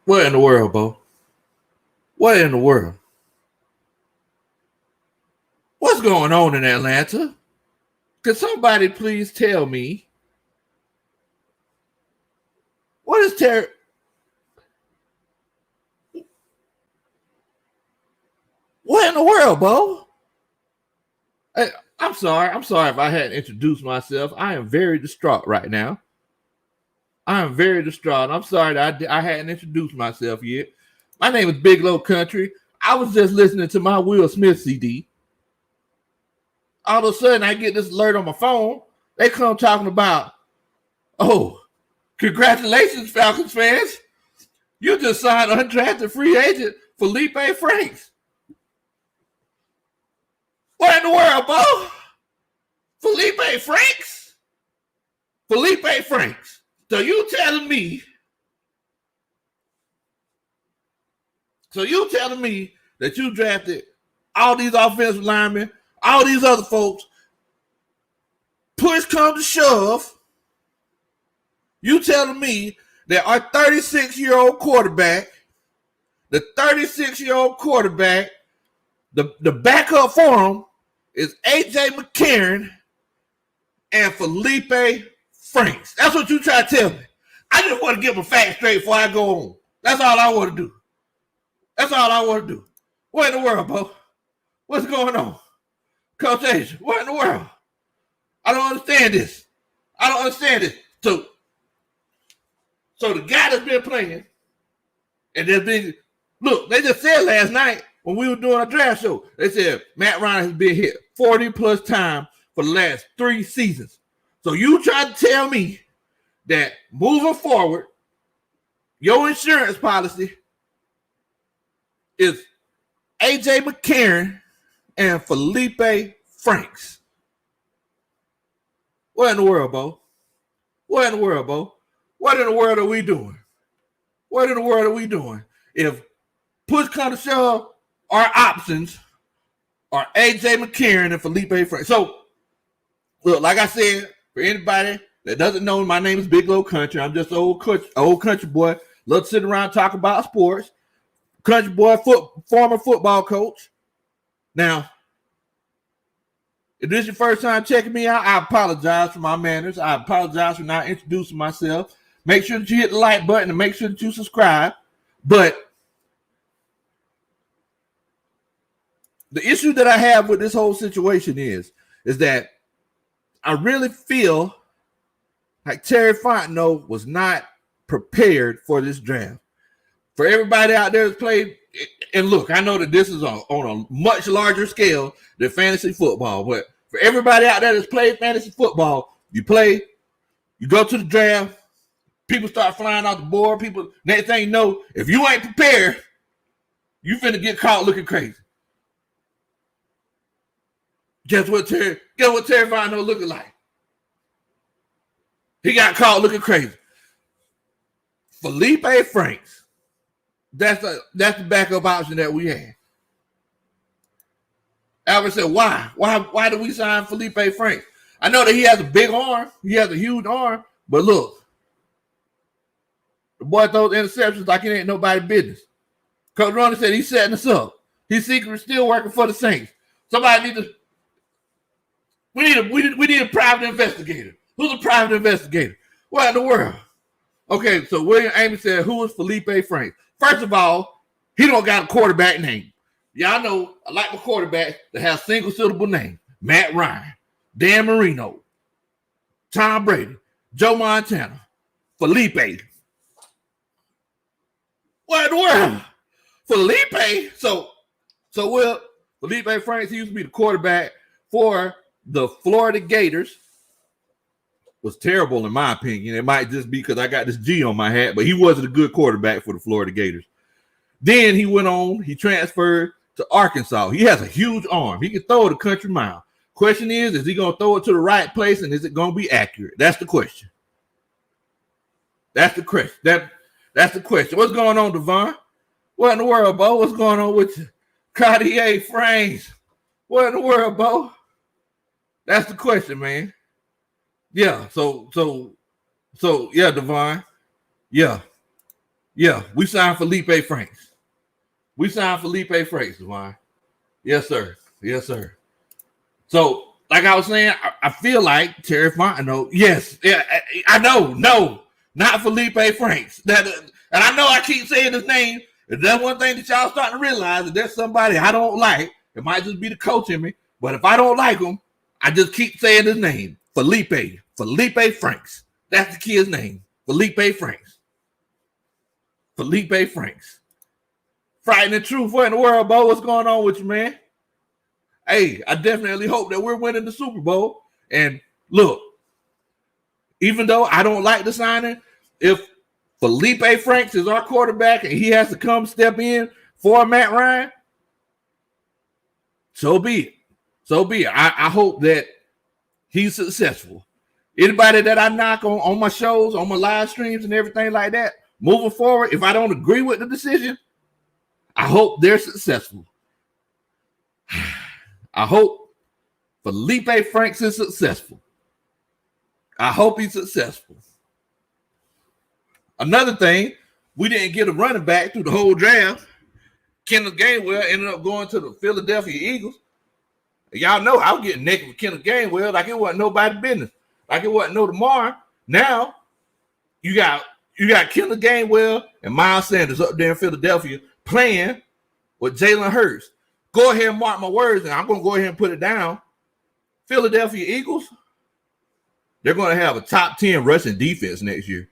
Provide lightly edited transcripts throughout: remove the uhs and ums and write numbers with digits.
What in the world, Bo? What in the world? What's going on in Atlanta? Could somebody please tell me what is What in the world, Bo? Hey, I'm sorry. I'm sorry if I hadn't introduced myself. I am very distraught right now. I am very distraught. I'm sorry that I hadn't introduced myself yet. My name is Big Low Country. I was just listening to my Will Smith CD. All of a sudden, I get this alert on my phone. They come talking about, oh, congratulations, Falcons fans. You just signed undrafted free agent Felipe Franks. What in the world, Bo? Felipe Franks? Felipe Franks. So you telling me that you drafted all these offensive linemen, all these other folks, push come to shove, you telling me that our 36-year-old quarterback, the backup for him is A.J. McCarron and Felipe Franks. That's what you try to tell me. I just want to get my facts straight before I go on. That's all I want to do. What in the world, Bo? What's going on? Coach Asia, what in the world? I don't understand this. So the guy that's been playing, and there's been, look, they just said last night when we were doing a draft show, they said Matt Ryan has been hit 40 plus times for the last 3 seasons. So you try to tell me that moving forward, your insurance policy is A.J. McCarron and Felipe Franks. What in the world, Bo? What in the world are we doing? If push comes to shove, our options are A.J. McCarron and Felipe Franks. So, look, like I said, for anybody that doesn't know, my name is Big Low Country. I'm just an old country boy. Love to sit around and talk about sports. Country boy, former football coach. Now, if this is your first time checking me out, I apologize for my manners. I apologize for not introducing myself. Make sure that you hit the like button and make sure that you subscribe. But the issue that I have with this whole situation is that I really feel like Terry Fontenot was not prepared for this draft. For everybody out there that's played, and look, I know that this is on a much larger scale than fantasy football, but for everybody out there that's played fantasy football, you go to the draft, people start flying off the board, next thing you know, if you ain't prepared, you finna get caught looking crazy. Guess what Terry Fontenot looking like? He got caught looking crazy. Felipe Franks. That's the backup option that we had. Albert said, why? Why do we sign Felipe Franks? I know that he has a big arm. He has a huge arm. But look, the boy throws interceptions like it ain't nobody's business. Coach Ronnie said he's setting us up. He's secretly still working for the Saints. Somebody we need a private investigator. Who's a private investigator? What in the world? Okay, so William Amy said, who is Felipe Franks? First of all, he don't got a quarterback name. Y'all know I like my quarterback that has single syllable name. Matt Ryan, Dan Marino, Tom Brady, Joe Montana, Felipe. What in the world? Felipe? So Felipe Franks, he used to be the quarterback for the Florida Gators. Was terrible in my opinion. It might just be because I got this G on my hat, but he wasn't a good quarterback for the Florida Gators. Then he transferred to Arkansas. He has a huge arm. He can throw it a country mile. Question is he going to throw it to the right place and is it going to be accurate? That's the question. That's the question. What's going on, Devon? What in the world, Bo? What's going on with you? Cartier frames. What in the world, Bo? That's the question, man. Yeah, so yeah, Devon. Yeah. Yeah, we signed Felipe Franks. We signed Felipe Franks, Devon. Yes, sir. Yes, sir. So, like I was saying, I feel like Terry Fontenot. Yes, yeah, I know. No, not Felipe Franks. That, and I know I keep saying his name. And that's one thing that y'all starting to realize that there's somebody I don't like. It might just be the coach in me, but if I don't like him, I just keep saying his name. Feleipe Franks. That's the kid's name. Feleipe Franks. Feleipe Franks. Frightening truth. What in the world, Bo? What's going on with you, man? Hey, I definitely hope that we're winning the Super Bowl. And look, even though I don't like the signing, if Feleipe Franks is our quarterback and he has to come step in for Matt Ryan, so be it. So be it. I hope that he's successful. Anybody that I knock on my shows, on my live streams and everything like that, moving forward, if I don't agree with the decision, I hope they're successful. I hope Feleipe Franks is successful. I hope he's successful. Another thing, we didn't get a running back through the whole draft. Kenneth Gainwell ended up going to the Philadelphia Eagles. Y'all know I was getting naked with Kenneth Gainwell like it wasn't nobody's business. Like it wasn't no tomorrow. Now, you got Kendall Gamewell and Miles Sanders up there in Philadelphia playing with Jalen Hurts. Go ahead and mark my words, and I'm going to go ahead and put it down. Philadelphia Eagles, they're going to have a top 10 rushing defense next year.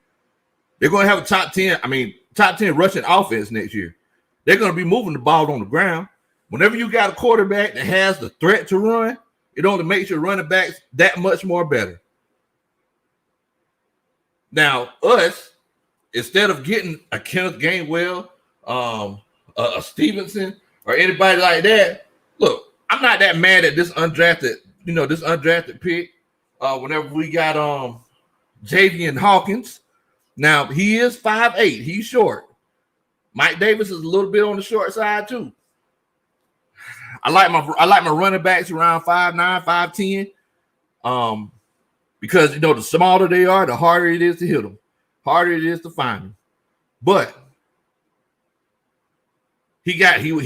They're going to have a top 10 rushing offense next year. They're going to be moving the ball on the ground. Whenever you got a quarterback that has the threat to run, it only makes your running backs that much more better. Now, us, instead of getting a Kenneth Gainwell, a Stevenson, or anybody like that, look, I'm not that mad at this undrafted pick. Whenever we got Javian Hawkins. Now, he is 5'8". He's short. Mike Davis is a little bit on the short side, too. I like my running backs around 5'9", 5'10". Because the smaller they are, the harder it is to hit them, harder it is to find them. But he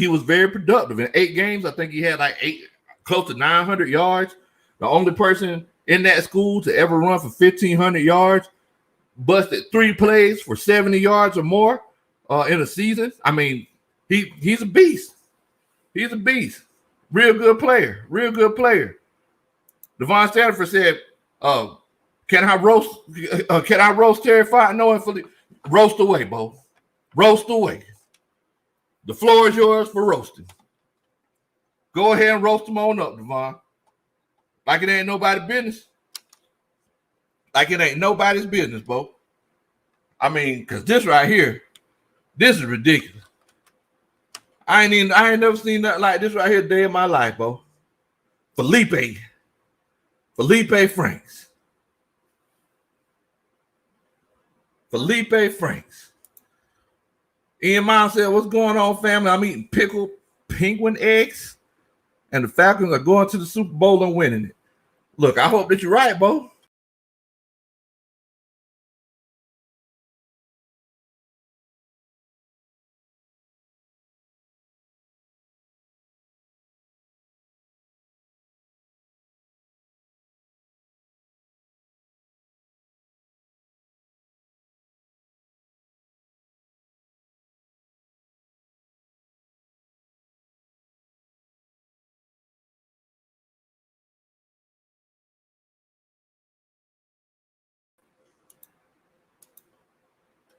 was very productive in 8 games. I think he had like close to 900 yards. The only person in that school to ever run for 1,500 yards, busted 3 plays for 70 yards or more in a season. I mean, he's a beast. He's a beast. Real good player. Real good player. Devon Stanford said, can I roast Terry Fontenot and Felipe? Roast away, Bo. Roast away. The floor is yours for roasting. Go ahead and roast them on up, Devon. Like it ain't nobody's business. Like it ain't nobody's business, Bo. I mean, because this right here, this is ridiculous. I ain't never seen nothing like this right here a day in my life, Bo. Feleipe Franks. Feleipe Franks. Ian Miles said, what's going on, family? I'm eating pickled penguin eggs, and the Falcons are going to the Super Bowl and winning it. Look, I hope that you're right, Bo.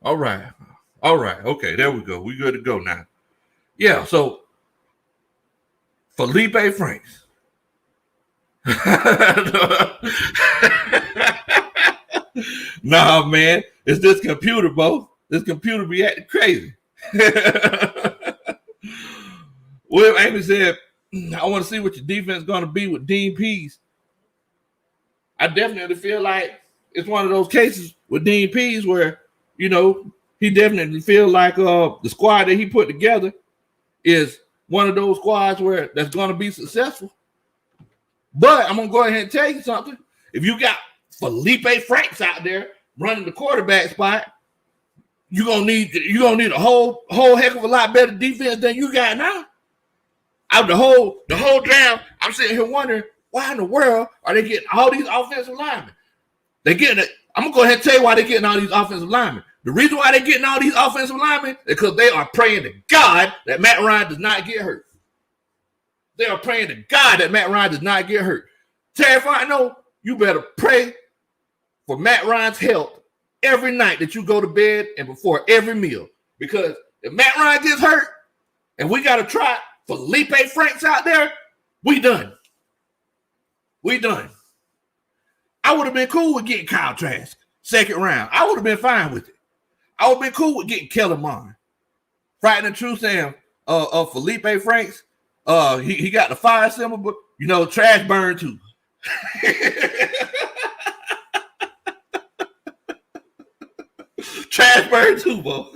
All right. Okay, there we go. We good to go now. Yeah, so Feleipe Franks. Nah, man. It's this computer, Bo. This computer be acting crazy. William Amy said, I want to see what your defense is going to be with Dean Pease. I definitely feel like it's one of those cases with Dean Pease where, he definitely feel like the squad that he put together is one of those squads where that's going to be successful. But I'm going to go ahead and tell you something. If you got Feleipe Franks out there running the quarterback spot, you're gonna need a whole heck of a lot better defense than you got now. Out the whole draft, I'm sitting here wondering why in the world are they getting all these offensive linemen? I'm gonna go ahead and tell you why they're getting all these offensive linemen. The reason why they're getting all these offensive linemen is because they are praying to God that Matt Ryan does not get hurt. They are praying to God that Matt Ryan does not get hurt. Terry Fontenot, you better pray for Matt Ryan's health every night that you go to bed and before every meal. Because if Matt Ryan gets hurt and we got to try Felipe Franks out there, we done. We done. I would have been cool with getting Kyle Trask, second round. I would have been fine with it. I would have been cool with getting Kellen Mond. Frightened the truth saying Felipe Franks, he got the fire symbol, but trash burn too. Trash burn too, bro.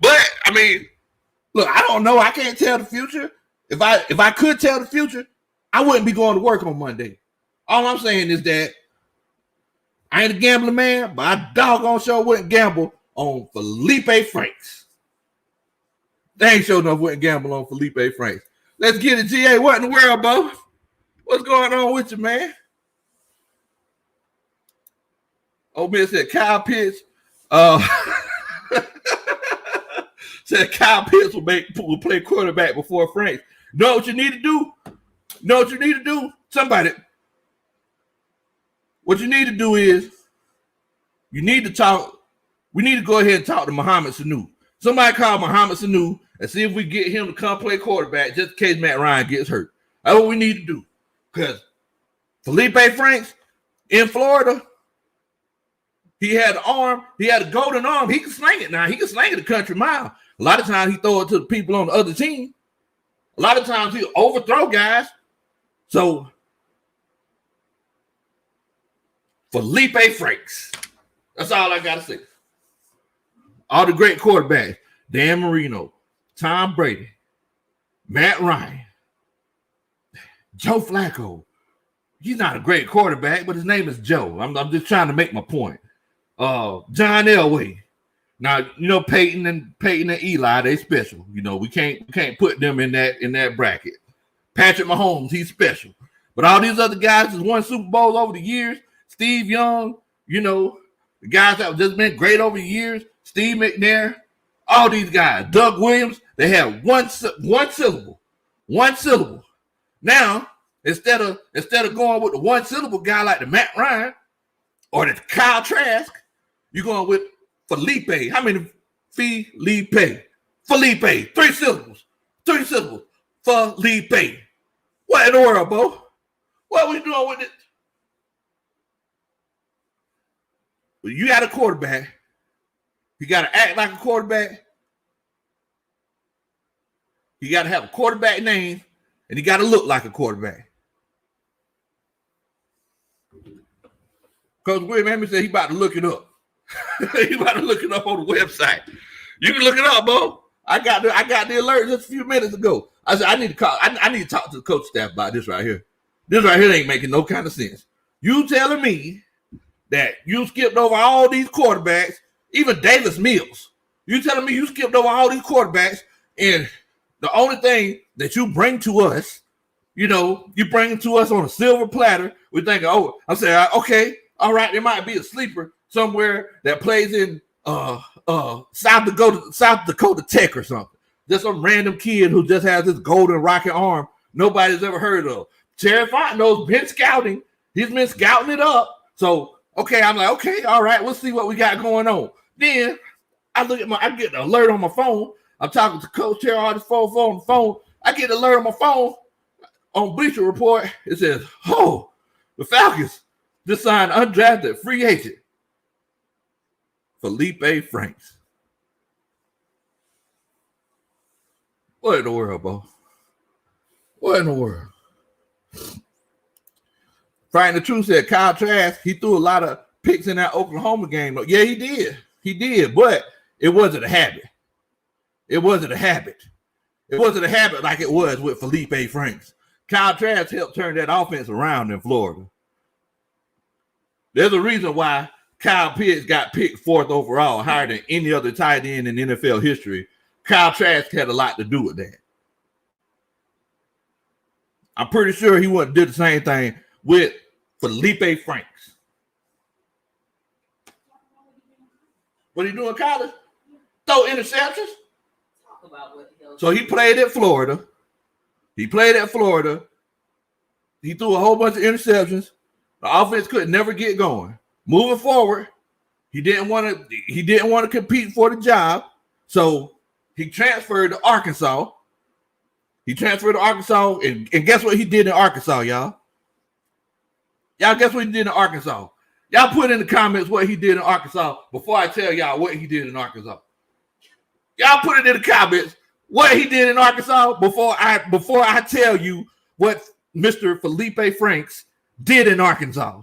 But I mean, look, I don't know. I can't tell the future. If I could tell the future, I wouldn't be going to work on Monday. All I'm saying is that I ain't a gambling man, but I doggone sure wouldn't gamble on Felipe Franks. They ain't sure enough wouldn't gamble on Felipe Franks. Let's get it, GA. What in the world, bro? What's going on with you, man? Old man said Kyle Pitts. Said Kyle Pitts will play quarterback before Franks. Know what you need to do? Somebody. What you need to do is you need to talk. We need to go ahead and talk to Mohamed Sanu. Somebody call Mohamed Sanu and see if we get him to come play quarterback just in case Matt Ryan gets hurt. That's what we need to do. Because Felipe Franks in Florida, he had an arm. He had a golden arm. He can sling it now. He can sling it a country mile. A lot of times he throw it to the people on the other team. A lot of times he'll overthrow guys. So Felipe Franks. That's all I got to say. All the great quarterbacks. Dan Marino, Tom Brady, Matt Ryan, Joe Flacco. He's not a great quarterback, but his name is Joe. I'm just trying to make my point. John Elway. Now, Peyton and Eli, they special. We can't put them in that bracket. Patrick Mahomes, he's special. But all these other guys has won Super Bowls over the years. Steve Young, the guys that have just been great over the years. Steve McNair, all these guys. Doug Williams, they have one syllable. One syllable. Now, instead of going with the one syllable guy like the Matt Ryan or the Kyle Trask, you're going with Felipe. How many? Felipe. 3 syllables. 3 syllables. Felipe. What in the world, bro? What are we doing with it? Well, you got a quarterback. You got to act like a quarterback. You got to have a quarterback name, and you got to look like a quarterback. Coach William said he about to look it up. He about to look it up on the website. You can look it up, bro. I got the alert just a few minutes ago. I said I need to call. I need to talk to the coach staff about this right here. This right here ain't making no kind of sense. You telling me that you skipped over all these quarterbacks, even Davis Mills. You telling me you skipped over all these quarterbacks, and the only thing that you bring to us, you bring it to us on a silver platter. We think, I'm saying, okay, all right, there might be a sleeper somewhere that plays in South Dakota Tech or something. Just some random kid who just has this golden rocket arm nobody's ever heard of. Terry Fontenot's been scouting. He's been scouting it up. So, okay, I'm like, okay, all right, we'll see what we got going on. Then I get the alert on my phone. I'm talking to Coach Terry on the phone. I get the alert on my phone on Bleacher Report. It says, the Falcons just signed undrafted free agent Felipe Franks. What in the world, bro? What in the world? Frightened the truth said Kyle Trask, he threw a lot of picks in that Oklahoma game. Yeah, he did. He did, but it wasn't a habit. It wasn't a habit like it was with Felipe Franks. Kyle Trask helped turn that offense around in Florida. There's a reason why Kyle Pitts got picked 4th overall, higher than any other tight end in NFL history. Kyle Trask had a lot to do with that. I'm pretty sure he wouldn't do the same thing with Felipe Franks. What he do in college? Throw interceptions. Talk about what the hell. So he played at Florida. He threw a whole bunch of interceptions. The offense could never get going. Moving forward, he didn't want to compete for the job, so he transferred to Arkansas. And guess what he did in Arkansas, y'all? Y'all guess what he did in Arkansas? Y'all put in the comments what he did in Arkansas before I tell y'all what he did in Arkansas. Y'all put it in the comments what he did in Arkansas before I tell you what Mr. Felipe Franks did in Arkansas.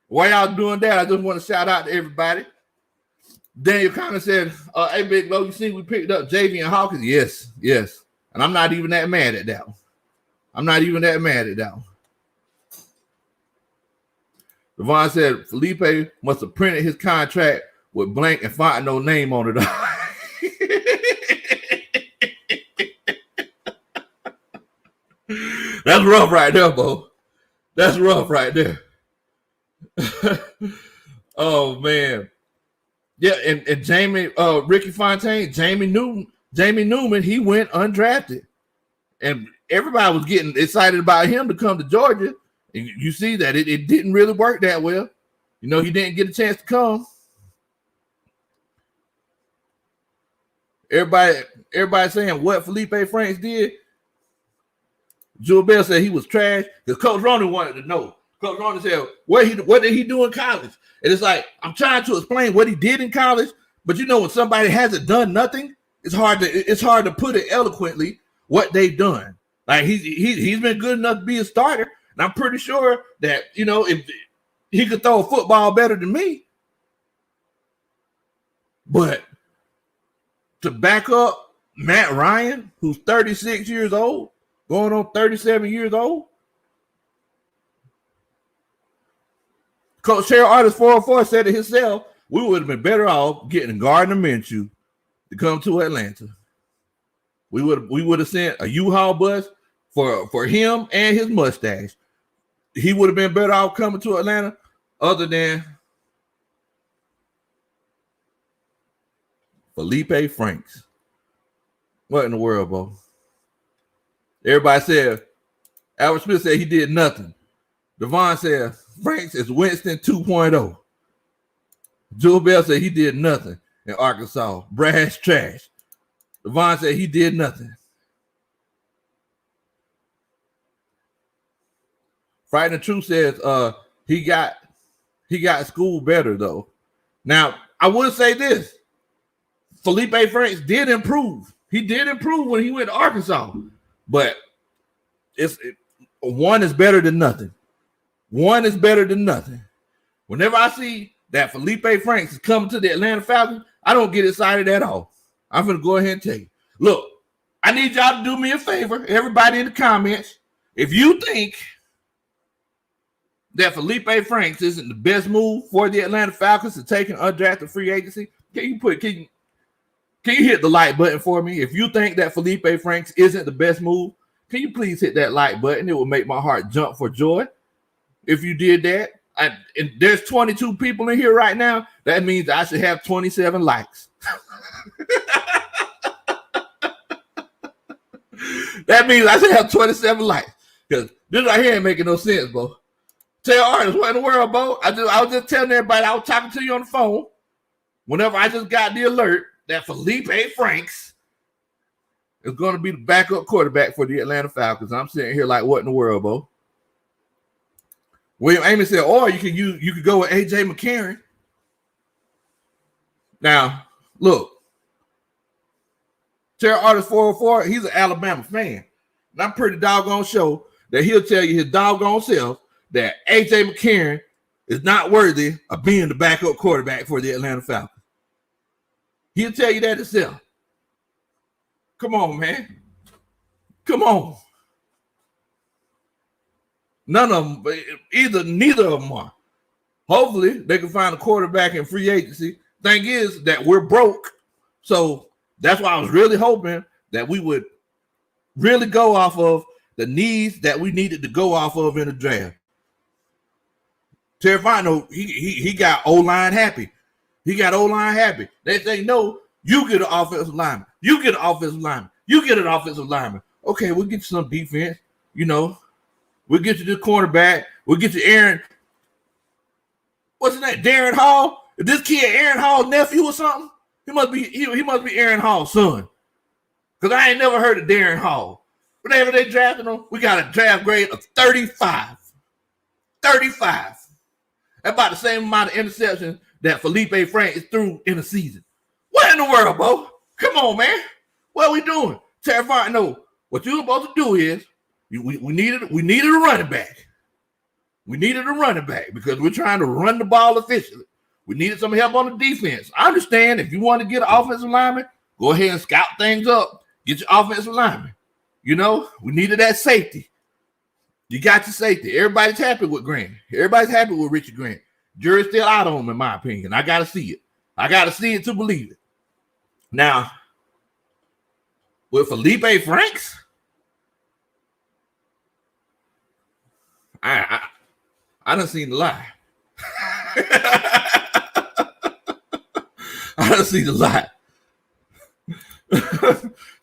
While y'all doing that, I just want to shout out to everybody. Daniel kind of said, hey, Big Low, you see we picked up Javian Hawkins? Yes. And I'm not even that mad at that one. Devon said Feleipe must have printed his contract with blank and font no name on it. That's rough right there, Bo. That's rough right there. Oh, man. Yeah, and Jamie, Ricky Fontaine, Jamie Newman, he went undrafted. And everybody was getting excited about him to come to Georgia. And you see that it didn't really work that well. You know, he didn't get a chance to come. Everybody saying what Felipe Franks did. Jewel Bell said he was trash because Coach Roney wanted to know. Coach Roney said, what did he do in college? And it's like, I'm trying to explain what he did in college, but you know, when somebody hasn't done nothing, it's hard to put it eloquently what they've done. Like he's been good enough to be a starter, and I'm pretty sure that, you know, if he could throw a football better than me. But to back up Matt Ryan, who's 36 years old, going on 37 years old. Coach Cheryl Artist 404 said it himself, we would have been better off getting Gardner Minshew to come to Atlanta. We would have sent a U-Haul bus for him and his mustache. He would have been better off coming to Atlanta other than Felipe Franks. What in the world, Bo? Everybody said, Albert Smith said he did nothing. Devon said Franks is Winston 2.0. Jewel Bell said he did nothing in Arkansas. Brash trash. Devon said he did nothing. Frightened the Truth says he got school better though. Now I would say this: Felipe Franks did improve. He did improve when he went to Arkansas, but one is better than nothing. One is better than nothing. Whenever I see that Felipe Franks is coming to the Atlanta Falcons, I don't get excited at all. I'm going to go ahead and tell you. Look, I need y'all to do me a favor, everybody in the comments. If you think that Felipe Franks isn't the best move for the Atlanta Falcons to take an undrafted free agency, can you hit the like button for me? If you think that Felipe Franks isn't the best move, can you please hit that like button? It will make my heart jump for joy. If you did that, and there's 22 people in here right now, that means I should have 27 likes. That means I should have 27 likes. Because this right here ain't making no sense, Bo. Tell artists what in the world, Bo. I was just telling everybody, I was talking to you on the phone whenever I just got the alert that Felipe Franks is going to be the backup quarterback for the Atlanta Falcons. I'm sitting here like, what in the world, Bo? William Amy said, or you could go with AJ McCarron. Now, look, Terry Artist 404, he's an Alabama fan. And I'm pretty doggone sure that he'll tell you his doggone self that AJ McCarron is not worthy of being the backup quarterback for the Atlanta Falcons. He'll tell you that himself. Come on, man. Come on. Neither of them are. Hopefully, they can find a quarterback in free agency. Thing is that we're broke. So that's why I was really hoping that we would really go off of the needs that we needed to go off of in the draft. Terrafino, he got O-line happy. He got O-line happy. They say, no, you get an offensive lineman. You get an offensive lineman. You get an offensive lineman. Okay, we'll get you some defense. You know, we'll get you the cornerback. We'll get you Aaron. What's his name? Darren Hall? Is this kid Aaron Hall's nephew or something? He must be Aaron Hall's son. Because I ain't never heard of Darren Hall. Whenever they drafted him, we got a draft grade of 35. 35. That's about the same amount of interceptions that Felipe Franks threw in a season. What in the world, bro? Come on, man. What are we doing? Terrafino, what you're supposed to do is we needed a running back. We needed a running back because we're trying to run the ball efficiently. We needed some help on the defense. I understand if you want to get an offensive lineman, go ahead and scout things up. Get your offensive lineman. You know, we needed that safety. You got your safety. Everybody's happy with Grant. Everybody's happy with Richard Grant. Jury's still out on him, in my opinion. I got to see it. I got to see it to believe it. Now, with Felipe Franks, I done seen the lie. I done seen the lie.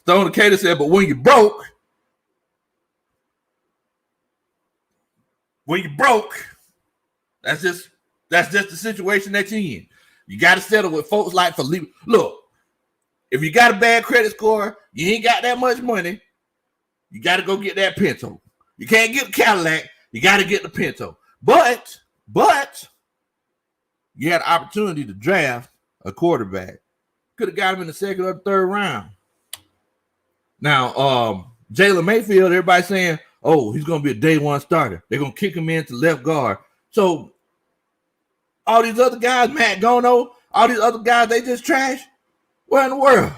Stone Decatur said, but when you broke, that's just the situation that you're in. You got to settle with folks like Felipe. Look, if you got a bad credit score, you ain't got that much money, you got to go get that Pinto. You can't get the Cadillac, you got to get the Pinto. But you had an opportunity to draft a quarterback. Could have got him in the second or the third round. Now, Jalen Mayfield, everybody's saying, oh, he's going to be a day one starter. They're going to kick him into left guard. So all these other guys, Matt Gono, all these other guys, they just trash. What in the world?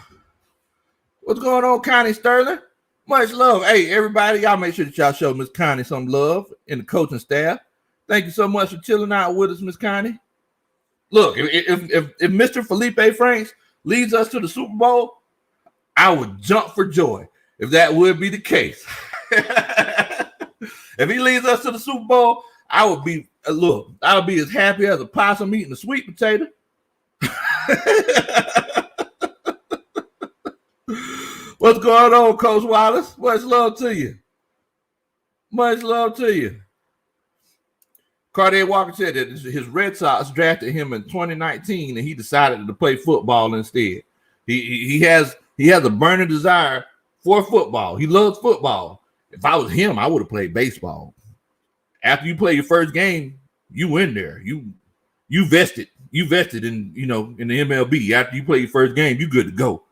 What's going on, Connie Sterling? Much love. Hey, everybody, y'all make sure that y'all show Miss Connie some love and the coaching staff. Thank you so much for chilling out with us, Miss Connie. Look, if Mr. Felipe Franks leads us to the Super Bowl, I would jump for joy if that would be the case. If he leads us to the Super Bowl, I would be as happy as a possum eating a sweet potato. What's going on, Coach Wallace? Much love to you. Much love to you. Cartier Walker said that his Red Sox drafted him in 2019 and he decided to play football instead. He has a burning desire for football. He loves football. If I was him, I would have played baseball. After you play your first game, you in there. You vested. You vested in the MLB. After you play your first game, you good to go.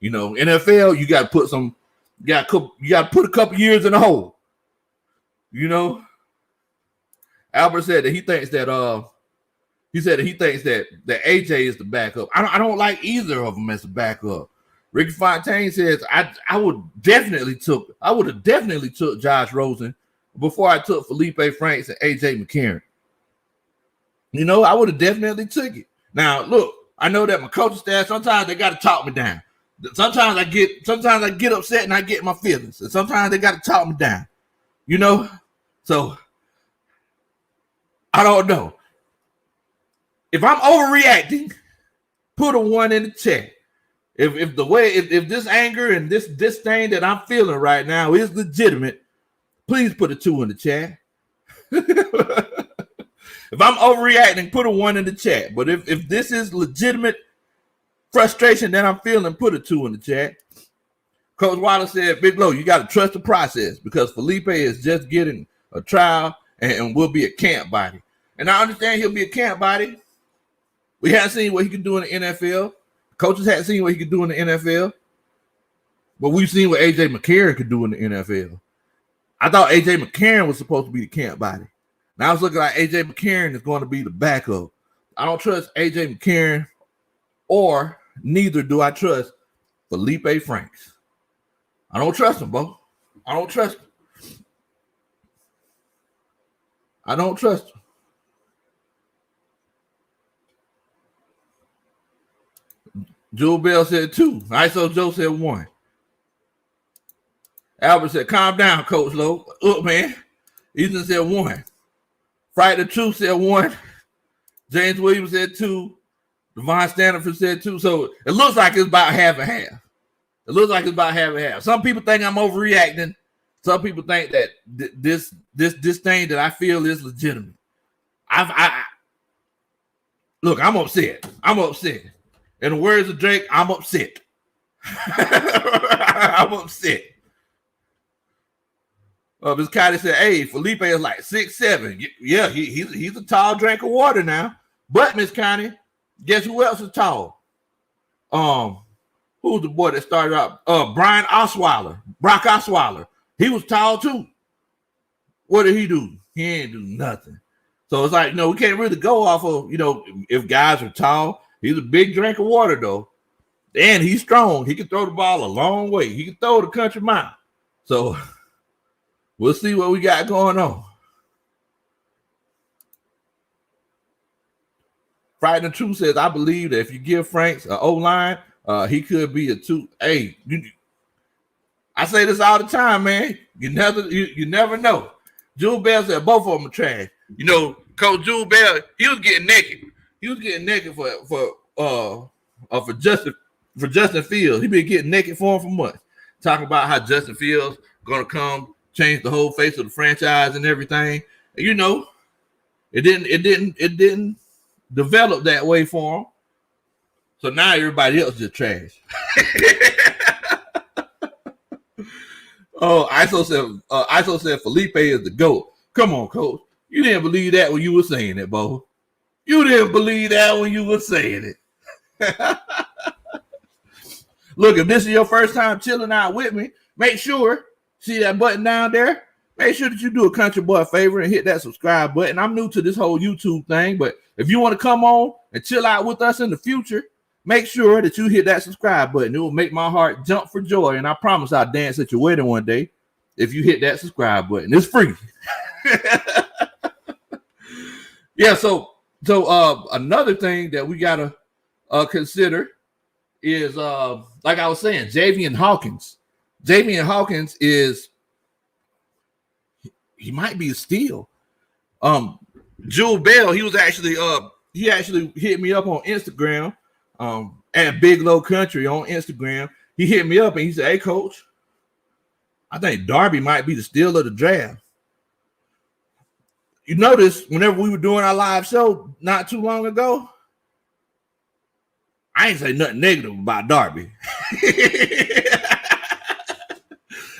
NFL, you got to put a couple years in the hole. Albert said that he thinks that AJ is the backup. I don't like either of them as a backup. Ricky Fontaine says I would have definitely took Josh Rosen before I took Felipe Franks and AJ McCarron. I would have definitely took it. Now look, I know that my coaching staff sometimes they got to talk me down. Sometimes I get upset and I get my feelings, and sometimes they got to talk me down. So I don't know. If I'm overreacting, put a 1 in the chat. If this anger and this thing that I'm feeling right now is legitimate, please put a 2 in the chat. If I'm overreacting, put a 1 in the chat. But if this is legitimate frustration that I'm feeling, put a 2 in the chat. Coach Wallace said, Big Low, you got to trust the process because Felipe is just getting a trial and will be a camp body. And I understand he'll be a camp body. We haven't seen what he can do in the NFL. Coaches hadn't seen what he could do in the NFL. But we've seen what A.J. McCarron could do in the NFL. I thought A.J. McCarron was supposed to be the camp body. Now it's looking like A.J. McCarron is going to be the backup. I don't trust A.J. McCarron, or neither do I trust Felipe Franks. I don't trust him, bro. I don't trust him. Jewel Bell said 2. ISO Joe said 1. Albert said, calm down, Coach Lowe. Look, man. Ethan said 1. Fright the Truth said 1. James Williams said 2. Devon Stanford said 2. So it looks like it's about half and half. It looks like it's about half and half. Some people think I'm overreacting. Some people think that this thing that I feel is legitimate. Look, I'm upset. I'm upset. In the words of Drake, I'm upset. I'm upset. Miss Kylie said, hey, Felipe is like 6'7". Yeah, he's a tall drink of water now. But Miss Connie, guess who else is tall? Who's the boy that started out? Brock Osweiler. He was tall too. What did he do? He ain't do nothing. So it's like, we can't really go off of, if guys are tall. He's a big drink of water though. And he's strong. He can throw the ball a long way. He can throw the country mile. So we'll see what we got going on. Friday the Truth says, I believe that if you give Franks an O-line, he could be a 2. Hey, I say this all the time, man. You never know. Jewel Bell said both of them are trash. Coach Jewel Bell, he was getting naked. He was getting naked for Justin Fields. He been getting naked for him for months. Talking about how Justin Fields gonna come change the whole face of the franchise and everything. And, it didn't develop that way for him. So now everybody else is trash. Oh, ISO said Felipe is the GOAT. Come on, Coach. You didn't believe that when you were saying it, Bo. You didn't believe that when you were saying it. Look, if this is your first time chilling out with me, make sure, see that button down there? Make sure that you do a country boy a favor and hit that subscribe button. I'm new to this whole YouTube thing, but if you want to come on and chill out with us in the future, make sure that you hit that subscribe button. It will make my heart jump for joy, and I promise I'll dance at your wedding one day if you hit that subscribe button. It's free. Yeah, so another thing that we gotta consider is like I was saying, Javian Hawkins. Javian Hawkins he might be a steal. Jewel Bell, he actually hit me up on Instagram. At Big Low Country on Instagram, he hit me up and he said, hey, Coach, I think Darby might be the steal of the draft. You notice whenever we were doing our live show not too long ago, I ain't say nothing negative about Darby.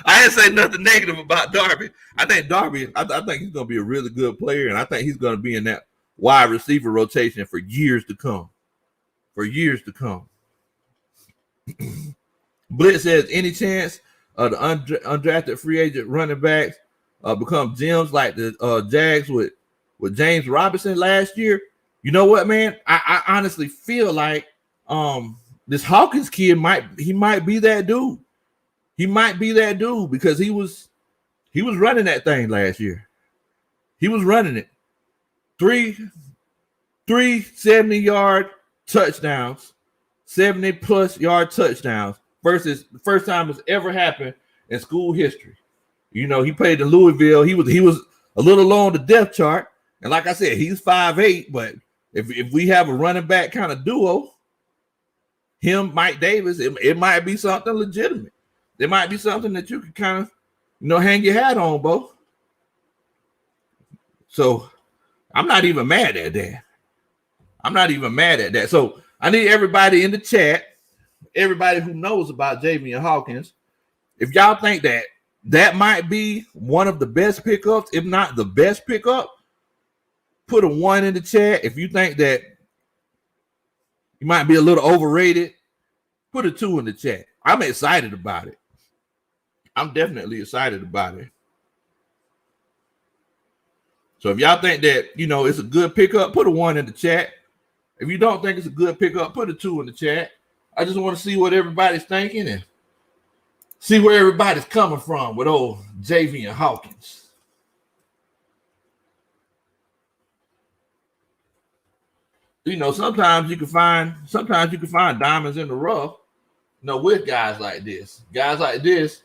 I didn't say nothing negative about Darby. I think Darby, I think he's going to be a really good player, and I think he's going to be in that wide receiver rotation for years to come. Blitz says, any chance the undrafted free agent running backs become gems like the Jags with James Robinson last year? You know what, man? I honestly feel like this Hawkins kid might be that dude. He might be that dude because he was running that thing last year. He was running it. Three 70-yard touchdowns, 70+ yard touchdowns versus the first time it's ever happened in school history. He played in Louisville. He was a little low on the depth chart. And like I said, he's 5'8", but if we have a running back kind of duo, him, Mike Davis, it might be something legitimate. There might be something that you can kind of, hang your hat on, Bo. So I'm not even mad at that. So I need everybody in the chat, everybody who knows about Javian Hawkins, if y'all think that might be one of the best pickups, if not the best pickup, put a 1 in the chat. If you think that he might be a little overrated, put a 2 in the chat. I'm excited about it. I'm definitely excited about it. So if y'all think that, it's a good pickup, put a 1 in the chat. If you don't think it's a good pickup, put a 2 in the chat. I just want to see what everybody's thinking and see where everybody's coming from with old Javian Hawkins. sometimes you can find diamonds in the rough, with guys like this. Guys like this,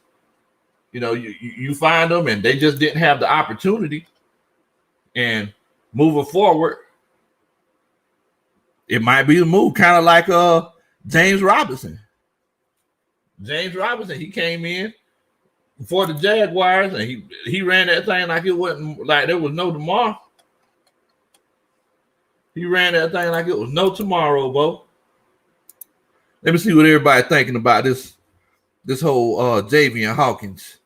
you find them and they just didn't have the opportunity. And moving forward, it might be the move, kind of like James Robinson. James Robinson, he came in for the Jaguars and he ran that thing like it wasn't like there was no tomorrow. He ran that thing like it was no tomorrow, Bo. Let me see what everybody's thinking about this whole Javian Hawkins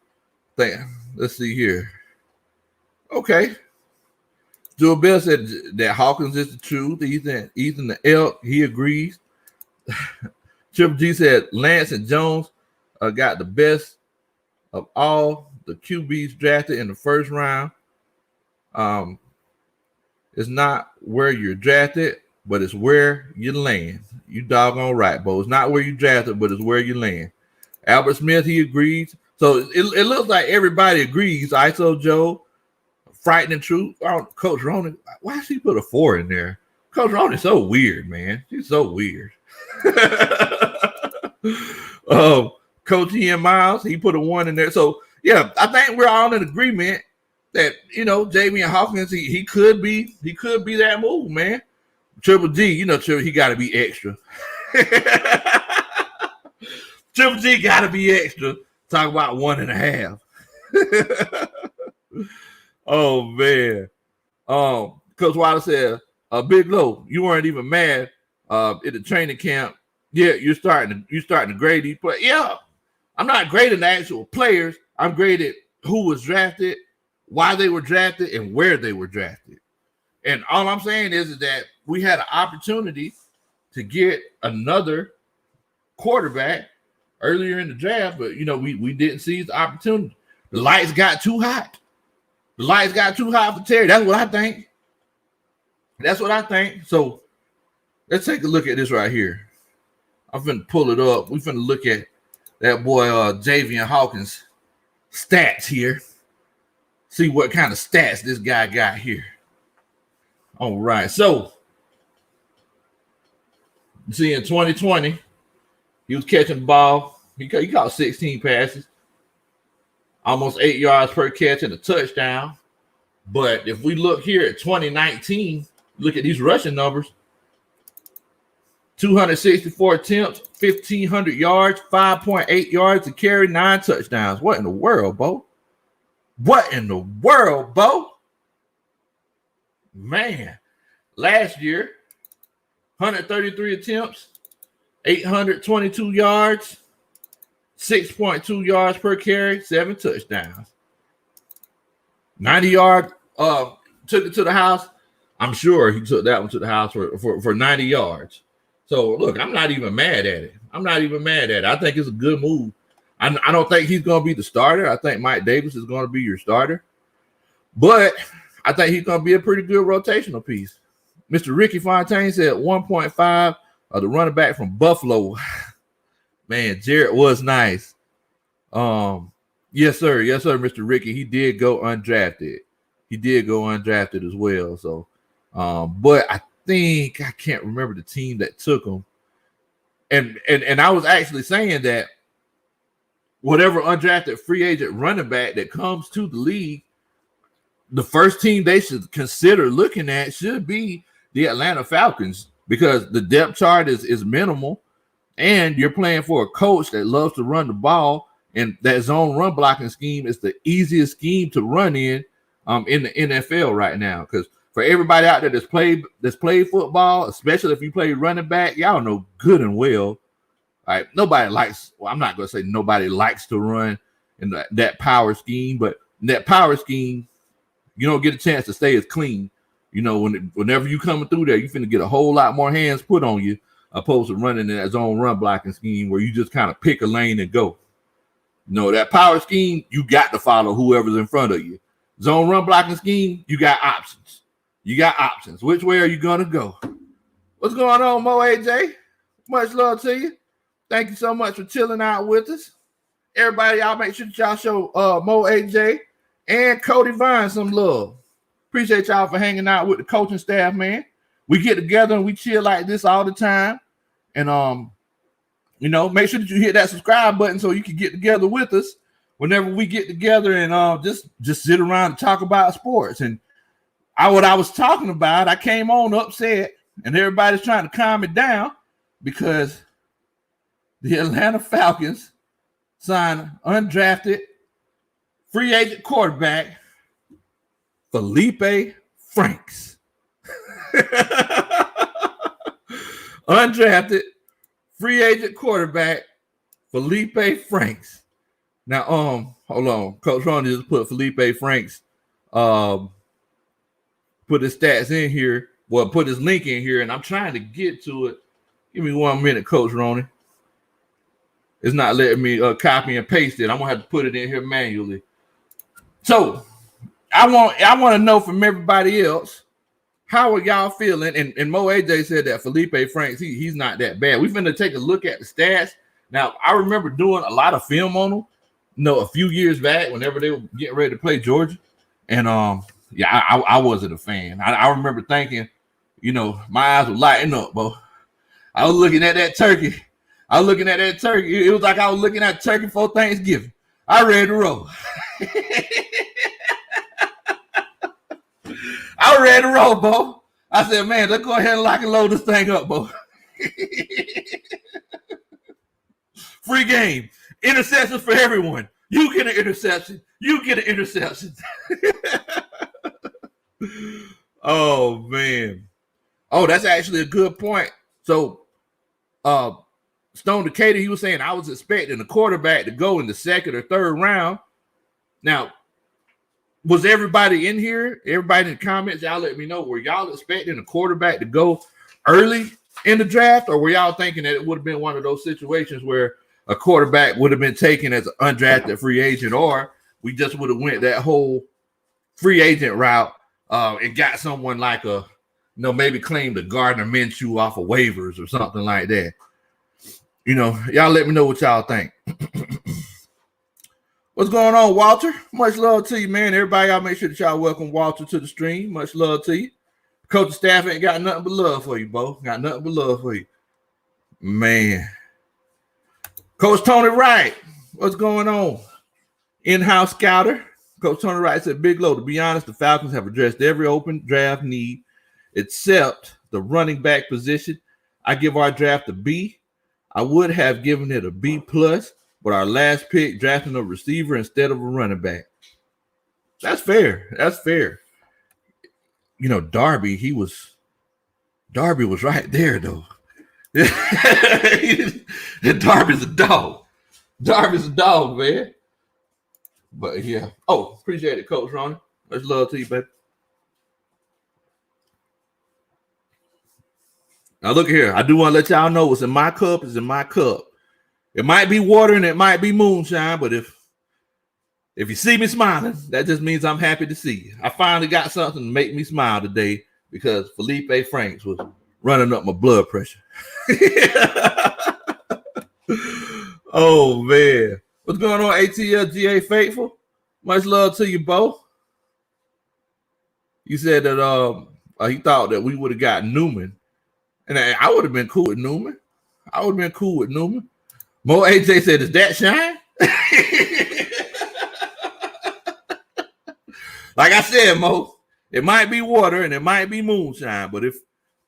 thing. Let's see here. Okay. Joe Bell said that Hawkins is the truth. Ethan the Elk, he agrees. Triple G said Lance and Jones got the best of all the QBs drafted in the first round. It's not where you're drafted, but it's where you land. You doggone right, Bo. It's not where you drafted, but it's where you land. Albert Smith, he agrees. So it looks like everybody agrees. ISO Joe, Frightening Truth. Oh, Coach Ronan, why does he put a 4 in there? Coach Ronan's so weird, man. He's so weird. Coach Ian Miles, he put a 1 in there. So yeah, I think we're all in agreement that Javian Hawkins, he could be that move, man. Triple G, he got to be extra. Triple G got to be extra. Talk about 1.5. Oh man. Coach Wilder said, Big Low, you weren't even mad at the training camp. Yeah, you're starting to grade these, but yeah, I'm not grading the actual players. I'm grading who was drafted, why they were drafted, and where they were drafted. And all I'm saying is that we had an opportunity to get another quarterback earlier in the draft, but we didn't seize the opportunity. The lights got too hot. The lights got too hot for Terry. That's what I think. So let's take a look at this right here. I'm finna pull it up. We finna look at that boy Javian Hawkins stats here. See what kind of stats this guy got here. All right. So you see in 2020, he was catching the ball. He caught 16 passes, almost 8 yards per catch and a touchdown. But if we look here at 2019, look at these rushing numbers. 264 attempts, 1,500 yards, 5.8 yards to carry, 9 touchdowns. What in the world, Bo? Man, last year, 133 attempts, 822 yards, 6.2 yards per carry, 7 touchdowns. 90-yard, took it to the house. I'm sure he took that one to the house for 90 yards. So, look, I'm not even mad at it. I think it's a good move. I don't think he's going to be the starter. I think Mike Davis is going to be your starter. But I think he's going to be a pretty good rotational piece. Mr. Ricky Fontaine said 1.5 of the running back from Buffalo. Man, Jarrett was nice. Yes, sir, Mr. Ricky. He did go undrafted. As well. So, but I think I can't remember the team that took him. And I was actually saying that whatever undrafted free agent running back that comes to the league, the first team they should consider looking at should be the Atlanta Falcons, because the depth chart is minimal, and you're playing for a coach that loves to run the ball, and that zone run blocking scheme is the easiest scheme to run in the NFL right now. Because for everybody out there that's played football, especially if you play running back, y'all know good and well, right? Nobody likes. Well, I'm not gonna say nobody likes to run in that power scheme, but in that power scheme, you don't get a chance to stay as clean. Whenever you coming through there, you finna get a whole lot more hands put on you, opposed to running in that zone run blocking scheme where you just kind of pick a lane and go. That power scheme, you got to follow whoever's in front of you. Zone run blocking scheme, you got options. Which way are you going to go? What's going on, Mo AJ? Much love to you. Thank you so much for chilling out with us. Everybody, y'all make sure that y'all show Mo AJ and Cody Vine some love. Appreciate y'all for hanging out with the coaching staff, man. we get together and we chill like this all the time. And make sure that you hit that subscribe button so you can get together with us whenever we get together and just sit around and talk about sports. And what I was talking about, I came on upset, and everybody's trying to calm it down because the Atlanta Falcons signed undrafted free agent quarterback Felipe Franks. Undrafted free agent quarterback Felipe Franks. Now, hold on. Coach Ron just put Felipe Franks, put his stats in here. Well, put his link in here, and I'm trying to get to it. Give me 1 minute, Coach Ronnie. It's not letting me copy and paste it. I'm gonna have to put it in here manually. So I want to know from everybody else, how are y'all feeling? And Mo AJ said that Felipe Franks, he's not that bad. We're finna take a look at the stats. Now, I remember doing a lot of film on him, a few years back whenever they were getting ready to play Georgia. And I wasn't a fan. I remember thinking, my eyes were lighting up, bro. I was looking at that turkey. It was like I was looking at turkey for Thanksgiving. I ready to roll. I was ready to roll, Bo. I said, man, let's go ahead and lock and load this thing up, Bo. Free game. Interceptions for everyone. You get an interception. You get an interception. Oh, man. Oh, that's actually a good point. So, Stone Decatur, he was saying I was expecting the quarterback to go in the second or third round. Now, was everybody in here? Everybody in the comments, y'all let me know. Were y'all expecting a quarterback to go early in the draft, or were y'all thinking that it would have been one of those situations where a quarterback would have been taken as an undrafted free agent, or we just would have went that whole free agent route and got someone like maybe claimed a Gardner Minshew off of waivers or something like that? Y'all let me know what y'all think. What's going on, Walter? Much love to you, man. Everybody, y'all make sure that y'all welcome Walter to the stream. Much love to you. Coach staff ain't got nothing but love for you, Bo. Got nothing but love for you. Man. Coach Tony Wright, what's going on? In-house scouter. Coach Tony Wright said, Big Low, to be honest, the Falcons have addressed every open draft need except the running back position. I give our draft a B. I would have given it a B+, but our last pick drafting a receiver instead of a running back. That's fair. That's fair. Darby was right there, though. Darby's a dog. Darby's a dog, man. But yeah. Oh, appreciate it, Coach Ronnie. Much love to you, baby. Now look here. I do want to let y'all know what's in my cup is in my cup. It might be water and it might be moonshine, but if you see me smiling, that just means I'm happy to see you. I finally got something to make me smile today because Felipe Franks was running up my blood pressure. Oh, man. What's going on, ATLGA Faithful? Much love to you, Bo. You said that he thought that we would have got Newman. And I would have been cool with Newman. Mo AJ said, is that shine? Like I said, Mo, it might be water and it might be moonshine, but if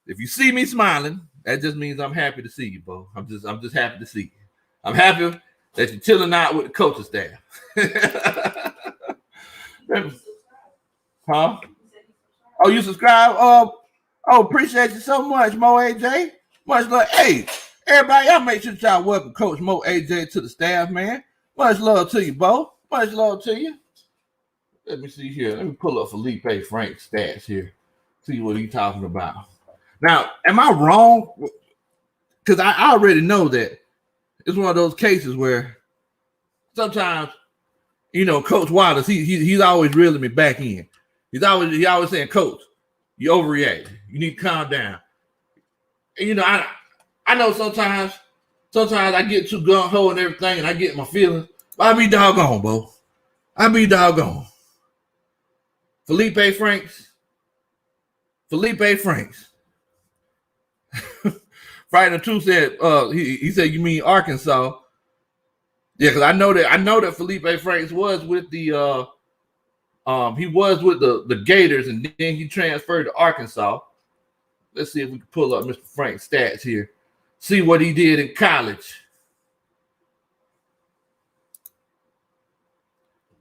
you see me smiling, that just means I'm happy to see you, Bo. I'm just happy to see you. I'm happy that you're chilling out with the coaching staff. Huh? Oh, you subscribe? Oh, appreciate you so much, Mo AJ. Much love. Hey, everybody, y'all make sure y'all welcome Coach Mo AJ to the staff, man. Much love to you, Bo. Much love to you. Let me see here. Let me pull up Felipe Frank's stats here. See what he's talking about. Now, am I wrong? Because I already know that it's one of those cases where sometimes, Coach Wallace, he's always reeling me back in. He always saying, Coach, you overreact. You need to calm down. And, I know sometimes I get too gung-ho and everything and I get my feelings. But I be doggone, Bo. I be doggone. Felipe Franks. Friday the Truth said, he said, you mean Arkansas? Yeah, because I know that Felipe Franks was with the he was with the Gators, and then he transferred to Arkansas. Let's see if we can pull up Mr. Frank's stats here. See what he did in college.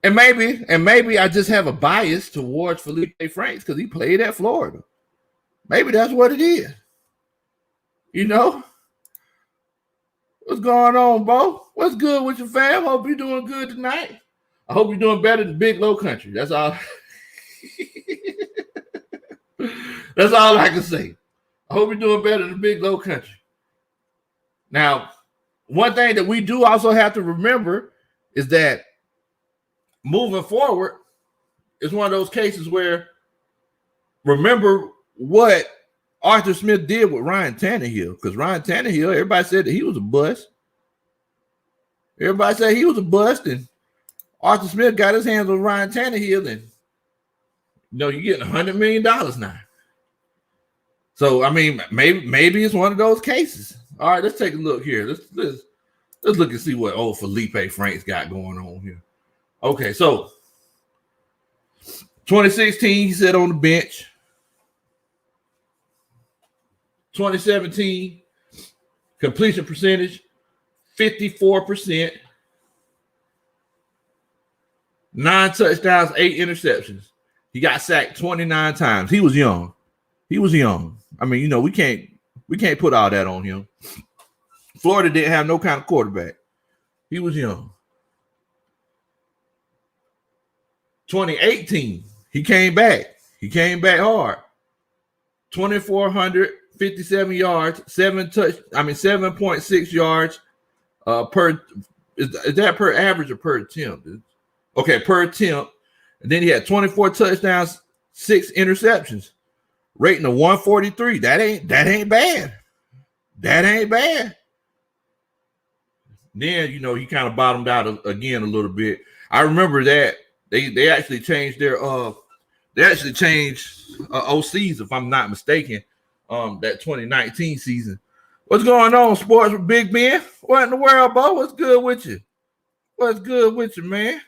And maybe I just have a bias towards Felipe Franks because he played at Florida. Maybe that's what it is. You know? What's going on, Bo? What's good with your fam? Hope you're doing good tonight. I hope you're doing better than Big Low Country. That's all. That's all I can say. I hope you're doing better than Big Low Country. Now, one thing that we do also have to remember is that moving forward is one of those cases where remember what Arthur Smith did with Ryan Tannehill, because Ryan Tannehill, everybody said that he was a bust. Everybody said he was a bust, and Arthur Smith got his hands on Ryan Tannehill, and you're getting $100 million now. So, I mean, maybe it's one of those cases. All right, let's take a look here. Let's look and see what old Felipe Franks got going on here. Okay, so 2016, he sat on the bench. 2017, completion percentage, 54%. 9 touchdowns, 8 interceptions. He got sacked 29 times. He was young. I mean, we can't put all that on him. Florida didn't have no kind of quarterback. He was young. 2018, he came back. He came back hard. 2,457 yards, 7.6 yards per. Is that per average or per attempt? Okay, per attempt. And then he had 24 touchdowns, 6 interceptions, rating of 143. That ain't bad. That ain't bad. Then he kind of bottomed out again a little bit. I remember that they actually changed their OCs, if I'm not mistaken, that 2019 season. What's going on, sports with Big Ben? What in the world, Bo? What's good with you? What's good with you, man?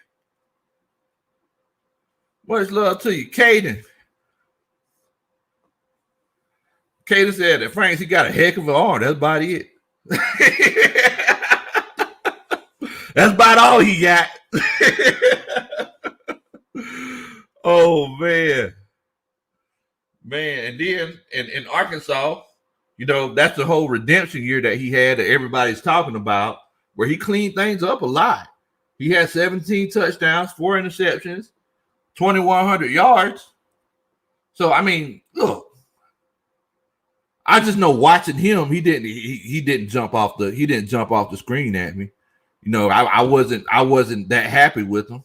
Much love to you, Caden. Caden said that Franks, he got a heck of an arm. That's about it. That's about all he got. Oh, man. And then in Arkansas, that's the whole redemption year that he had that everybody's talking about, where he cleaned things up a lot. He had 17 touchdowns, 4 interceptions, 2,100 yards. So, I mean, look, I just know watching him, he didn't jump off the screen at me. I wasn't that happy with him.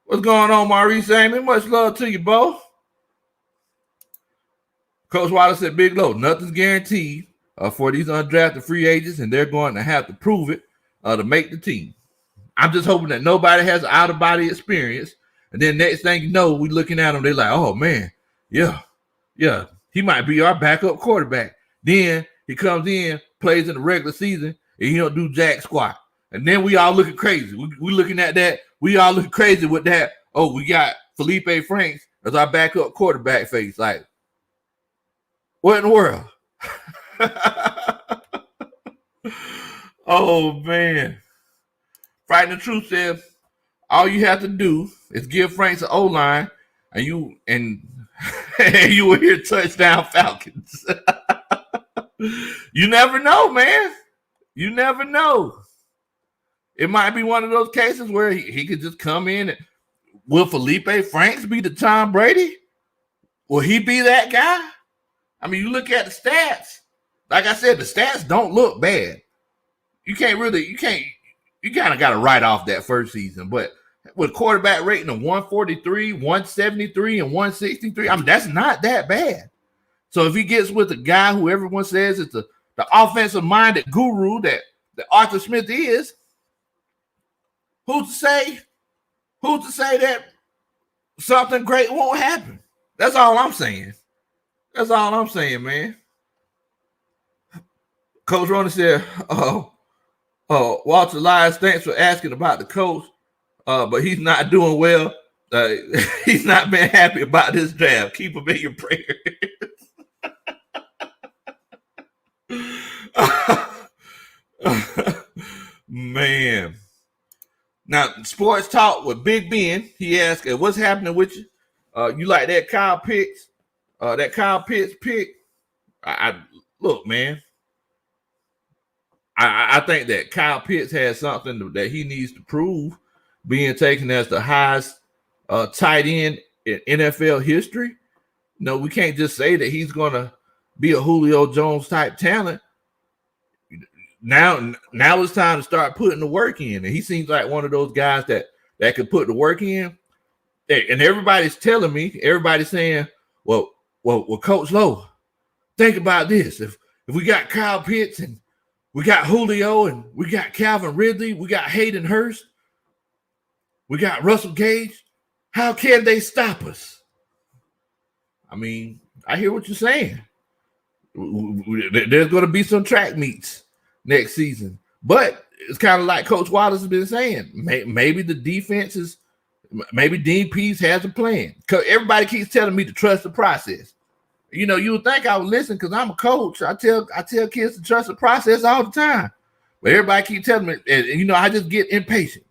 What's going on, Maurice Amy? Much love to you, Bo. Coach Wallace said, Big Low, nothing's guaranteed for these undrafted free agents, and they're going to have to prove it to make the team. I'm just hoping that nobody has an out-of-body experience, and then next thing you know, we looking at them, they're like, oh, man, yeah, he might be our backup quarterback. Then he comes in, plays in the regular season, and he don't do jack squat. And then we all looking crazy. We looking at that. We all look crazy with that. Oh, we got Felipe Franks as our backup quarterback face. Like, what in the world? Oh, man. Frighten the Truth says, all you have to do is give Franks an O-line, and you will hear touchdown Falcons. You never know, man. You never know. It might be one of those cases where he could just come in. Will Felipe Franks be the Tom Brady? Will he be that guy? I mean, you look at the stats. Like I said, the stats don't look bad. You kind of got to write off that first season. But with quarterback rating of 143, 173, and 163, I mean, that's not that bad. So if he gets with a guy who everyone says is the offensive-minded guru that Arthur Smith is, who's to say that something great won't happen? That's all I'm saying. That's all I'm saying, man. Coach Ronnie said, Walter Lyons, thanks for asking about the coach, but he's not doing well. He's not been happy about this draft. Keep him in your prayers. Man. Now, sports talk with Big Ben. He asked, what's happening with you? You like that Kyle Pitts? That Kyle Pitts pick? I look, man. I think that Kyle Pitts has something that he needs to prove, being taken as the highest tight end in NFL history. No, we can't just say that he's going to be a Julio Jones type talent. Now it's time to start putting the work in. And he seems like one of those guys that could put the work in. And everybody's telling me, everybody's saying, well, Coach Lowe, think about this. If we got Kyle Pitts and we got Julio and we got Calvin Ridley, we got Hayden Hurst, we got Russell Gage, how can they stop us? I mean, I hear what you're saying. There's going to be some track meets next season. But it's kind of like Coach Wallace has been saying. Maybe the defense is, maybe Dean Pease has a plan. Everybody keeps telling me to trust the process. You know, you would think I would listen because I'm a coach. I tell kids to trust the process all the time. But everybody keeps telling me, and you know, I just get impatient.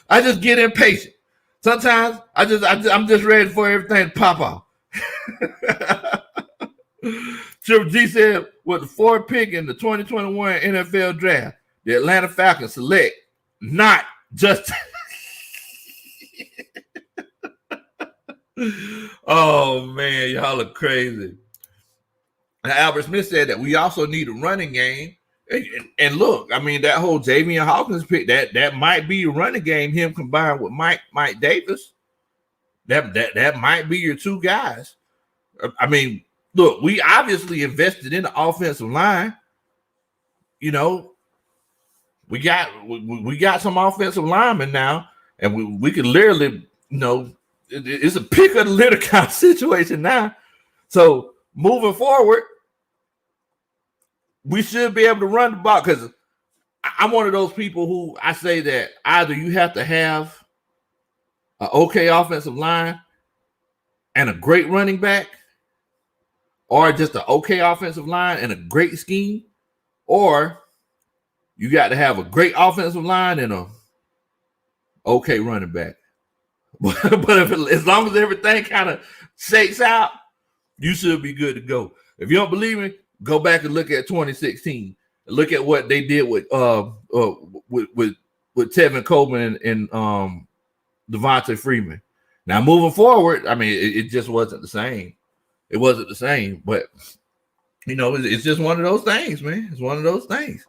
I just get impatient. Sometimes I'm just ready for everything to pop off. Triple G said, with the fourth pick in the 2021 NFL draft, the Atlanta Falcons select not just. Oh man, y'all are crazy. Now, Albert Smith said that we also need a running game. And look, I mean, that whole Javian Hawkins pick, that might be a running game, him combined with Mike Davis. That might be your two guys. I mean, look, we obviously invested in the offensive line. You know, we got some offensive linemen now, and we could literally, you know, it's a pick of the litter kind of situation now. So moving forward, we should be able to run the ball, because I'm one of those people who I say that either you have to have an okay offensive line and a great running back, or just an okay offensive line and a great scheme, or you got to have a great offensive line and a okay running back. But as long as everything kind of shakes out, you should be good to go. If you don't believe me, go back and look at 2016. Look at what they did with Tevin Coleman and Devontae Freeman. Now moving forward, I mean, it just wasn't the same. It wasn't the same, but you know, it's just one of those things, man. It's one of those things.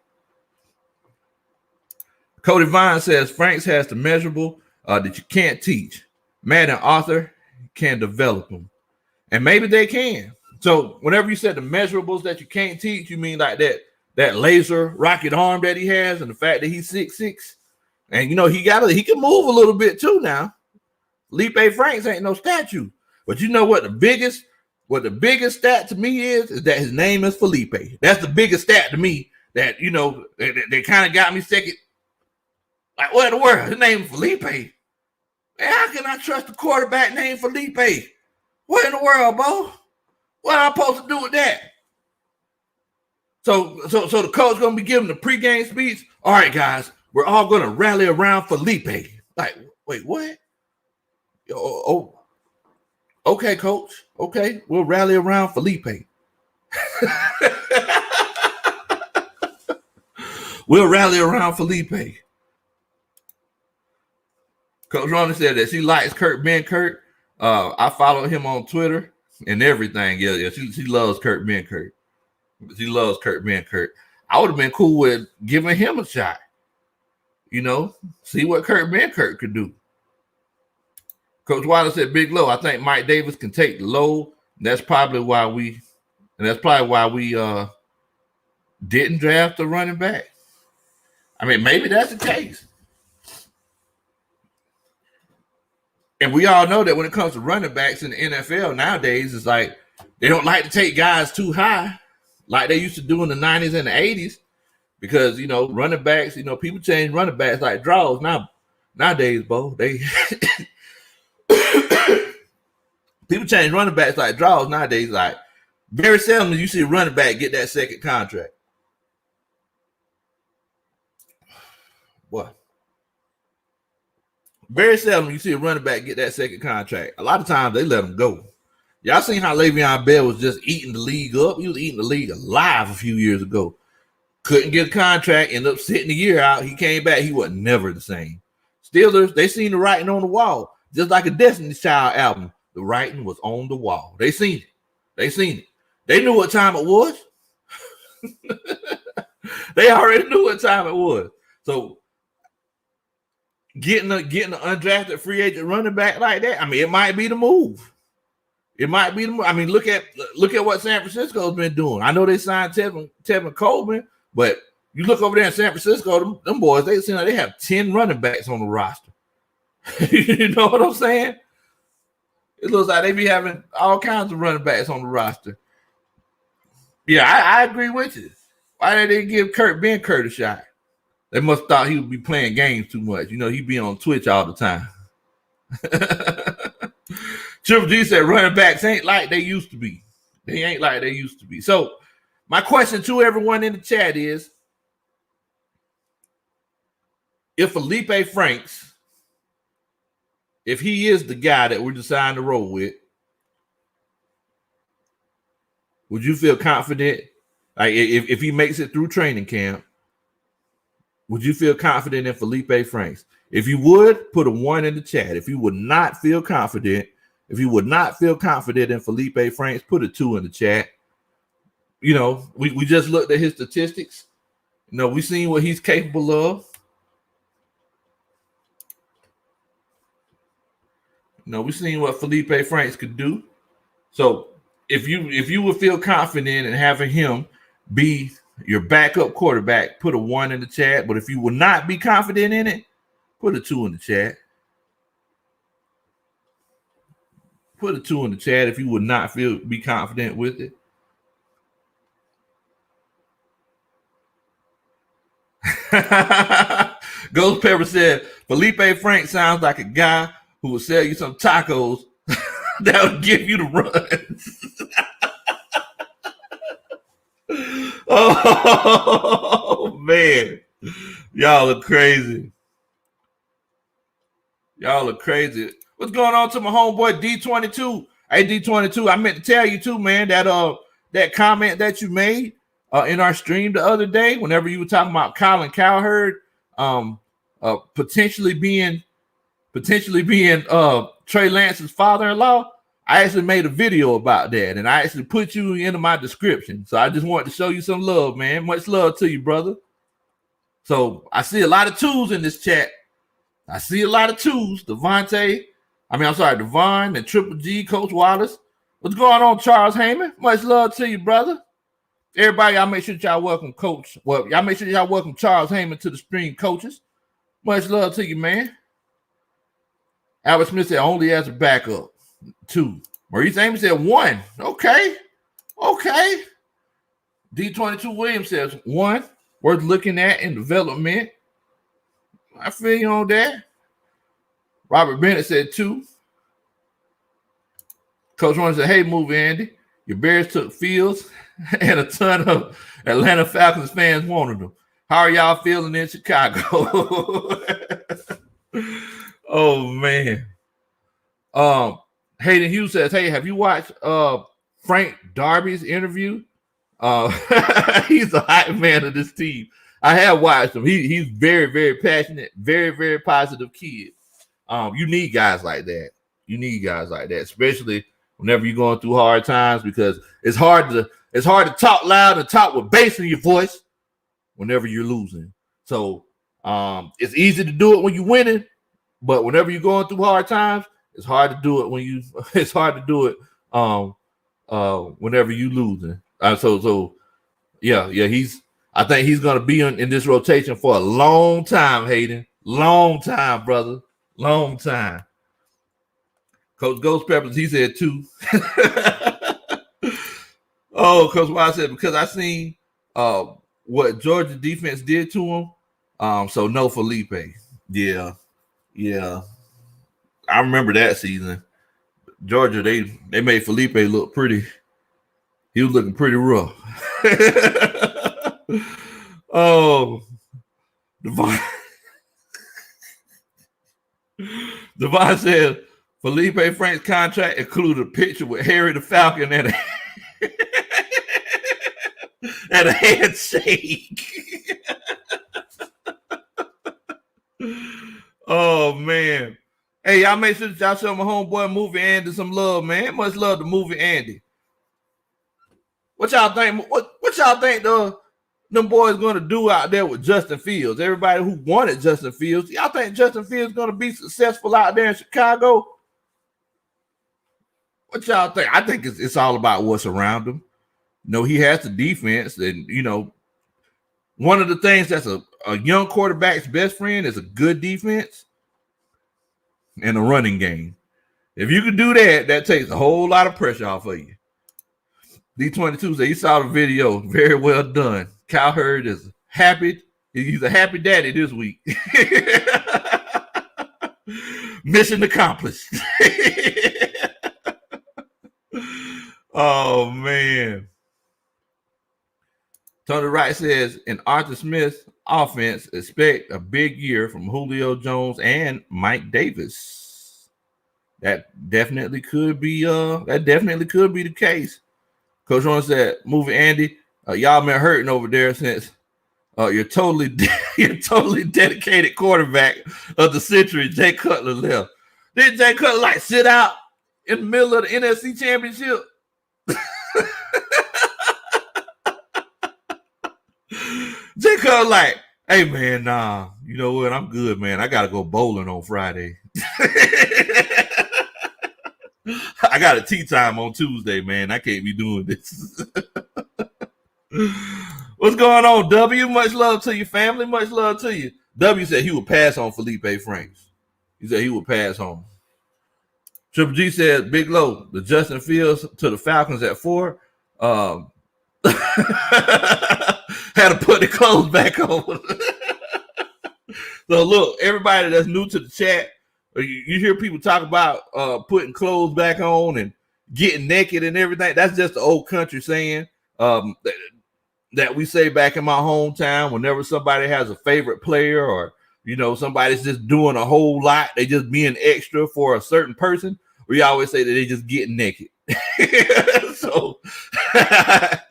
Cody Vine says Franks has the measurable that you can't teach. Matt and Arthur can develop them, and maybe they can. So whenever you said the measurables that you can't teach, you mean like that laser rocket arm that he has, and the fact that he's 6'6", and you know he can move a little bit too now. Felipe Franks ain't no statue, but you know what the biggest stat to me is that his name is Felipe. That's the biggest stat to me. That, you know, they kind of got me second. Like, what in the world? His name is Felipe. Man, how can I trust a quarterback named Felipe? What in the world, Bo? What am I supposed to do with that? So the coach gonna be giving the pregame speech. All right, guys, we're all gonna rally around Felipe. Like, wait, what? Oh, okay, coach. Okay, we'll rally around Felipe. We'll rally around Felipe. Coach Ronnie said that she likes Kurt Benkert. I follow him on Twitter and everything. Yeah, she loves Kurt Benkert. She loves Kurt Benkert. I would have been cool with giving him a shot. You know, see what Kurt Benkert could do. Coach Wilder said, Big Low, I think Mike Davis can take the load. That's probably why we didn't draft a running back. I mean, maybe that's the case. And we all know that when it comes to running backs in the NFL nowadays, it's like they don't like to take guys too high like they used to do in the 90s and the 80s because, running backs, people change running backs like draws nowadays, Bo. People change running backs like draws nowadays. Like very seldom you see a running back get that second contract. What? Very seldom you see a running back get that second contract. A lot of times they let him go. Y'all seen how Le'Veon Bell was just eating the league up? He was eating the league alive a few years ago. Couldn't get a contract, ended up sitting the year out. He came back. He was never the same. Steelers, they seen the writing on the wall. Just like a Destiny's Child album. The writing was on the wall. They seen it. They knew what time it was. They already knew what time it was. So getting an undrafted free agent running back like that, I mean, it might be the move. It might be the move. I mean, look at what San Francisco's been doing. I know they signed Tevin Coleman, but you look over there in San Francisco, them boys, they seem like they have 10 running backs on the roster. You know what I'm saying? It looks like they be having all kinds of running backs on the roster. Yeah, I agree with you. Why did they give Ben Kurt a shot? They must have thought he would be playing games too much. He'd be on Twitch all the time. Triple G said running backs ain't like they used to be. They ain't like they used to be. So my question to everyone in the chat is, if Felipe Franks, if he is the guy that we're deciding to roll with, would you feel confident? Like if he makes it through training camp, would you feel confident in Felipe Franks? If you would, put a 1 in the chat. If you would not feel confident in Felipe Franks, put a 2 in the chat. We just looked at his statistics. We seen what he's capable of. We seen what Felipe Franks could do. So if you would feel confident in having him be your backup quarterback, put a 1 in the chat. But if you will not be confident in it, put a 2 in the chat. Put a 2 in the chat if you would not be confident with it. Ghost Pepper said, Felipe Frank sounds like a guy who will sell you some tacos that would give you the runs. Oh, man. Y'all are crazy. What's going on to my homeboy D22? Hey, D22, I meant to tell you too, man, that comment that you made in our stream the other day, whenever you were talking about Colin Cowherd potentially being Trey Lance's father-in-law, I actually made a video about that, and I actually put you into my description. So I just wanted to show you some love, man. Much love to you, brother. So I see a lot of twos in this chat. Devon and Triple G, Coach Wallace. What's going on, Charles Heyman? Much love to you, brother. Everybody, y'all make sure y'all welcome Coach. Well, y'all make sure y'all welcome Charles Heyman to the stream, coaches. Much love to you, man. Albert Smith said only as a backup. 2. Maurice Amy said 1. Okay. D22 Williams says 1. Worth looking at in development. I feel you on that. Robert Bennett said 2. Coach Ron said, hey, move Andy. Your Bears took Fields and a ton of Atlanta Falcons fans wanted them. How are y'all feeling in Chicago? Oh, man. Hayden Hughes says, hey, have you watched Frank Darby's interview? He's a hype man of this team. I have watched him. He's very, very passionate, very, very positive kid. You need guys like that. Especially whenever you're going through hard times, because it's hard to talk loud and talk with bass in your voice whenever you're losing. So it's easy to do it when you're winning, but whenever you're going through hard times, it's hard to do it whenever you losing. I think he's gonna be in this rotation for a long time, Hayden. Long time, brother. Long time. Coach Ghost Peppers, he said 2. Oh, Coach Wild said, because I seen what Georgia defense did to him. So no Felipe. Yeah. I remember that season. Georgia, they made Felipe look pretty. He was looking pretty rough. Oh, Devon said Felipe Frank's contract included a picture with Harry the Falcon and a handshake. Oh man. Hey, y'all make sure that y'all show my homeboy Movie Andy some love, man. Much love to Movie Andy. What y'all think? What y'all think them boys gonna do out there with Justin Fields? Everybody who wanted Justin Fields, y'all think Justin Fields gonna be successful out there in Chicago? What y'all think? I think it's all about what's around him. You know, he has the defense, and you know, one of the things that's a young quarterback's best friend is a good defense and a running game. If you can do that, that takes a whole lot of pressure off of you. D22 said he saw the video. Very well done. Kyle Hurd is happy. He's a happy daddy this week. Mission accomplished. Oh, man. Tony Wright says, in Arthur Smith's offense, expect a big year from Julio Jones and Mike Davis. That definitely could be the case. Coach Ron said, Movie Andy, y'all been hurting over there since your totally dedicated quarterback of the century, Jay Cutler, left. Did Jay Cutler sit out in the middle of the NFC Championship? Jay Cutler hey man, nah, you know what? I'm good, man. I gotta go bowling on Friday. I got a tea time on Tuesday, man. I can't be doing this. What's going on, W? Much love to your family. Much love to you. W said he would pass on Felipe Franks. He said he would pass on. Triple G said, Big Low, the Justin Fields to the Falcons at 4. Had to put the clothes back on. So look, everybody that's new to the chat, you hear people talk about putting clothes back on and getting naked and everything. That's just the old country saying that we say back in my hometown whenever somebody has a favorite player or, you know, somebody's just doing a whole lot. They just being extra for a certain person. We always say that they just getting naked. So that's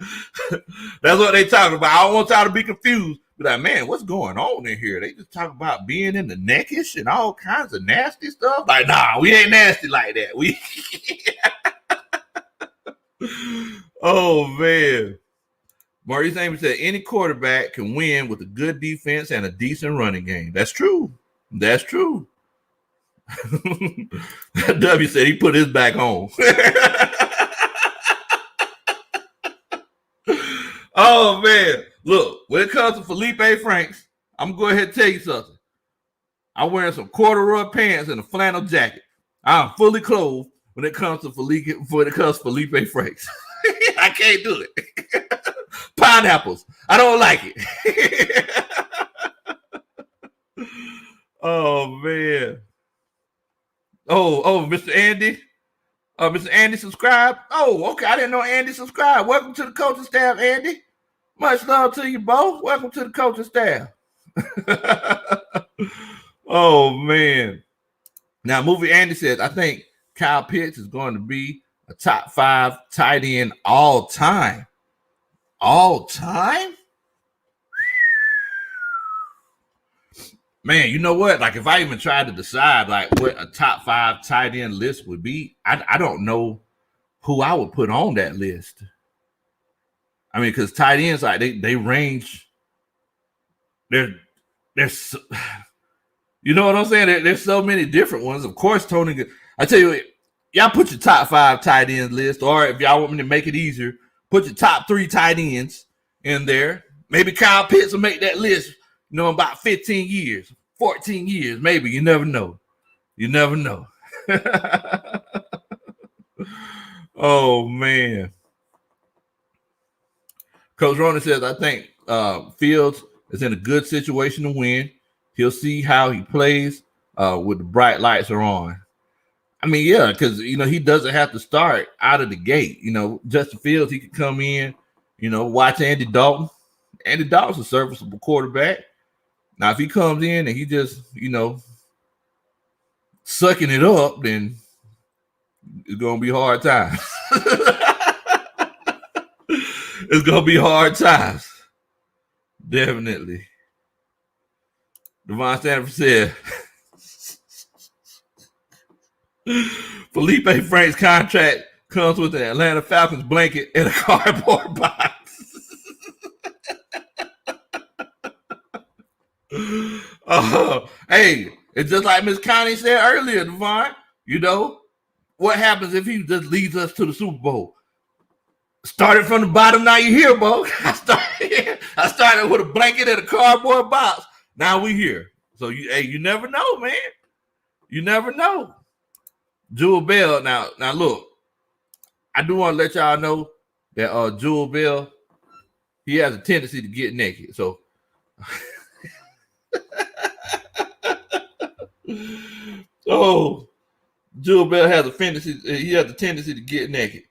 what they talking about. I don't want y'all to be confused. But like, man, what's going on in here? They just talk about being in the neckish and all kinds of nasty stuff. Like, nah, we ain't nasty like that. We oh man. Maurice Amos said any quarterback can win with a good defense and a decent running game. That's true. That's true. W said he put his back on. Oh man. Look, when it comes to Felipe Franks, I'm going to go ahead and tell you something. I'm wearing some corduroy pants and a flannel jacket. I'm fully clothed when it comes to Felipe Franks. I can't do it. Pineapples. I don't like it. Oh man. Oh, Mr. Andy. Mr. Andy subscribe. Oh, okay. I didn't know Andy subscribed. Welcome to the coaching staff, Andy. Much love to you both. Welcome to the coaching staff. Oh, man. Now, Movie Andy says, I think Kyle Pitts is going to be a top 5 tight end all time. All time? Man, you know what? Like, if I even tried to decide, like, what a top 5 tight end list would be, I don't know who I would put on that list. I mean, because tight ends, like they range. There's, you know what I'm saying? There's so many different ones. Of course, Tony. I tell you, y'all put your top 5 tight end list, or if y'all want me to make it easier, put your top 3 tight ends in there. Maybe Kyle Pitts will make that list. You know, about 15 years, 14 years, maybe. You never know. You never know. Oh man. Coach Ronan says, I think Fields is in a good situation to win. He'll see how he plays with the bright lights are on. I mean, yeah, because he doesn't have to start out of the gate. Justin Fields, he could come in, watch Andy Dalton. Andy Dalton's a serviceable quarterback. Now, if he comes in and he just, sucking it up, then it's gonna be hard times. It's gonna be hard times. Definitely. Devon Stanford said Felipe Franks' contract comes with an Atlanta Falcons blanket and a cardboard box. Hey, it's just like Miss Connie said earlier, Devon. What happens if he just leads us to the Super Bowl? Started from the bottom, now you're here, Bo. I started with a blanket and a cardboard box. Now we here. So you never know, man. You never know. Jewel Bell. Now look, I do want to let y'all know that Jewel Bell, he has a tendency to get naked. So Jewel Bell has a tendency. He has a tendency to get naked.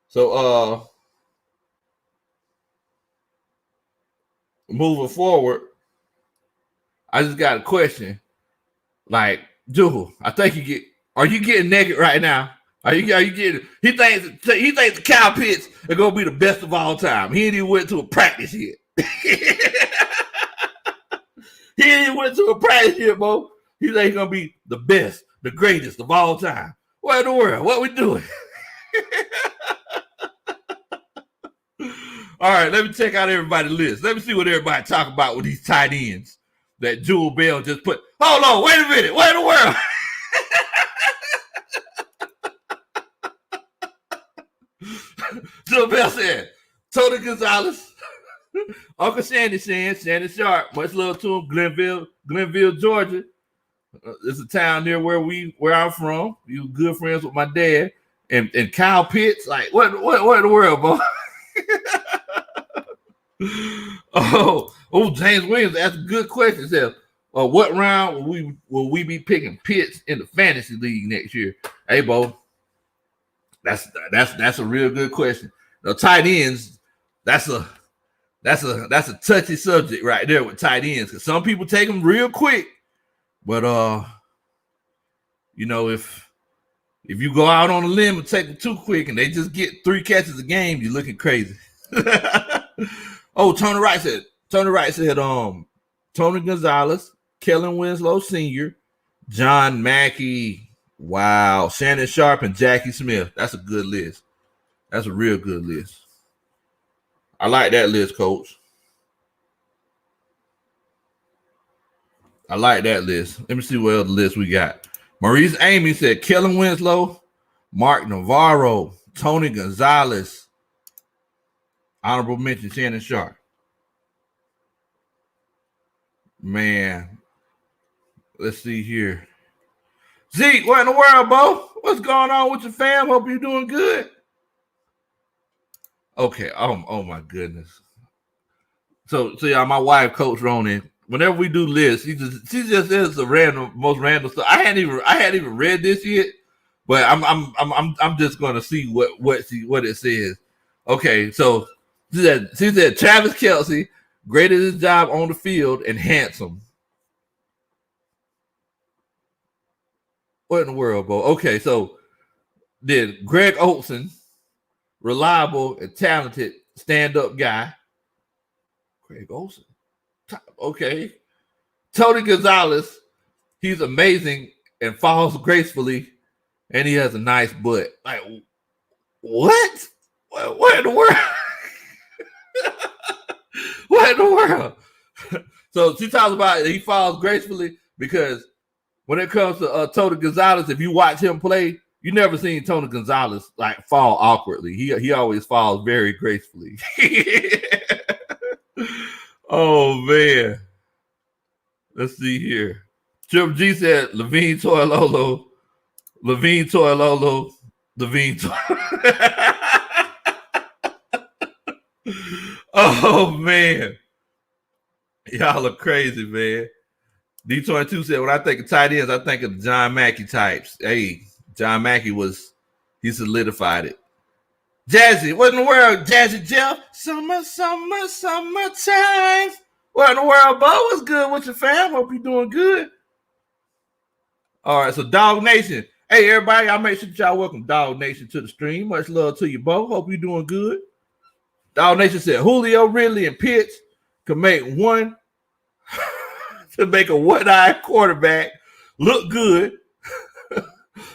So moving forward, I just got a question. Like, Jewel, I think are you getting naked right now? Are you getting? He thinks the cow pits are gonna be the best of all time. He ain't even went to a practice yet. He ain't even went to a practice yet, Bo. He thinks he's gonna be the best, the greatest of all time. What in the world? What we doing? All right, let me check out everybody's list. Let me see what everybody talk about with these tight ends that Jewel Bell just put. Hold on, wait a minute. What in the world? Jewel Bell said, Tony Gonzalez, Uncle Shannon Shannon Sharp, much love to him, Glenville, Georgia. It's a town near where I'm from. You good friends with my dad. And Kyle Pitts, like what in the world, bro? James Williams asked a good question. Said, what round will we be picking Pitts in the fantasy league next year? Hey, Bo, that's a real good question. Now, tight ends, that's a touchy subject right there with tight ends, because some people take them real quick, but if you go out on a limb and take them too quick and they just get 3 catches a game, you're looking crazy. Tony Wright said Tony Gonzalez, Kellen Winslow Sr., John Mackey, wow, Shannon Sharp, and Jackie Smith. That's a good list. That's a real good list. I like that list, Coach. I like that list. Let me see what other list we got. Maurice Amy said Kellen Winslow, Mark Navarro, Tony Gonzalez, honorable mention Shannon Sharp. Man, let's see here. Zeke, what in the world, Bo? What's going on with your fam? Hope you're doing good. Okay. Oh my goodness. So y'all, my wife, Coach Ronan, whenever we do lists, she just says the most random stuff. I hadn't even read this yet, but I'm just gonna see what it says. Okay, so she said Travis Kelce, great at his job on the field and handsome. What in the world, Bo? Okay, so then Greg Olson, reliable and talented stand-up guy. Greg Olson. Okay. Tony Gonzalez, he's amazing and falls gracefully, and he has a nice butt. Like, what? What in the world? What in the world? So she talks about he falls gracefully because when it comes to Tony Gonzalez, if you watch him play, you never seen Tony Gonzalez like fall awkwardly. He always falls very gracefully. Oh man. Let's see here. Triple G said Levine Toilolo, Levine Toilolo. Levine Oh, man. Y'all are crazy, man. D22 said, when I think of tight ends, I think of the John Mackey types. Hey, John Mackey he solidified it. Jazzy, what in the world? Jazzy Jeff? Summertime. What in the world, Bo? What's good with your fam? Hope you're doing good. All right, so Dog Nation. Hey, everybody, I'll make sure that y'all welcome Dog Nation to the stream. Much love to you, Bo. Hope you're doing good. Dog Nation said, Julio Ridley and Pitts can make one to make a one-eyed quarterback look good.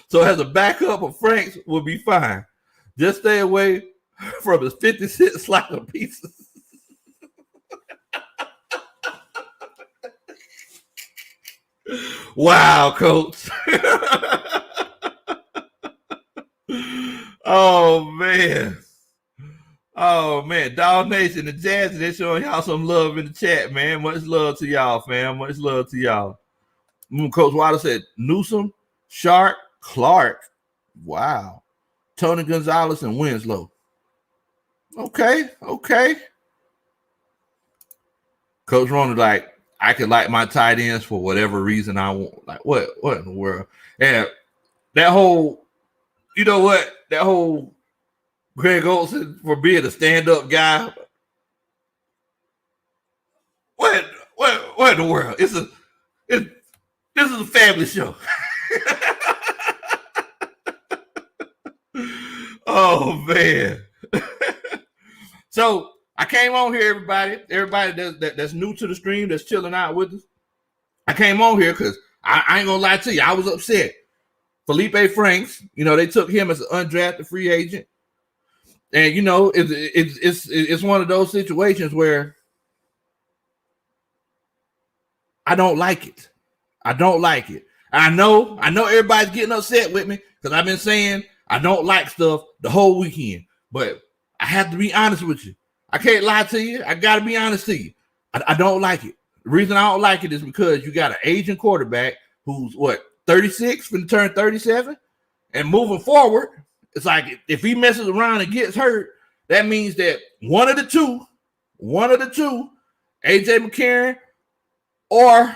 So as a backup of Franks will be fine. Just stay away from his 50-cent slice of pieces. Wow, Coach. Oh, man. Dog Nation and Jazz, they're showing y'all some love in the chat, man. Much love to y'all, fam. Much love to y'all. Coach Water said Newsom, Sharp, Clark. Wow. Tony Gonzalez and Winslow. Okay. Coach Ronald, like, I could like my tight ends for whatever reason I want. Like, what in the world? And that whole, you know what? That whole Greg Olson for being a stand-up guy. What in the world? This is a family show. Oh, man. So I came on here, everybody that's new to the stream, that's chilling out with us. I came on here because I ain't gonna lie to you, I was upset. Felipe Franks, they took him as an undrafted free agent. And it's one of those situations where I don't like it. I know everybody's getting upset with me because I've been saying I don't like stuff the whole weekend. But I have to be honest with you. I can't lie to you. I got to be honest to you. I don't like it. The reason I don't like it is because you got an aging quarterback who's 36, finna turn 37, and moving forward, it's like if he messes around and gets hurt, that means that one of the two, AJ McCarron or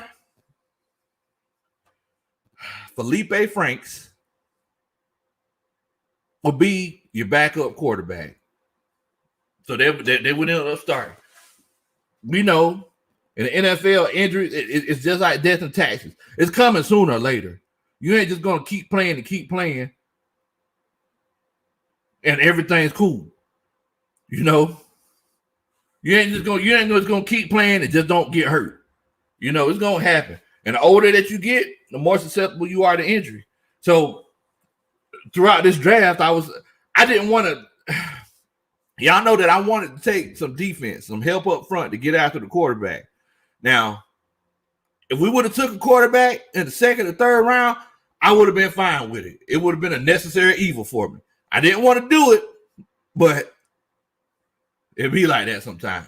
Felipe Franks, will be your backup quarterback. So they would end up starting. We know in the NFL, injuries, it's just like death and taxes. It's coming sooner or later. You ain't just gonna keep playing, and everything's cool. You ain't just gonna keep playing and just don't get hurt. It's gonna happen. And the older that you get, the more susceptible you are to injury. So throughout this draft, I didn't want to. Y'all know that I wanted to take some defense, some help up front to get after the quarterback. Now, if we would have took a quarterback in the second or third round, I would have been fine with it. It would have been a necessary evil for me. I didn't want to do it, but it'd be like that sometimes.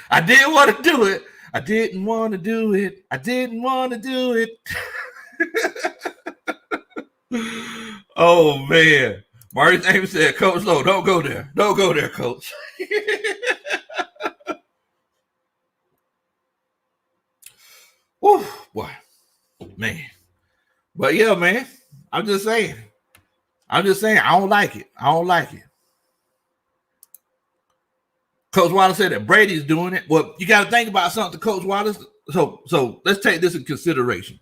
I didn't want to do it. I didn't want to do it. Oh, man. Marty James said, Coach Lowe, don't go there. Don't go there, Coach. Woo, boy. Man. But yeah, man. I'm just saying. I don't like it. Coach Wallace said that Brady's doing it. Well, you got to think about something, Coach Wallace. So let's take this in consideration.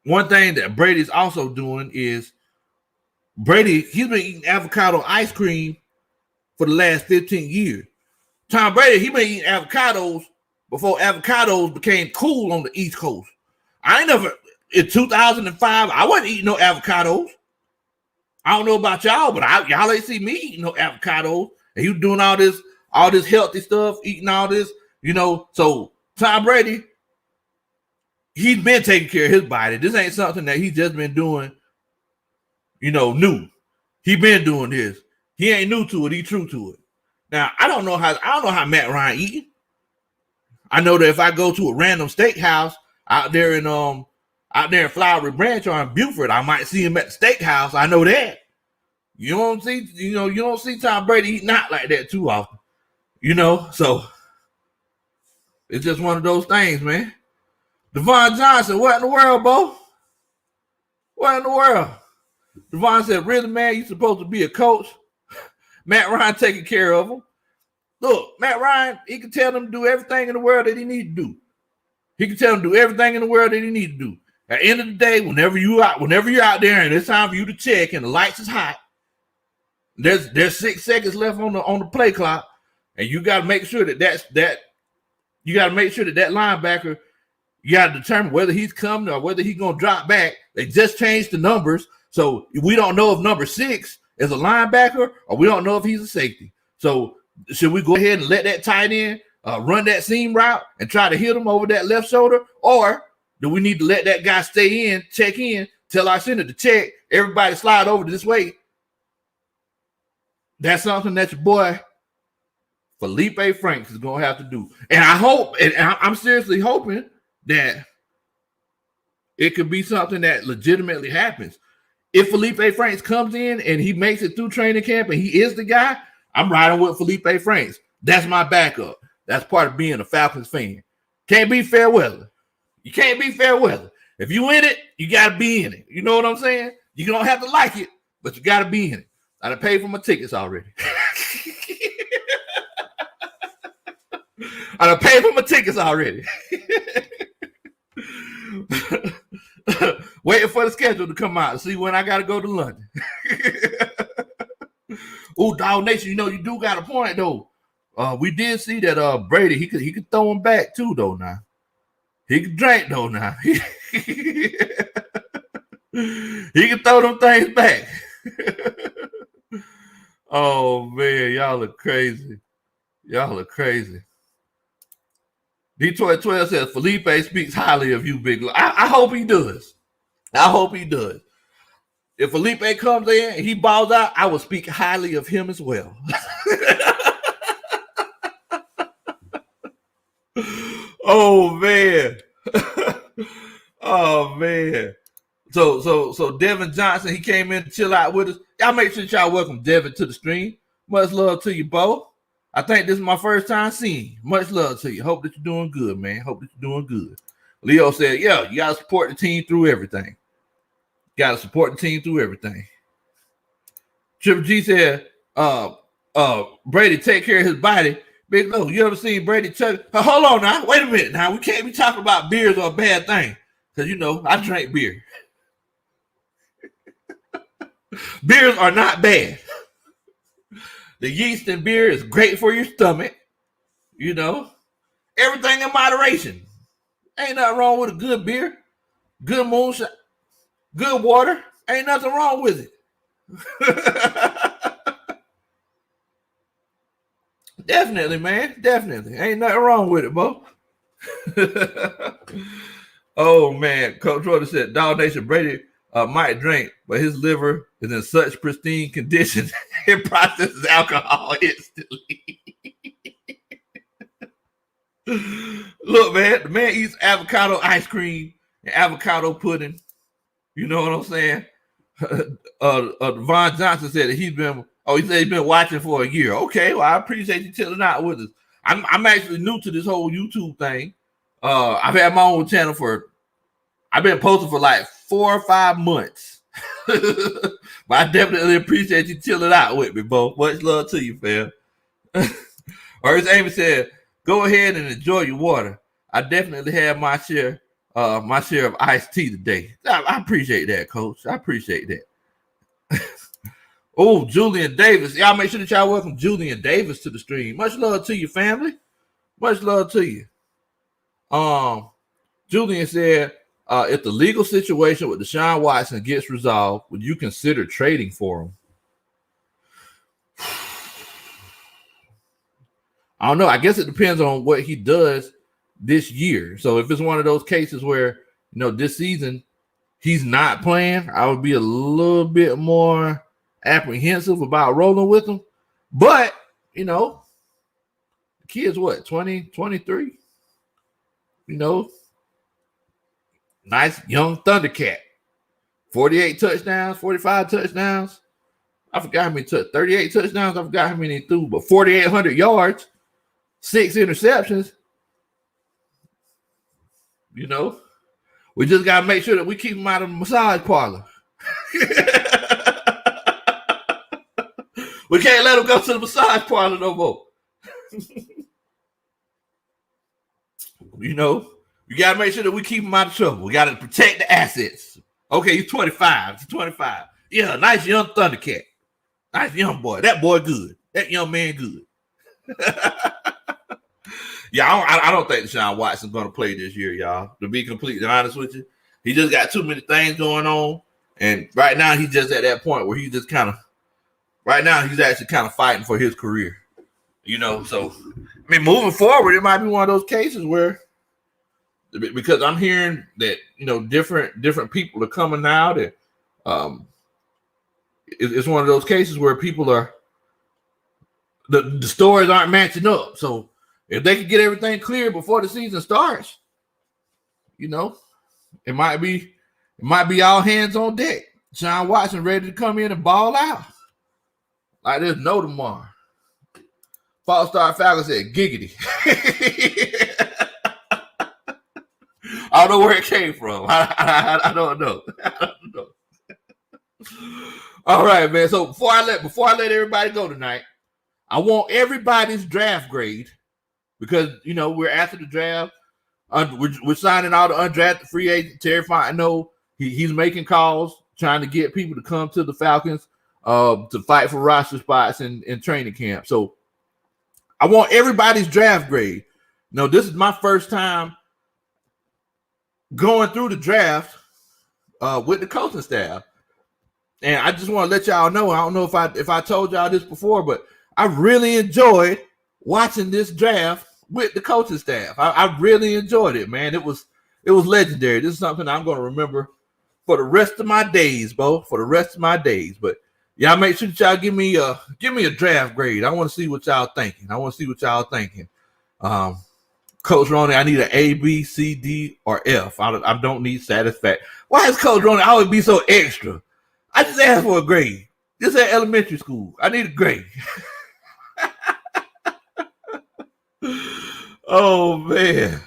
One thing that Brady's also doing is he's been eating avocado ice cream for the last 15 years. Tom Brady, he been eating avocados before avocados became cool on the East Coast. In 2005, I wasn't eating no avocados. I don't know about y'all, but y'all ain't see me eating no avocados. And he was doing all this healthy stuff, eating all this, So Tom Brady, he's been taking care of his body. This ain't something that he's just been doing, new. He been doing this. He ain't new to it. He true to it. Now, I don't know how Matt Ryan eating. I know that if I go to a random steakhouse out there in out there in Flowery Branch or in Buford, I might see him at the steakhouse. I know that. You don't see Tom Brady eating out like that too often. So it's just one of those things, man. Devon Johnson, what in the world, Bo? What in the world? Devon said, really, man, you supposed to be a coach? Matt Ryan taking care of him. Look, Matt Ryan, he can tell them to do everything in the world that he need to do. He can tell them to do everything in the world that he need to do. At the end of the day, whenever you're out there and it's time for you to check and the lights is hot, there's 6 seconds left on the play clock, and you got to make sure that you got to make sure that linebacker, you got to determine whether he's coming or whether he's going to drop back. They just changed the numbers, so we don't know if number 6 is a linebacker or we don't know if he's a safety. So should we go ahead and let that tight end run that seam route and try to hit him over that left shoulder, or do we need to let that guy stay in, check in, tell our center to check, everybody slide over to this way? That's something that your boy Felipe Franks is going to have to do. And I hope, and I'm seriously hoping that it could be something that legitimately happens. If Felipe Franks comes in and he makes it through training camp and he is the guy, I'm riding with Felipe Franks. That's my backup. That's part of being a Falcons fan. Can't be fair weather. You can't be fair weather. If you in it, you got to be in it. You know what I'm saying? You don't have to like it, but you got to be in it. I done paid for my tickets already. Waiting for the schedule to come out to see when I got to go to London. Oh, Dog Nation, you do got a point, though. We did see that Brady, he could throw him back, too, though, now. He could drink, though, now. He can throw them things back. Oh, man, y'all are crazy. Detroit 12 says, Felipe speaks highly of you, Big Lo. I hope he does. If Felipe comes in and he balls out, I will speak highly of him as well. Oh, man. Oh, man. So Devin Johnson, he came in to chill out with us. Y'all make sure y'all welcome Devin to the stream. Much love to you, Bo. I think this is my first time seeing you. Much love to you. Hope that you're doing good, man. Leo said, yeah, you got to support the team through everything. Triple G said, Brady take care of his body. Big Lo, you ever seen Brady chuck? Hold on now. Wait a minute now. We can't be talking about beers or a bad thing. Because, I drink beer. Beers are not bad. The yeast in beer is great for your stomach. Everything in moderation. Ain't nothing wrong with a good beer, good moonshine, good water. Ain't nothing wrong with it. Definitely, man. Definitely. Ain't nothing wrong with it, Bo. Oh, man. Coach Roder said, Dog Nation, Brady might drink, but his liver is in such pristine condition it processes alcohol instantly. Look, man, the man eats avocado ice cream and avocado pudding. You know what I'm saying? Von Johnson said that he's been watching for a year. Okay, well, I appreciate you chilling out with us. I'm actually new to this whole YouTube thing. I've had my own channel I've been posting for like 4 or 5 months. But I definitely appreciate you chilling out with me, Bo. Much love to you, fam. Or as Amy said, go ahead and enjoy your water. I definitely had my share of iced tea today. I appreciate that, Coach. I appreciate that. Oh, Julian Davis. Y'all make sure that y'all welcome Julian Davis to the stream. Much love to you, family. Much love to you. Julian said, if the legal situation with Deshaun Watson gets resolved, would you consider trading for him? I don't know. I guess it depends on what he does this year. So if it's one of those cases where, this season he's not playing, I would be a little bit more apprehensive about rolling with him. But, the kid's what, 20, 23? Nice young Thundercat. 48 touchdowns, 45 touchdowns. I forgot how many 38 touchdowns. I forgot how many he threw, but 4,800 yards, 6 interceptions. You know, we just got to make sure that we keep him out of the massage parlor. We can't let him go to the massage parlor no more. You know, you got to make sure that we keep him out of trouble. We got to protect the assets. Okay, he's 25. He's 25. Yeah, nice young Thundercat. Nice young boy. That boy good. That young man good. Yeah, I don't think Deshaun Watson's going to play this year, y'all. To be completely honest with you, he just got too many things going on, and right now he's just at that point where he's just kind of. Right now, he's actually kind of fighting for his career. You know, so I mean, moving forward, it might be one of those cases where, because I'm hearing that different people are coming out, and it's one of those cases where people are the stories aren't matching up. So if they can get everything clear before the season starts, it might be all hands on deck. Deshaun Watson ready to come in and ball out like there's no tomorrow. False Star Falcons said giggity. I don't know where it came from. I don't know. All right, man. So before I let everybody go tonight, I want everybody's draft grade because we're after the draft. We're signing all the undrafted free agents. Terry Font, I know he's making calls, trying to get people to come to the Falcons to fight for roster spots in training camp. So I want everybody's draft grade. This is my first time going through the draft with the coaching staff. And I just want to let y'all know, I don't know if I told y'all this before, but I really enjoyed watching this draft with the coaching staff. I really enjoyed it, man. It was legendary. This is something I'm going to remember for the rest of my days, Bo. For the rest of my days. But y'all make sure that y'all give me a draft grade. I want to see what y'all thinking. Coach Ronnie, I need an A, B, C, D, or F. I don't need satisfaction. Why is Coach Ronnie always be so extra? I just asked for a grade. This at elementary school. I need a grade. Oh, man.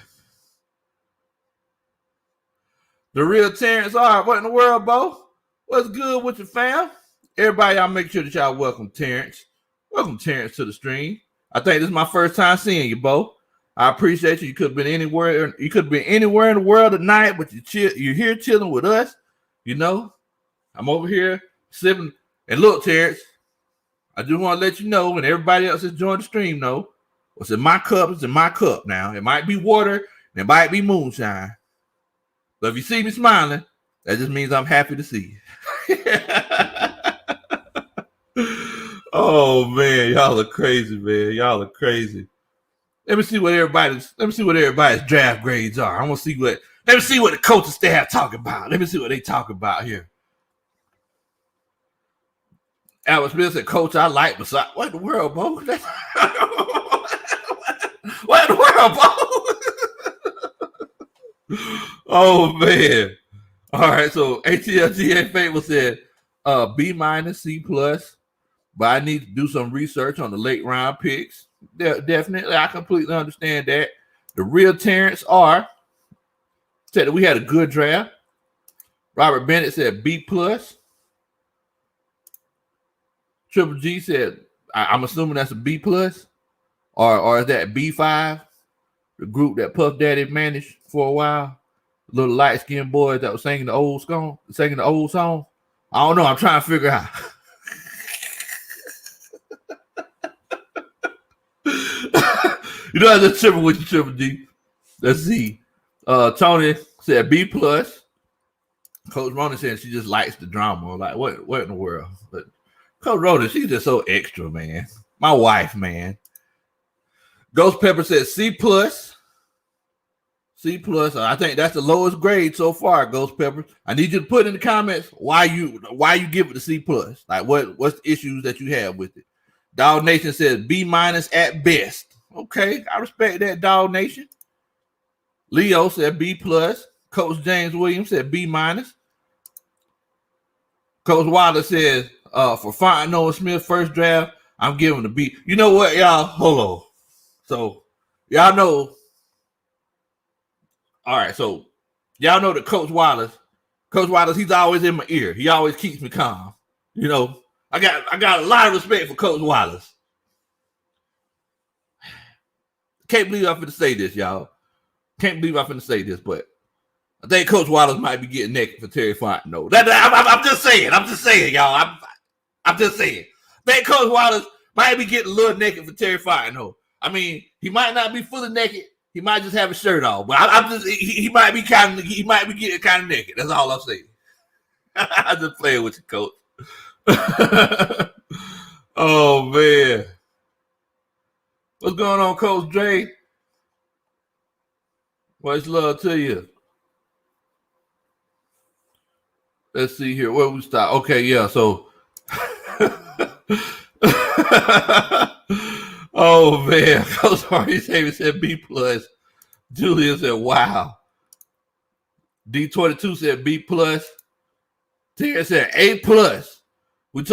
The real Terrence R. What in the world, Bo? What's good with your fam? Everybody, y'all make sure that y'all welcome Terrence. Welcome Terrence to the stream. I think this is my first time seeing you, Bo. I appreciate you. You could have been anywhere. You could have been anywhere in the world tonight, but you're here chilling with us. I'm over here sipping. And look, Terrence, I just want to let you know, and everybody else that's joined the stream know, what's in my cup is in my cup now. It might be water, and it might be moonshine. But if you see me smiling, that just means I'm happy to see you. Oh man, y'all are crazy, man. Y'all are crazy. Let me see what everybody's draft grades are. Let me see what the coaching staff talking about. Let me see what they talk about here. Alex Smith said, Coach, I like massage. What in the world, Bo? What in the world, Bo? Oh, man. All right, so ATLGA Fable said B minus, C plus, but I need to do some research on the late round picks. Definitely, I completely understand that. The real Terrence R said that we had a good draft. Robert Bennett said B plus. Triple G said, I'm assuming that's a B plus, or is that B5? The group that Puff Daddy managed for a while, little light skinned boys that was singing the old song. I don't know. I'm trying to figure out. I just triple with you, Triple G. Let's see. Tony said B plus. Coach Rona said she just likes the drama. Like what in the world? But Coach Rona, she's just so extra, man. My wife, man. Ghost Pepper said C plus. C plus. I think that's the lowest grade so far, Ghost Pepper. I need you to put in the comments why you give it the C plus. Like what's the issues that you have with it. Dog Nation says B minus at best. Okay, I respect that, Dog Nation. Leo said B plus. Coach James Williams said B-. Coach Wilder says, for Fontenot Smith first draft, I'm giving a B. You know what, y'all? Hold on. So, y'all know. All right, so y'all know that Coach Wilder, he's always in my ear. He always keeps me calm. You know, I got a lot of respect for Coach Wilder. Can't believe I'm finna say this, y'all. Can't believe I'm finna say this, but I think Coach Wallace might be getting naked for Terry Fontenot. I'm just saying, y'all. I'm just saying. I think Coach Wallace might be getting a little naked for Terry Fontenot. I mean, he might not be fully naked. He might just have his shirt off, but he might be getting kind of naked. That's all I'm saying. I'm just playing with you, Coach. Oh man, what's going on, Coach Dre? Much love to you. Let's see here. Where we start? Okay, yeah. So, oh man, Coach Hardy said B+. Julian said, "Wow." D22 said B+. Terry said A+. We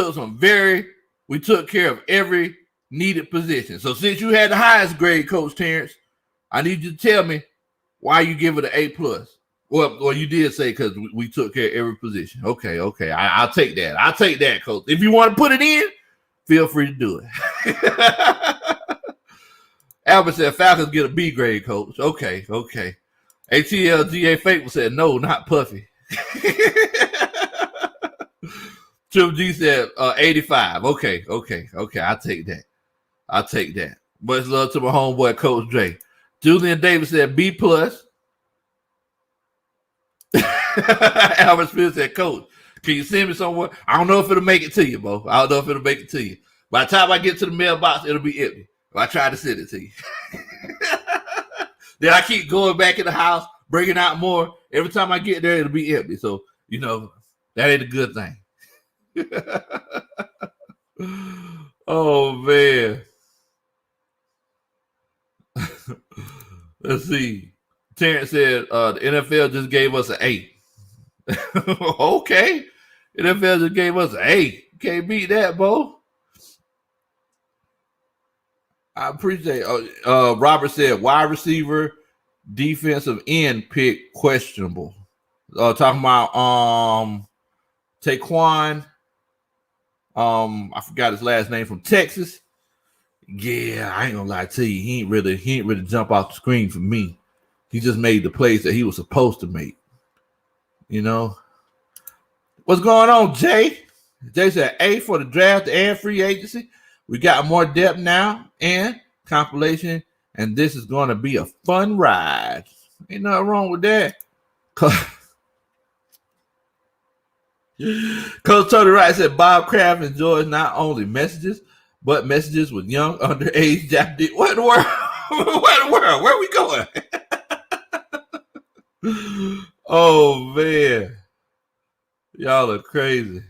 took care of every needed position. So since you had the highest grade, Coach Terrence, I need you to tell me why you give it an A+. Well, you did say because we took care of every position. Okay. I'll take that. I'll take that, Coach. If you want to put it in, feel free to do it. Albert said Falcons get a B grade, Coach. Okay. ATLGA Faithful said no, not Puffy. Triple G said 85. Okay. I'll take that. Much love to my homeboy, Coach Dre. Julian Davis said B+. Albert Smith said, Coach, can you send me somewhere? I don't know if it'll make it to you, Bo. I don't know if it'll make it to you. By the time I get to the mailbox, it'll be empty. I try to send it to you. Then I keep going back in the house, bringing out more. Every time I get there, it'll be empty. So, that ain't a good thing. Oh, man. Let's see. Terrence said the NFL just gave us an A. Okay. NFL just gave us an A. Can't beat that, Bo. I appreciate it. Robert said wide receiver, defensive end pick questionable. Talking about Taquan. I forgot his last name, from Texas. Yeah, I ain't gonna lie to you. He ain't really jump off the screen for me. He just made the plays that he was supposed to make. What's going on, Jay? Jay said A for the draft and free agency. We got more depth now and compilation, and this is going to be a fun ride. Ain't nothing wrong with that. Coach Tony Wright said Bob Kraft enjoys not only messages, but messages with young underage Japanese. What in the world? What in the world? Where are we going? Oh man, y'all are crazy.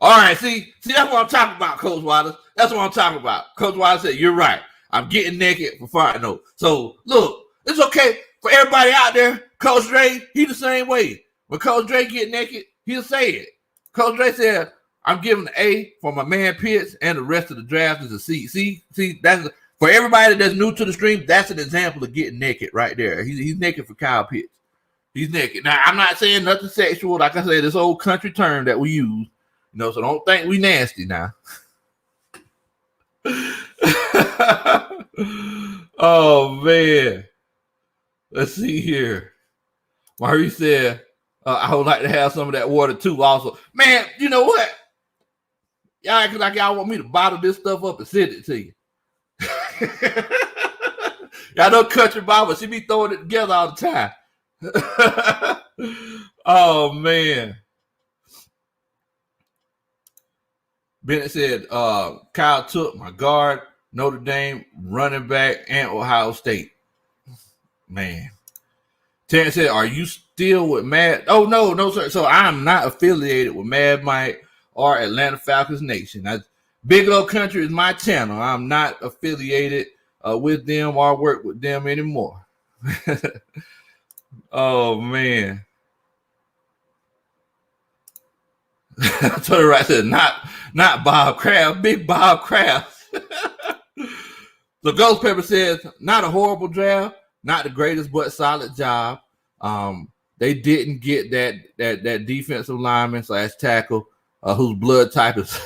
All right, see, that's what I'm talking about, Coach Waters. That's what I'm talking about. Coach Waters said, "You're right. I'm getting naked for Fontenot." So look, it's okay for everybody out there. Coach Dre, he the same way. When Coach Dre get naked, he'll say it. Coach Dre said, "I'm giving an A for my man Pitts, and the rest of the draft is a C." See, that's for everybody that's new to the stream. That's an example of getting naked right there. He's naked for Kyle Pitts. He's naked. Now, I'm not saying nothing sexual. Like I said, this old country term that we use, so don't think we nasty now. Oh man, let's see here. Marie said, "I would like to have some of that water too." Also, man, you know what? Y'all acting like y'all want me to bottle this stuff up and send it to you. Y'all know Country Mama, she be throwing it together all the time. Oh man. Bennett said, Kyle took my guard, Notre Dame, running back, and Ohio State. Man. Terrence said, "Are you still with Mad?" Oh, no, sir. So I'm not affiliated with Mad Mike or Atlanta Falcons Nation. Bigelow Country is my channel. I'm not affiliated with them or work with them anymore. Oh man. I told her right there, not Bob Kraft, big Bob Kraft. So Ghost Pepper says, not a horrible draft, not the greatest, but solid job. They didn't get that defensive lineman / tackle whose blood type is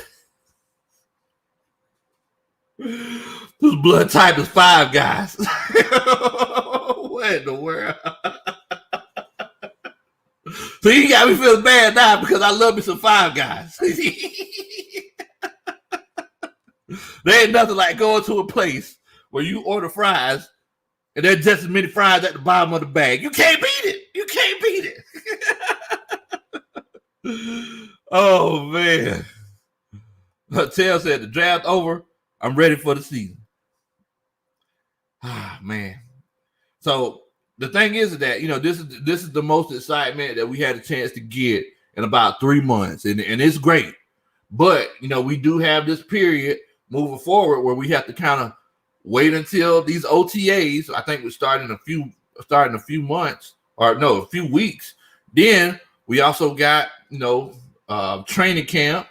whose blood type is Five Guys. What in the world? So you got me feeling bad now because I love me some Five Guys. There ain't nothing like going to a place where you order fries and there's just as many fries at the bottom of the bag. You can't beat it. You can't beat it. Oh, man. Tell said the draft over. I'm ready for the season. Ah, man. So the thing is that, this is the most excitement that we had a chance to get in about 3 months. And it's great. But, we do have this period moving forward where we have to kind of wait until these OTAs. I think we're starting a few months, or no, a few weeks. Then we also got training camp.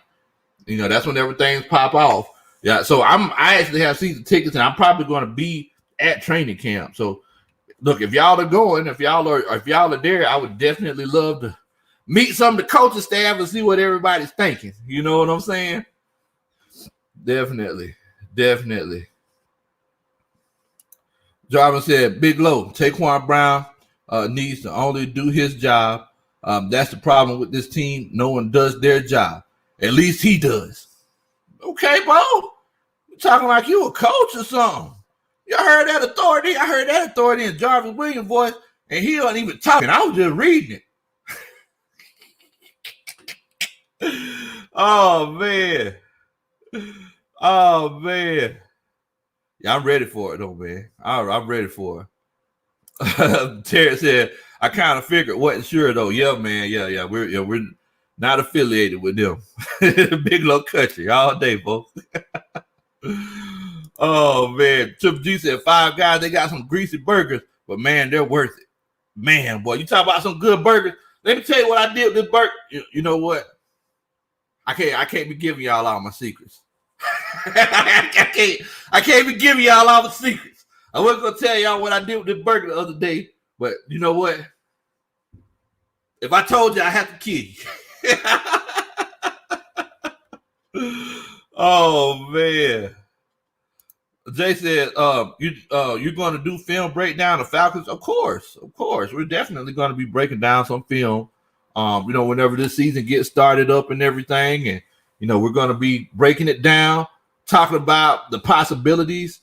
That's when everything's pop off. Yeah, so I actually have season tickets, and I'm probably going to be at training camp. So look, if y'all are going, if y'all are there, I would definitely love to meet some of the coaching staff and see what everybody's thinking. You know what I'm saying? Definitely. Jarvis said, Big Low, Taquan Brown needs to only do his job. That's the problem with this team. No one does their job. At least he does. Okay, bro. You're talking like you a coach or something. You heard that authority? I heard that authority in Jarvis Williams' voice, and he wasn't even talking. I was just reading it. Oh, man. Yeah, I'm ready for it, though, man. I'm ready for it. Terry said, I kind of figured, wasn't sure, though. Yeah, man. Yeah. We're not affiliated with them. Big Low Country all day, folks. Oh, man. Triple G said, Five Guys, they got some greasy burgers, but, man, they're worth it. Man, boy, you talk about some good burgers. Let me tell you what I did with this burger. You know what? I can't be giving y'all all my secrets. I can't be giving y'all all the secrets. I wasn't gonna tell y'all what I did with this burger the other day, but you know what? If I told you, I have to kill you. Oh man. Jay said, you're going to do film breakdown of Falcons? Of course. We're definitely going to be breaking down some film. Whenever this season gets started up and everything, and we're going to be breaking it down, talking about the possibilities,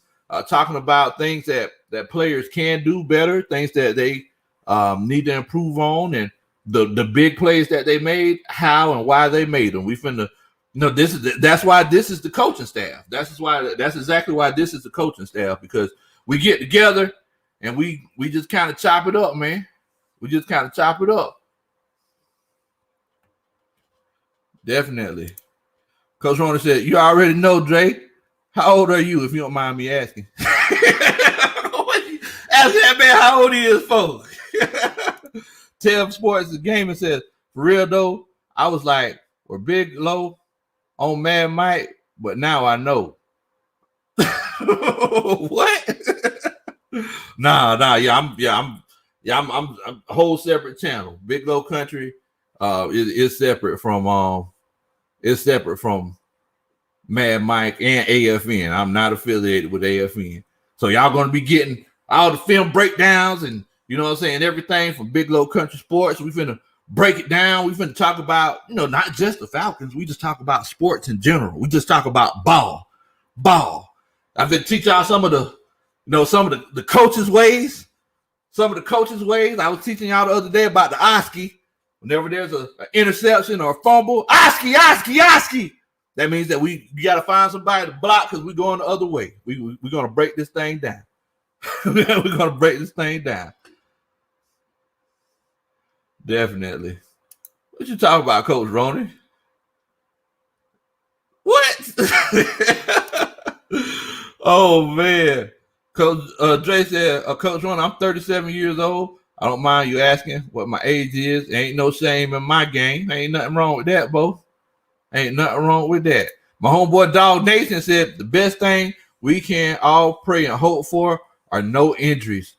talking about things that players can do better, things that they need to improve on, and the big plays that they made, how and why they made them. We finna, that's why this is the coaching staff. That's exactly why this is the coaching staff, because we get together and we just kind of chop it up, man. We just kind of chop it up. Definitely. Coach Rona said, you already know, Dre. How old are you, if you don't mind me asking? Ask that man how old he is, folks. Tev Sports the Gaming says, for real though, I was like, we're Big Low on Mad Mike, but now I know. What? I'm a whole separate channel. Big Low Country is separate from Mad Mike and AFN. I'm not affiliated with AFN. So y'all going to be getting all the film breakdowns and, everything from Big Low Country Sports. We finna break it down. We finna talk about, not just the Falcons. We just talk about sports in general. We just talk about ball. I've been teaching y'all some of the coaches' ways. Some of the coaches' ways. I was teaching y'all the other day about the Oski. Whenever there's an interception or a fumble, Oski. That means that we got to find somebody to block because we're going the other way. We're going to break this thing down. We're going to break this thing down. Definitely. What you talking about, Coach Roney? What? Oh, man. Coach Dre said, Coach Roney, I'm 37 years old. I don't mind you asking what my age is. Ain't no shame in my game. Ain't nothing wrong with that, Bo. Ain't nothing wrong with that. My homeboy Dog Nation said the best thing we can all pray and hope for are no injuries.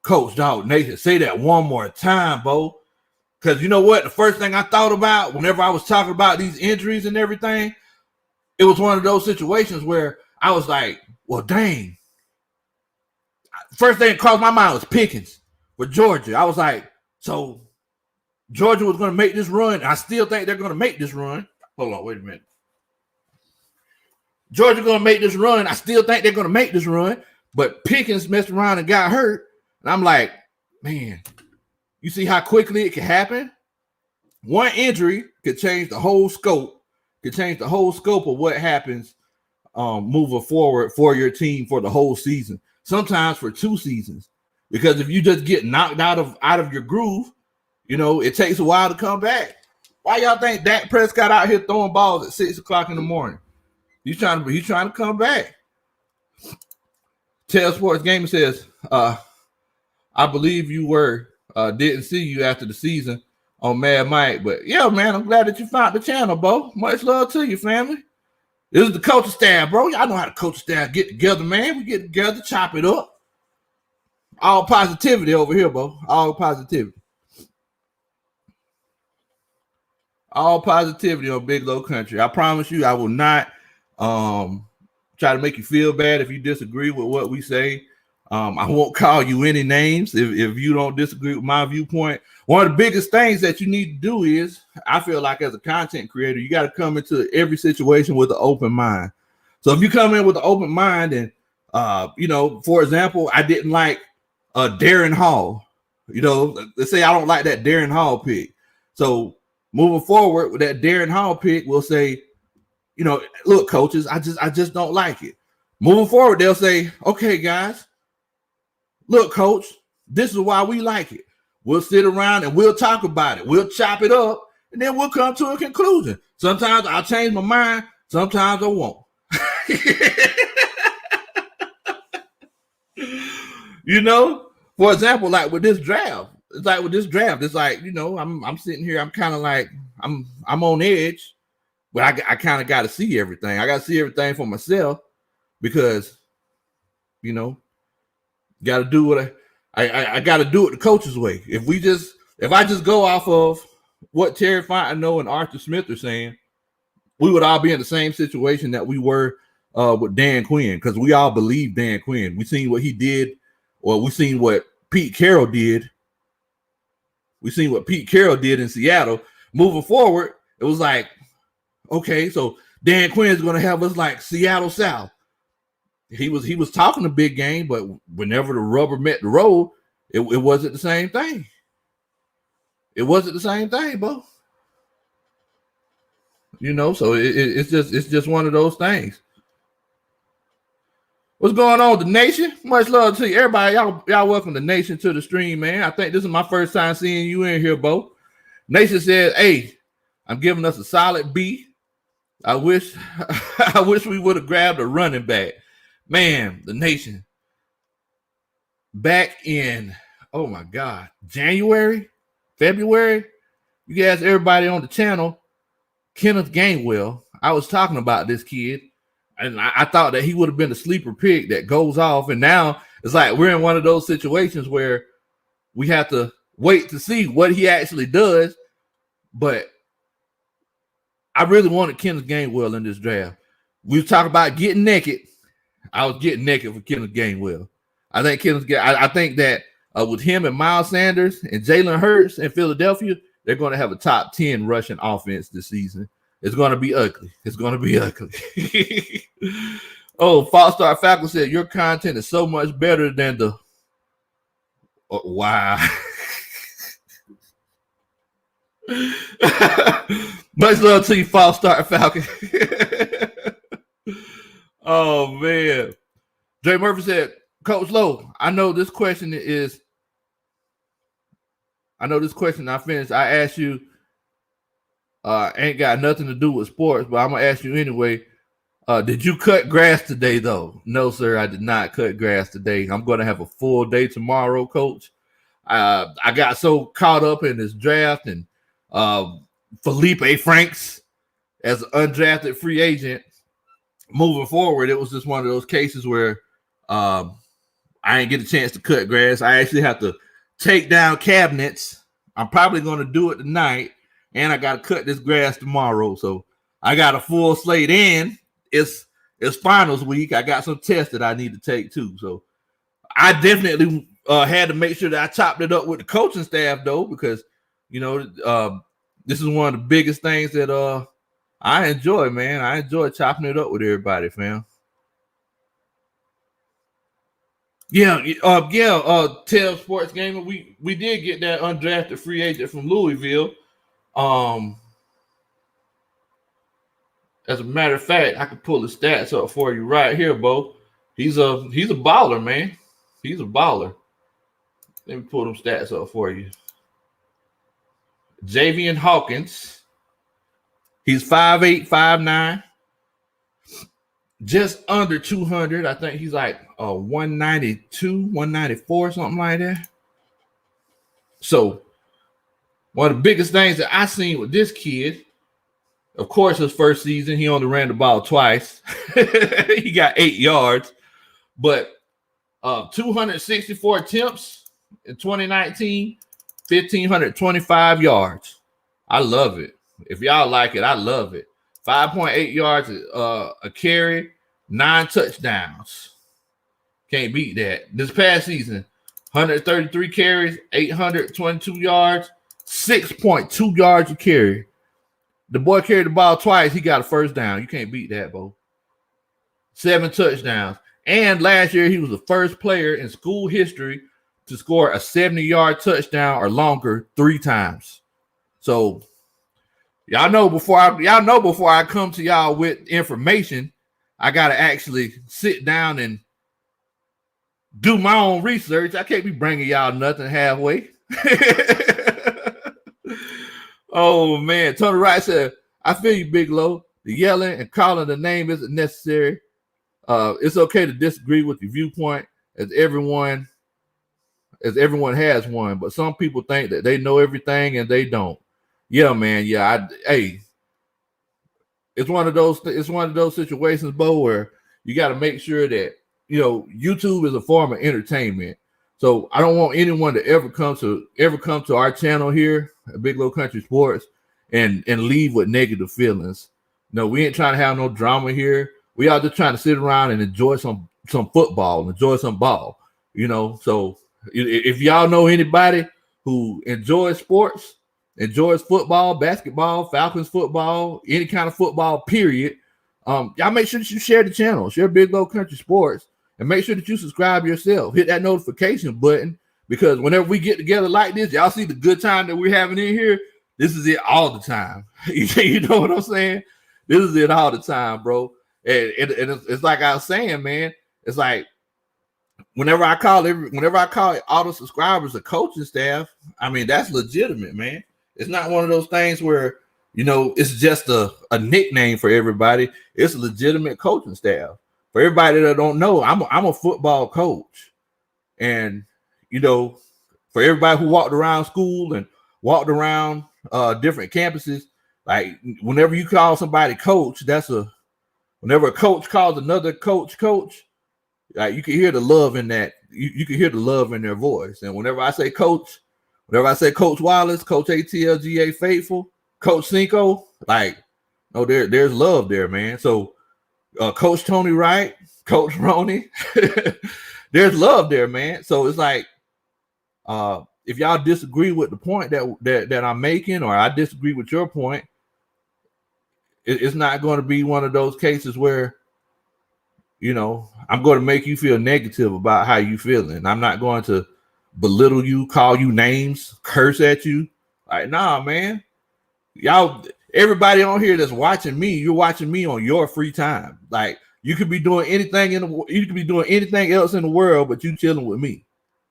Coach Dog Nation, say that one more time, Bo. Because you know what? The first thing I thought about whenever I was talking about these injuries and everything, it was one of those situations where I was like, well, dang. First thing that crossed my mind was Pickens with Georgia. I was like, so Georgia was going to make this run. I still think they're going to make this run. Hold on, wait a minute. Georgia going to make this run. I still think they're going to make this run. But Pickens messed around and got hurt. And I'm like, man, you see how quickly it can happen? One injury could change the whole scope, of what happens moving forward for your team for the whole season. Sometimes for 2 seasons. Because if you just get knocked out of your groove, you know, it takes a while to come back. Why y'all think Dak Prescott out here throwing balls at 6 o'clock in the morning? He's trying to come back. Tail Sports Gaming says, I believe you didn't see you after the season on Mad Mike. But yeah, man, I'm glad that you found the channel, Bo. Much love to you, family. This is the coaching staff, bro. Y'all know how the coaching staff get together, man. We get together, chop it up. All positivity over here, Bo. All positivity. All positivity on Big Low Country. I promise you, I will not try to make you feel bad if you disagree with what we say. I won't call you any names if you don't disagree with my viewpoint. One of the biggest things that you need to do is, I feel like as a content creator, you got to come into every situation with an open mind. So if you come in with an open mind and, you know, for example, I didn't like Darren Hall. You know, let's say I don't like that Darren Hall pick. So moving forward with that Darren Hall pick, we'll say, you know, look, coaches, I just don't like it. Moving forward, they'll say, okay, guys, look, coach, this is why we like it. We'll sit around and we'll talk about it. We'll chop it up, and then we'll come to a conclusion. Sometimes I'll change my mind. Sometimes I won't. You know, for example, like with this draft, it's like, you know, I'm sitting here, I'm kind of like, I'm on edge, but I kind of got to see everything. I got to see everything for myself because, you know, got to do what I got to do it the coach's way. If I just go off of what Terry Fontenot and Arthur Smith are saying, we would all be in the same situation that we were with Dan Quinn, because we all believe Dan Quinn. We seen what he did, or we seen what Pete Carroll did. We seen what Pete Carroll did in Seattle. Moving forward, it was like, okay, so Dan Quinn is going to have us like Seattle South. He was talking a big game, but whenever the rubber met the road, it wasn't the same thing. It wasn't the same thing, bro. You know, so it's just one of those things. What's going on, the nation? Much love to you, everybody. Y'all welcome the nation to the stream, man. I think this is my first time seeing you in here, Bo. Nation says, "Hey, I'm giving us a solid B. I wish we would have grabbed a running back." Man, the nation. Back in, oh my God, January, February, you guys, everybody on the channel, Kenneth Gainwell. I was talking about this kid, and I thought that he would have been a sleeper pick that goes off. And now it's like we're in one of those situations where we have to wait to see what he actually does. But I really wanted Kenneth Gainwell in this draft. We were talking about getting naked. I was getting naked for Kenneth Gainwell. I think I think that with him and Miles Sanders and Jalen Hurts in Philadelphia, they're going to have a top 10 rushing offense this season. It's going to be ugly. It's going to be ugly. Oh, Falstar Falcon said your content is so much better than the. Oh, wow. Much love to you, Falstar Falcon. Oh man. Jay Murphy said, Coach Lowe, I know this question I finished. I asked you, ain't got nothing to do with sports, but I'm gonna ask you anyway. Did you cut grass today though? No, sir, I did not cut grass today. I'm gonna have a full day tomorrow, Coach. I got so caught up in this draft and Felipe Franks as an undrafted free agent. Moving forward, it was just one of those cases where I didn't get a chance to cut grass. I actually have to take down cabinets. I'm probably going to do it tonight, and I got to cut this grass tomorrow. So I got a full slate in. It's finals week. I got some tests that I need to take too. So I definitely had to make sure that I chopped it up with the coaching staff though, because this is one of the biggest things that I enjoy, man. I enjoy chopping it up with everybody, fam. Tell Sports Gamer, we did get that undrafted free agent from Louisville. As a matter of fact, I can pull the stats up for you right here, Bo. He's a baller, man. He's a baller. Let me pull them stats up for you. Javian Hawkins. He's 5'8", 5'9". Just under 200. I think he's like 192, 194, something like that. So one of the biggest things that I seen with this kid, of course, his first season, he only ran the ball twice. He got 8 yards, but 264 attempts in 2019, 1,525 yards. I love it. If y'all like it, I love it. 5.8 yards a carry, 9 touchdowns. Can't beat that. This past season, 133 carries, 822 yards, 6.2 yards a carry. The boy carried the ball twice. He got a first down. You can't beat that, Bo. 7 touchdowns. And last year, he was the first player in school history to score a 70-yard touchdown or longer 3 times. So y'all know before I come to y'all with information, I gotta actually sit down and do my own research. I can't be bringing y'all nothing halfway. Oh man, Tony Wright said, "I feel you, Big Low. The yelling and calling the name isn't necessary. It's okay to disagree with your viewpoint, as everyone has one. But some people think that they know everything and they don't. Yeah, man. Yeah, it's one of those situations, Bo, where you got to make sure that YouTube is a form of entertainment. So I don't want anyone to ever come to our channel here at Big Low Country Sports and leave with negative feelings. No, we ain't trying to have no drama here. We are just trying to sit around and enjoy some football, enjoy some ball. So if y'all know anybody who enjoys sports, enjoys football, basketball, Falcons football, any kind of football, period, y'all make sure that you share the channel, share Big Low Country Sports, and make sure that you subscribe yourself. Hit that notification button, because whenever we get together like this, y'all see the good time that we're having in here. This is it all the time. You know what I'm saying? This is it all the time, bro. And it's like I was saying, man. It's like whenever I call all the subscribers a coaching staff, I mean, that's legitimate, man. It's not one of those things where it's just a nickname for everybody. It's a legitimate coaching staff. For everybody that don't know, I'm a football coach, and for everybody who walked around school and walked around different campuses, like whenever you call somebody coach, whenever a coach calls another coach, like you can hear the love in that. You can hear the love in their voice. And whenever I say Coach Wallace, Coach ATLGA Faithful, Coach Cisco, there's love there, man. So Coach Tony Wright, Coach Roney, there's love there, man. So it's like if y'all disagree with the point that I'm making, or I disagree with your point, it's not going to be one of those cases where I'm going to make you feel negative about how you feeling. I'm not going to belittle you, call you names, curse at you. Like, nah, man. Y'all, everybody on here that's watching me, you're watching me on your free time. Like, you could be doing anything else in the world, but you chilling with me.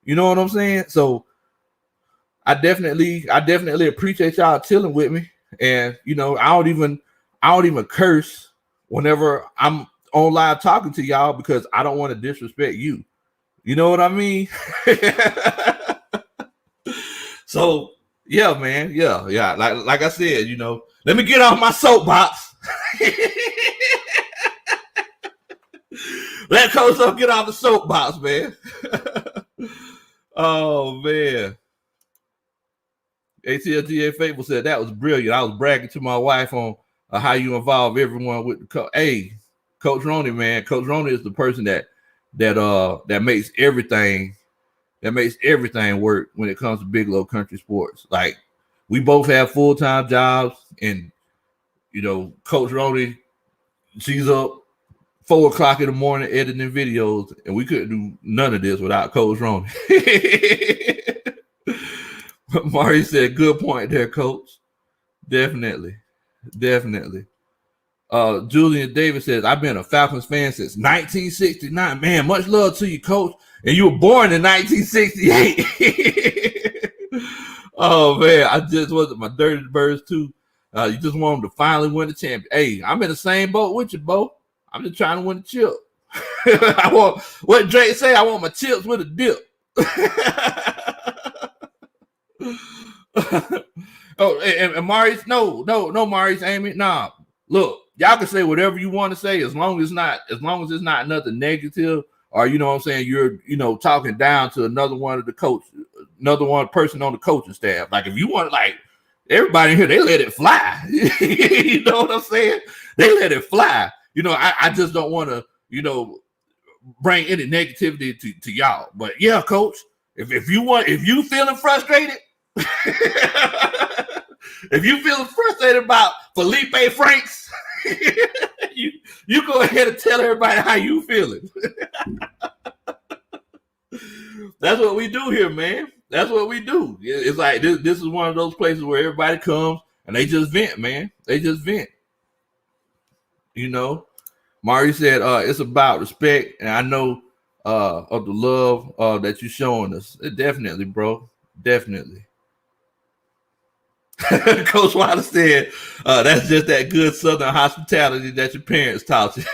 You know what I'm saying? So I definitely appreciate y'all chilling with me. And I don't even curse whenever I'm on live talking to y'all, because I don't want to disrespect you. You know what I mean? So yeah, man, yeah. Like I said, let me get off my soapbox. Let Coach Lowe get off the soapbox, man. Oh man. ATLGA Faithful said that was brilliant. I was bragging to my wife on how you involve everyone with the coach. Hey, Coach Roney, man. Coach Roney is the person that makes everything work when it comes to Bigelow Country Sports. Like, we both have full-time jobs, and Coach Roney, she's up 4:00 in the morning editing videos, and we couldn't do none of this without Coach Roney. Mari said, good point there, Coach. Definitely. Julian Davis says, I've been a Falcons fan since 1969. Man, much love to you, Coach. And you were born in 1968. Oh, man, I just wasn't my Dirty Birds, too. You just want them to finally win the championship. Hey, I'm in the same boat with you, Bo. I'm just trying to win the chip. I want what Drake say. I want my chips with a dip. Oh, and Maurice, no, Maurice, Amy, nah. Look, y'all can say whatever you want to say as long as it's not nothing negative, or what I'm saying, you're talking down to another one person on the coaching staff. Like, if you want, like, everybody in here, they let it fly. You know what I'm saying? They let it fly. I just don't want to, bring any negativity to y'all. But yeah, Coach, if you feeling frustrated, if you feeling frustrated about Felipe Franks, you go ahead and tell everybody how you feeling. That's what we do here, man. That's what we do. It's like this is one of those places where everybody comes and they just vent, man. They just vent. Mari said it's about respect, and I know of the love that you're showing us. Definitely, bro. Definitely. Coach Wilder said, that's just that good Southern hospitality that your parents taught you.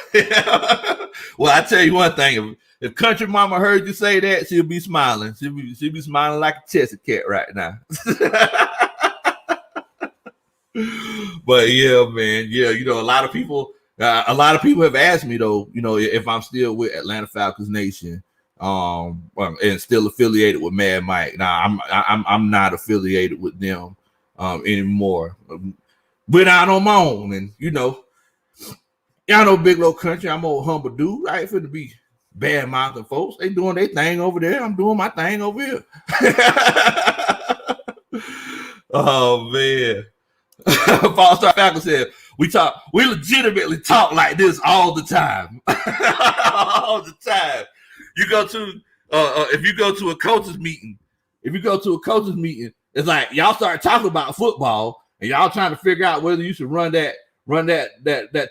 Well, I tell you one thing. If Country Mama heard you say that, she'll be smiling. She'll be smiling like a chested cat right now. But yeah, man. Yeah, a lot of people have asked me, though, if I'm still with Atlanta Falcons Nation, and still affiliated with Mad Mike. Now, I'm not affiliated with them anymore. Went out on my own, and y'all know Bigelow Country. I'm old humble dude. I ain't finna be bad mouthing folks. They doing their thing over there. I'm doing my thing over here. Oh man. False Falcon said, we legitimately talk like this all the time. All the time. You go to if you go to a coaches meeting, it's like y'all start talking about football and y'all trying to figure out whether you should run that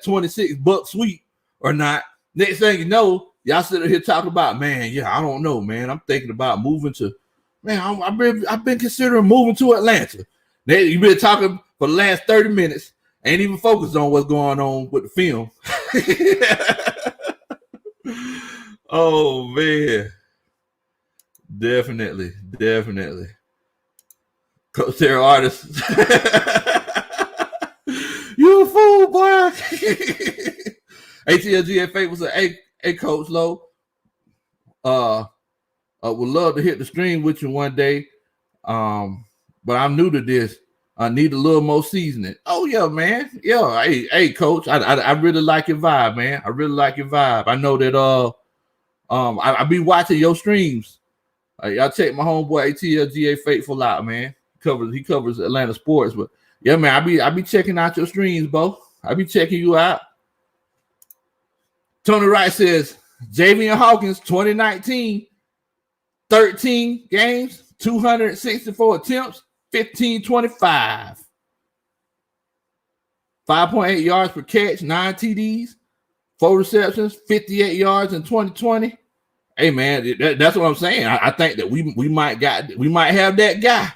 26 buck sweep or not. Next thing you know, y'all sitting here talking about, man, yeah, I don't know, man. I'm thinking about moving to, man, I've been considering moving to Atlanta. You've been talking for the last 30 minutes, ain't even focused on what's going on with the film. Oh, man. Definitely. Coach Sarah Artist. You a fool, boy. ATLGFA was a Coach Lowe. Would love to hit the stream with you one day. But I'm new to this. I need a little more seasoning. Oh yeah, man. Yeah. Hey, Coach. I really like your vibe, man. I really like your vibe. I know that I be watching your streams. Y'all check my homeboy ATLGA Faithful out, man. He covers Atlanta sports, but yeah, man, I be checking out your streams, Bo. I be checking you out. Tony Wright says Javian Hawkins 2019, 13 games, 264 attempts, 1525, 5.8 yards per catch, 9 TDs, 4 receptions, 58 yards in 2020. Hey man, that's what I'm saying. I think that we might have that guy.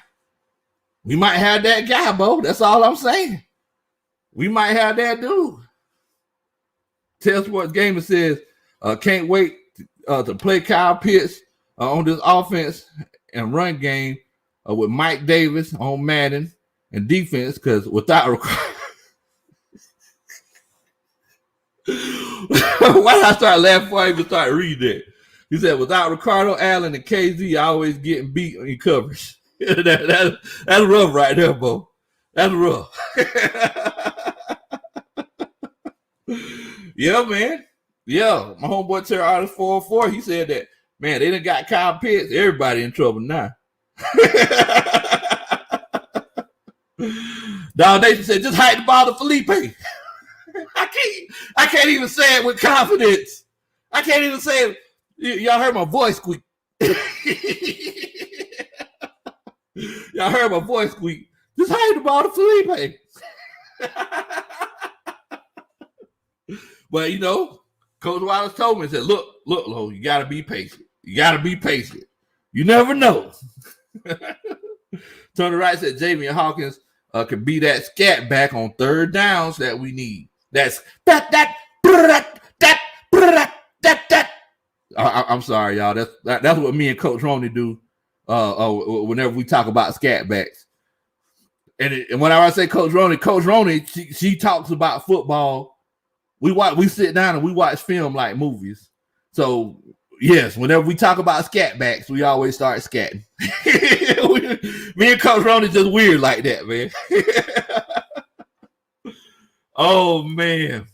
We might have that guy, Bo. That's all I'm saying. We might have that dude. Tell Sports Gamer says, can't wait to play Kyle Pitts on this offense and run game with Mike Davis on Madden and defense, because without why did I start laughing before I even started reading that? He said, without Ricardo Allen and KZ, always getting beat in coverage. That's rough right there, Bo. That's rough. Yeah, man. Yeah, my homeboy Terry Artist 404, he said that, man, they done got Kyle Pitts. Everybody in trouble now. Dog Nation said, just hide the ball to Felipe. I can't even say it with confidence. I can't even say it. Y'all heard my voice squeak. Y'all heard my voice squeak. Just hide the ball to Felipe. But, you know, Coach Wallace told me, he said, look, Lo, you got to be patient. You got to be patient. You never know. Tony Wright said Javian Hawkins could be that scat back on third downs that we need. That's that. I'm sorry, y'all. That's what me and Coach Roney do whenever we talk about scat backs. And whenever I say Coach Roney, she talks about football. We sit down and we watch film like movies. So yes, whenever we talk about scat backs, we always start scatting. Me and Coach Roney just weird like that, man. Oh man.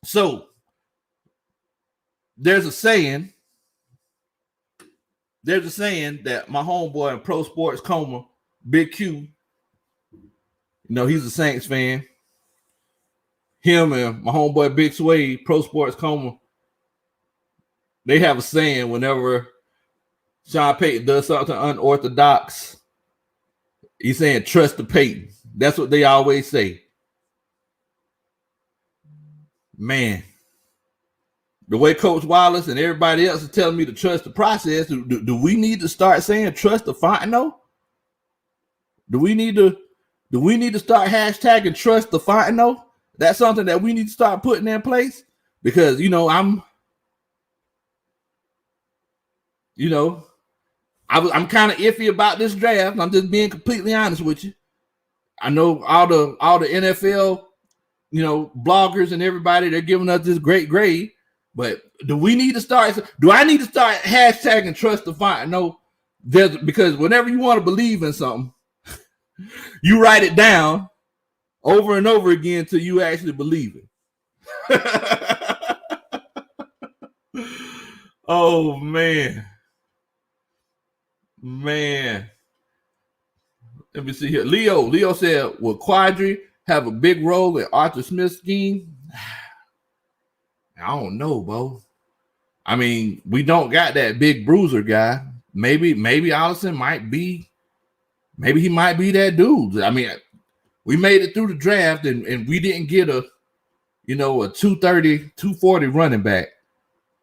So there's a saying that my homeboy in Pro Sports Coma, Big Q, you know, he's a Saints fan. Him and my homeboy Big Sway, Pro Sports Coma, they have a saying whenever Sean Payton does something unorthodox, he's saying, trust the Payton. That's what they always say. Man, the way Coach Wallace and everybody else is telling me to trust the process, do we need to start saying trust the Fontenot? Do we need to start hashtagging trust the Fontenot? That's something that we need to start putting in place, because, you know, I'm kind of iffy about this draft. I'm just being completely honest with you. I know all the NFL, you know, bloggers and everybody, they're giving us this great grade, but do I need to start hashtagging trust the Fontenot? Because whenever you want to believe in something, you write it down over and over again till you actually believe it. Oh man. Let me see here. Leo said, will Quadri have a big role in Arthur Smith's scheme? I don't know, Bo. I mean, we don't got that big bruiser guy. Maybe Allison might be, maybe he might be that dude. I mean, we made it through the draft and we didn't get a 230, 240 running back.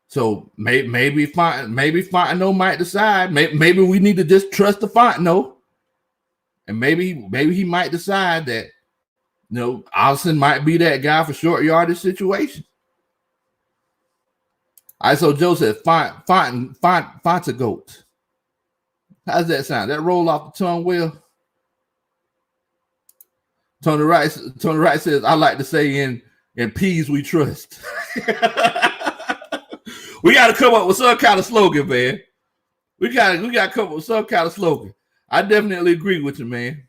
So maybe Fontenot might decide. Maybe we need to just trust the Fontenot. And maybe he might decide that, you know, Allison might be that guy for short yardage situations. All right, so Joe said Fontegoat. How's that sound? That roll off the tongue well? Tony Wright says, I like to say in peas we trust. We got to come up with some kind of slogan, man. We got to come up with some kind of slogan. I definitely agree with you, man.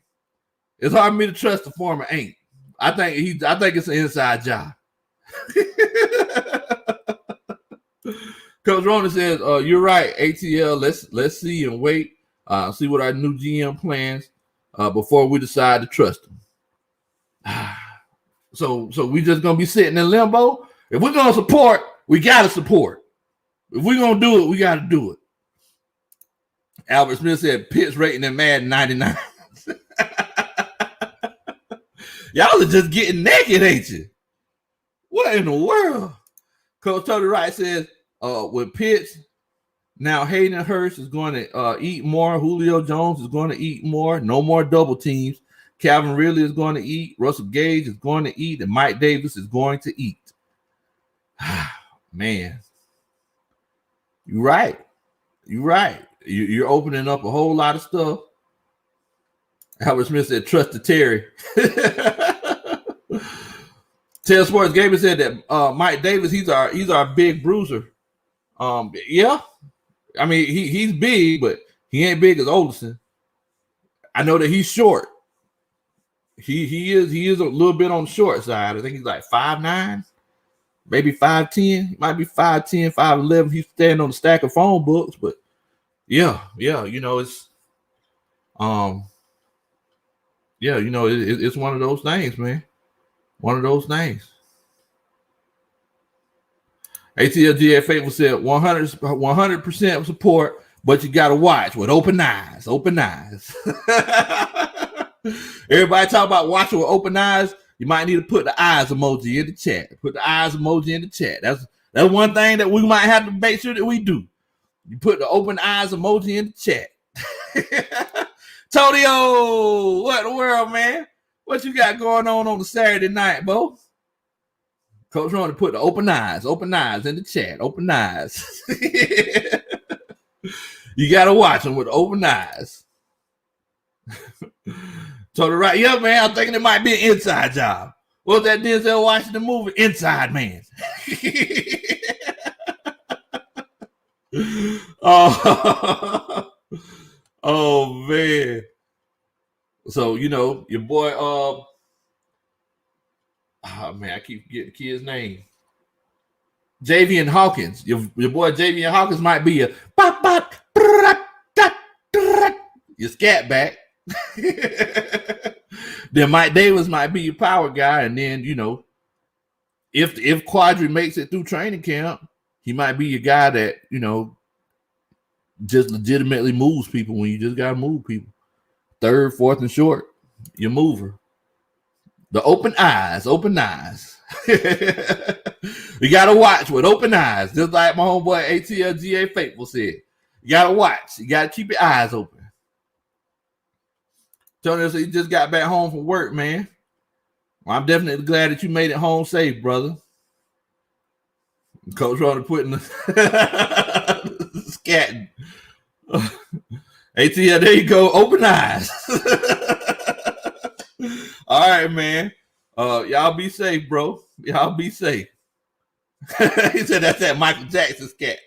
It's hard for me to trust the former ain't. I think it's an inside job. Coach Ronan says, you're right, ATL. Let's see and wait. See what our new GM plans before we decide to trust them. So we just gonna be sitting in limbo. If we're gonna support, we gotta support. If we're gonna do it, we gotta do it. Albert Smith said Pitts rating in Madden 99. Y'all are just getting naked, ain't you? What in the world? Coach Tony Wright says, with Pitts, now Hayden Hurst is going to eat more. Julio Jones is going to eat more. No more double teams. Calvin Ridley is going to eat. Russell Gage is going to eat. And Mike Davis is going to eat. Man. You're right. You're opening up a whole lot of stuff Howard Smith said, trust the Terry. Tail Sports Gamer said that Mike Davis, he's our big bruiser. Yeah. I mean, he's big, but he ain't big as Olsen. I know that he's short. He is a little bit on the short side. I think he's like 5'9", maybe 5'10". He might be 5'10", 5'11". He's standing on a stack of phone books, but yeah, you know, it's yeah, you know, it's one of those things, man. One of those things. ATLGA Faithful said 100% support, but you got to watch with open eyes. Open eyes. Everybody talk about watching with open eyes. You might need to put the eyes emoji in the chat. Put the eyes emoji in the chat. That's one thing that we might have to make sure that we do. You put the open eyes emoji in the chat. Tonio, what in the world, man? What you got going on the Saturday night, Bo? Coach Ron to put the open eyes in the chat. Open eyes. You got to watch them with open eyes. So the right, yeah, man, I'm thinking it might be an inside job. What was that Denzel Washington movie? Inside Man. Oh man. So, you know, your boy, oh man, I keep getting the kid's name. Javian Hawkins. Your boy Javian Hawkins might be a your scat back. Then Mike Davis might be your power guy. And then, you know, if Quadri makes it through training camp, he might be your guy that, you know, just legitimately moves people when you just got to move people. Third, fourth, and short, your mover. The open eyes. You got to watch with open eyes. Just like my homeboy ATLGA Faithful said. You got to watch. You got to keep your eyes open. Tony said he just got back home from work, man. Well, I'm definitely glad that you made it home safe, brother. Coach Ronnie putting the scatting. ATL, there you go. Open eyes. All right, man. Y'all be safe, bro. Y'all be safe. He said that's that Michael Jackson scat.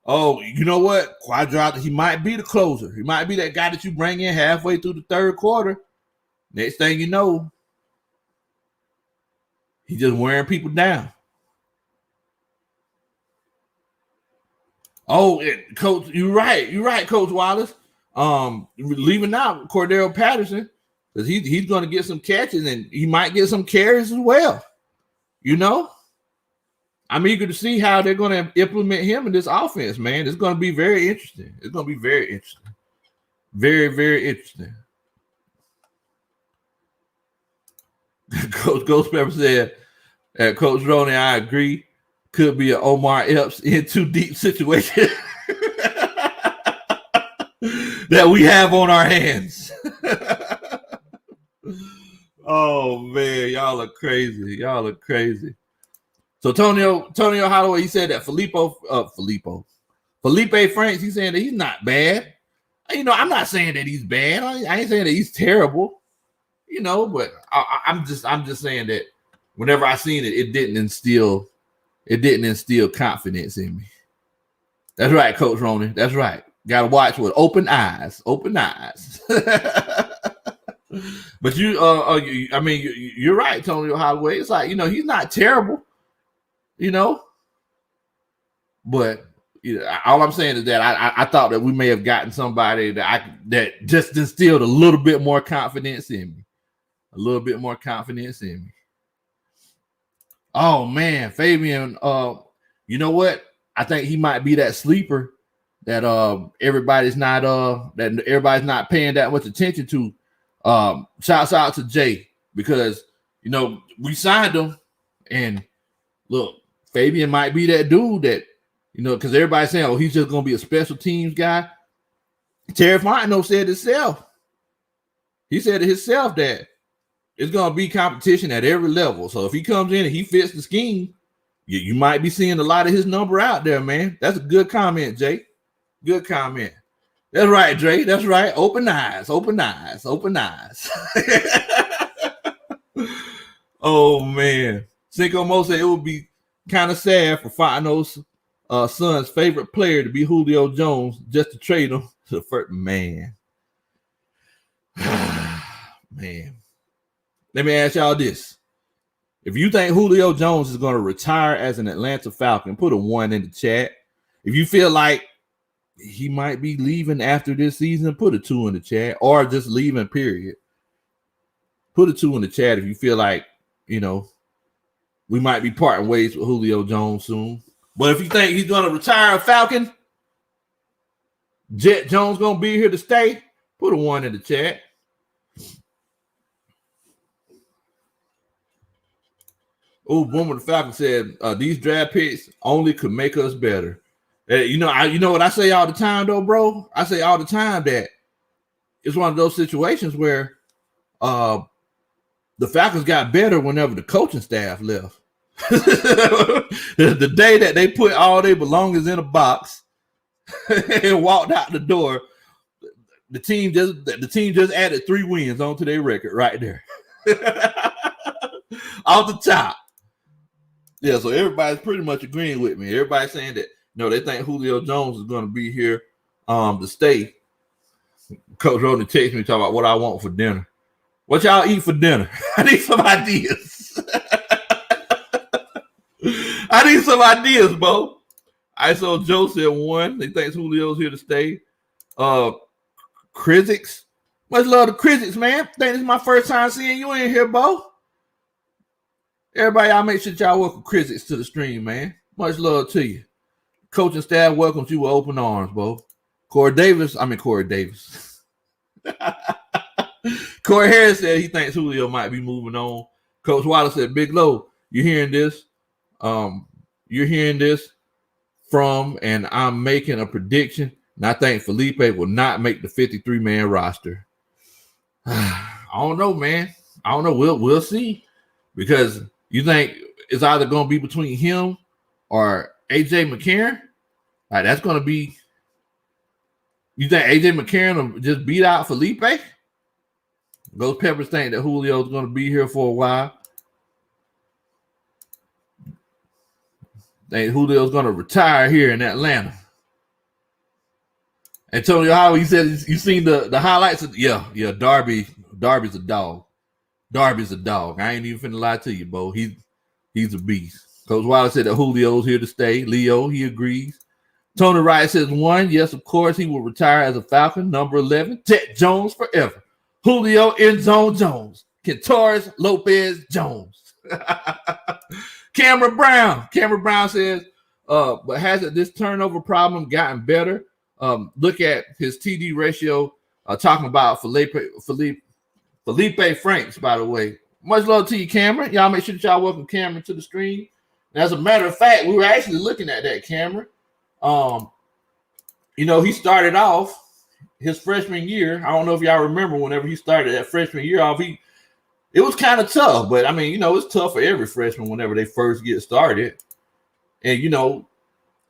Oh, you know what? Quadrat, he might be the closer. He might be that guy that you bring in halfway through the third quarter. Next thing you know, he's just wearing people down. Oh, Coach, you're right, Coach Wallace. Leaving out Cordero Patterson because he's going to get some catches and he might get some carries as well. You know, I'm eager to see how they're going to implement him in this offense, man. It's going to be very interesting. It's going to be very interesting. Very, very interesting. Coach Ghost Pepper said, Coach Roney, I agree. Could be an Omar Epps in too deep situation that we have on our hands. Oh man, y'all are crazy. Y'all are crazy. So Tonio Holloway, he said that Felipe Franks, he's saying that he's not bad. You know, I'm not saying that he's bad. I ain't saying that he's terrible. You know, but I'm just saying that whenever I seen it, it didn't instill confidence in me. That's right, Coach Roney. That's right. Got to watch with open eyes. Open eyes. But you're right, Tony Holloway. It's like, you know, he's not terrible, you know. But you know, all I'm saying is that I thought that we may have gotten somebody that just instilled a little bit more confidence in me. A little bit more confidence in me. Oh man, Fabian, you know what? I think he might be that sleeper that everybody's not paying that much attention to. Shouts out to Jay because you know we signed him, and look, Fabian might be that dude that, you know, because everybody's saying, oh, he's just gonna be a special teams guy. Terry Fontenot said himself. He said it himself that it's going to be competition at every level. So if he comes in and he fits the scheme, you might be seeing a lot of his number out there, man. That's a good comment, Jake. Good comment. That's right, Dre. That's right. Open eyes, open eyes, open eyes. Oh man. Cinco Mo said it would be kind of sad for Fano's son's favorite player to be Julio Jones just to trade him to the first man. Man. Let me ask y'all this. If you think Julio Jones is going to retire as an Atlanta Falcon, put a 1 in the chat. If you feel like he might be leaving after this season, put a 2 in the chat, or just leaving, period. Put a 2 in the chat if you feel like, you know, we might be parting ways with Julio Jones soon. But if you think he's going to retire a Falcon, Jet Jones going to be here to stay, put a 1 in the chat. Oh, Boomer the Falcon said, these draft picks only could make us better. You know what I say all the time, though, bro? I say all the time that it's one of those situations where the Falcons got better whenever the coaching staff left. The day that they put all their belongings in a box and walked out the door, the team just added 3 wins onto their record right there. Off the top. Yeah, so everybody's pretty much agreeing with me. Everybody's saying that, they think Julio Jones is going to be here to stay. Coach Roden texted me talking about what I want for dinner. What y'all eat for dinner? I need some ideas. I need some ideas, Bo. All right, so Joe said 1. He thinks Julio's here to stay. Critics. Much love to Critics, man. Think this is my first time seeing you in here, Bo. Everybody, y'all make sure y'all welcome Critics to the stream, man. Much love to you. Coaching staff welcomes you with open arms, Bo. Corey Davis. Corey Harris said he thinks Julio might be moving on. Coach Wallace said, Big Low, you're hearing this. You're hearing this from, and I'm making a prediction. And I think Felipe will not make the 53-man roster. I don't know, man. I don't know. We'll see. Because you think it's either going to be between him or AJ McCarron? Like, that's going to be. You think AJ McCarron will just beat out Felipe? Ghost Peppers think that Julio's going to be here for a while. Think Julio's going to retire here in Atlanta. Antonio Howard, he said, you seen the highlights? Yeah, Darby's a dog. Darby's a dog. I ain't even finna lie to you, Bo. He's a beast. Coach Wallace said that Julio's here to stay. Leo, he agrees. Tony Wright says 1. Yes, of course, he will retire as a Falcon. Number 11, Jet Jones forever. Julio in zone Jones. Quintores Lopez Jones. Cameron Brown says, but hasn't this turnover problem gotten better? Look at his TD ratio. Talking about Felipe Franks, by the way. Much love to you, Cameron. Y'all make sure that y'all welcome Cameron to the stream. And as a matter of fact, we were actually looking at that, Cameron. He started off his freshman year. I don't know if y'all remember whenever he started that freshman year off, it was kind of tough, but I mean, it's tough for every freshman whenever they first get started. And,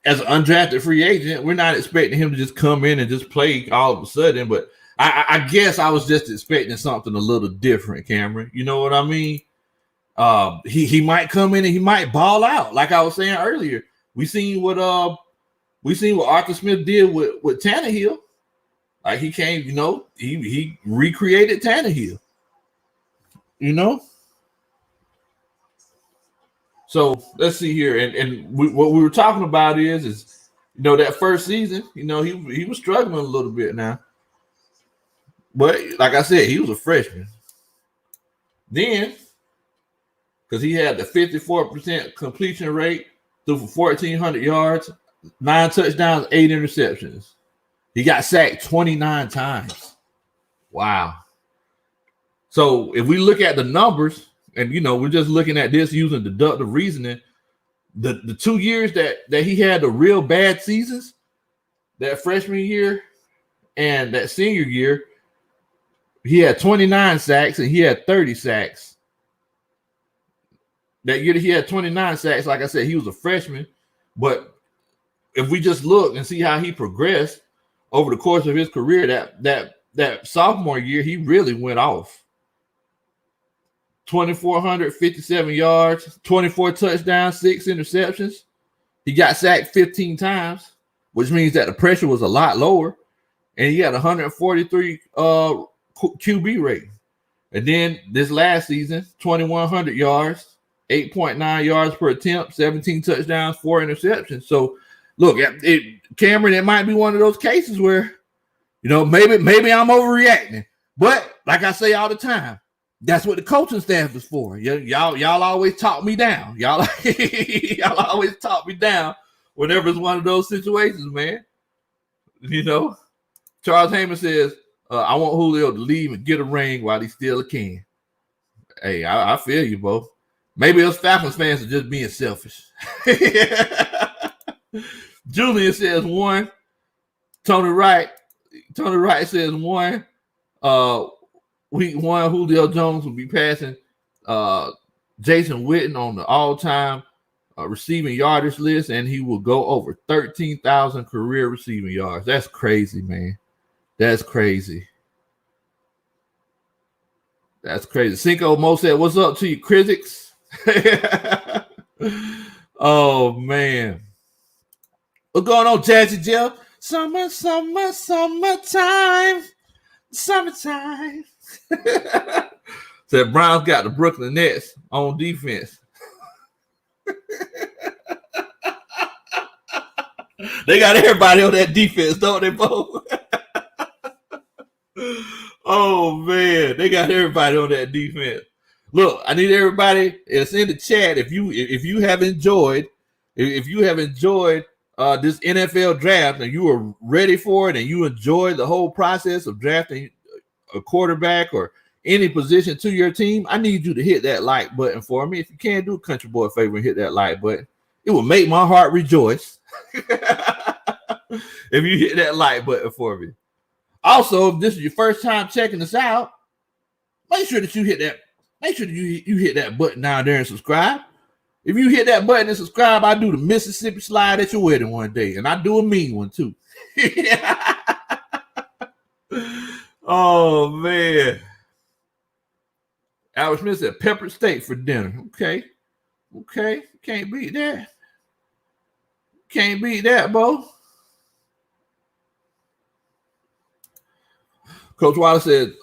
as an undrafted free agent, we're not expecting him to just come in and just play all of a sudden, but I guess I was just expecting something a little different, Cameron. You know what I mean? He might come in and he might ball out. Like I was saying earlier, we seen what Arthur Smith did with Tannehill. Like he came, he recreated Tannehill. So let's see here, and what we were talking about is that first season, he was struggling a little bit now. But like I said, he was a freshman. Then, because he had the 54% completion rate, threw for 1,400 yards, 9 touchdowns, 8 interceptions. He got sacked 29 times. Wow. So if we look at the numbers, and we're just looking at this using deductive reasoning, the 2 years that he had the real bad seasons, that freshman year and that senior year, he had 29 sacks and he had 30 sacks. That year that he had 29 sacks, like I said, he was a freshman. But if we just look and see how he progressed over the course of his career, that sophomore year, he really went off. 2,457 yards, 24 touchdowns, 6 interceptions. He got sacked 15 times, which means that the pressure was a lot lower. And he had 143 QB rating. And then this last season, 2,100 yards, 8.9 yards per attempt, 17 touchdowns, 4 interceptions. So, look, Cameron, it might be one of those cases where, maybe I'm overreacting. But like I say all the time, that's what the coaching staff is for. Y'all always talk me down. Y'all always talk me down whenever it's one of those situations, man. Charles Heyman says, I want Julio to leave and get a ring while he still can. Hey, I feel you, Bo. Maybe us Falcons fans are just being selfish. Julian says 1. Tony Wright says 1. Week 1, Julio Jones will be passing Jason Witten on the all-time receiving yardage list, and he will go over 13,000 career receiving yards. That's crazy, man. That's crazy. That's crazy. Cinco Mo said, what's up to you, critics? Oh, man. What's going on, Jazzy Jeff? Summertime. Said Browns got the Brooklyn Nets on defense. They got everybody on that defense, don't they, Bo? Oh, man. They got everybody on that defense. Look, I need everybody that's in the chat. If you have enjoyed this NFL draft and you are ready for it and you enjoy the whole process of drafting a quarterback or any position to your team, I need you to hit that like button for me. If you can't do a country boy a favor and hit that like button, it will make my heart rejoice. If you hit that like button for me. Also, if this is your first time checking us out, make sure that you hit that. Make sure that you hit that button down there and subscribe. If you hit that button and subscribe, I do the Mississippi slide at your wedding one day, and I do a mean one too. Oh man. Alex Smith said peppered steak for dinner. Okay. Can't beat that. Can't beat that, Bo. Coach Wallace said,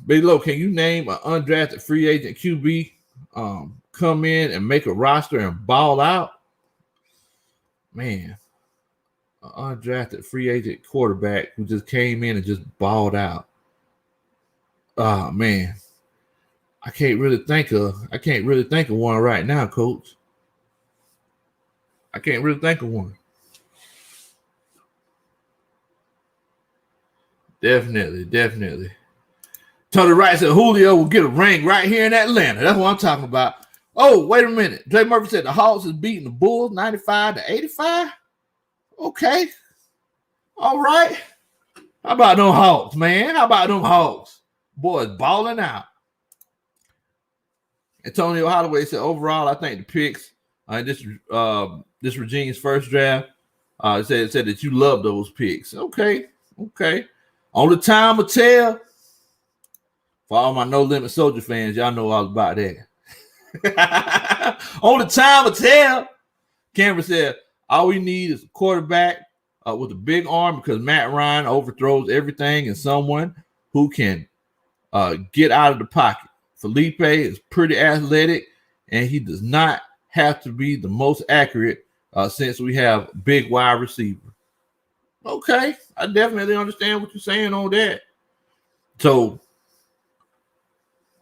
Big Low, can you name an undrafted free agent QB come in and make a roster and ball out? Man, an undrafted free agent quarterback who just came in and just balled out. Oh man. I can't really think of one right now, Coach. I can't really think of one. Definitely. Tony Wright said Julio will get a ring right here in Atlanta. That's what I'm talking about. Oh, wait a minute. Dre Murphy said the Hawks is beating the Bulls 95-85. Okay. All right. How about them Hawks, man? How about them Hawks? Boys balling out. Antonio Holloway said, overall, I think the picks this regime's first draft said that you love those picks. Okay. Only time will tell. For all my No Limit Soldier fans, y'all know all about that. Only time will tell. Cameron said, all we need is a quarterback with a big arm because Matt Ryan overthrows everything and someone who can get out of the pocket. Feleipe is pretty athletic, and he does not have to be the most accurate since we have big wide receiver. Okay, I definitely understand what you're saying on that. So,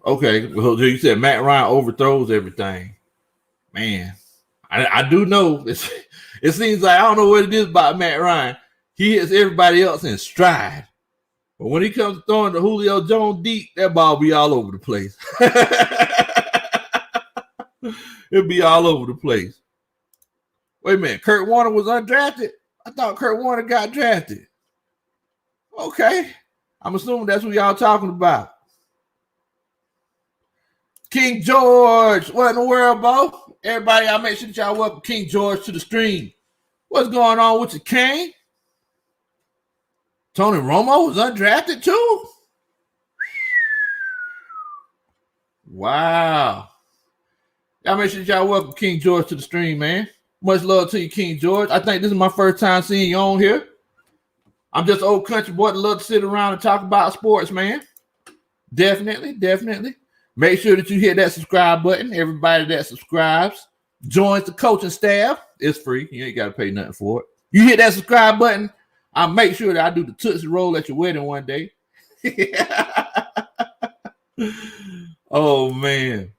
okay, well, you said Matt Ryan overthrows everything. Man, I do know. It seems like I don't know what it is about Matt Ryan. He hits everybody else in stride. But when he comes to throwing the Julio Jones deep, that ball be all over the place. It'll be all over the place. Wait a minute. Kurt Warner was undrafted? I thought Kurt Warner got drafted. Okay. I'm assuming that's what y'all talking about. King George. What in the world, Bo? Everybody, I'll make sure that y'all welcome King George to the stream. What's going on with you, King? Tony Romo was undrafted too? Wow. Y'all make sure y'all welcome King George to the stream, man. Much love to you, King George. I think this is my first time seeing you on here. I'm just an old country boy that love to sit around and talk about sports, man. Definitely. Make sure that you hit that subscribe button. Everybody that subscribes joins the coaching staff. It's free. You ain't got to pay nothing for it. You hit that subscribe button, I'll make sure that I do the Tootsie Roll at your wedding one day. Oh, man.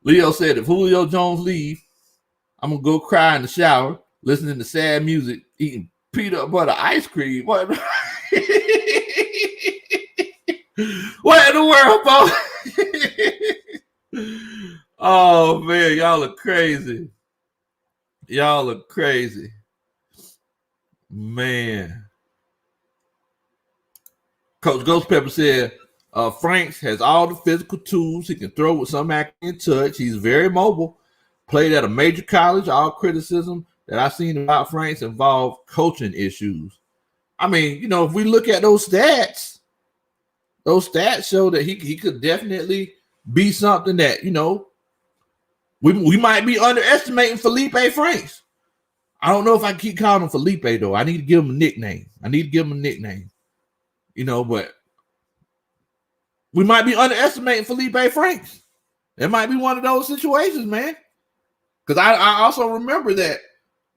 Leo said, if Julio Jones leave, I'm going to go cry in the shower, listening to sad music, eating peanut butter ice cream. What? What in the world, bro? Oh, man, y'all are crazy. Y'all are crazy. Man. Coach Ghost Pepper said, Franks has all the physical tools. He can throw with some accuracy and touch. He's very mobile. Played at a major college. All criticism that I've seen about Franks involve coaching issues. I mean, if we look at those stats show that he could definitely be something that, we might be underestimating Felipe Franks. I don't know if I can keep calling him Felipe, though. I need to give him a nickname. But we might be underestimating Felipe Franks. It might be one of those situations, man. Because I also remember that,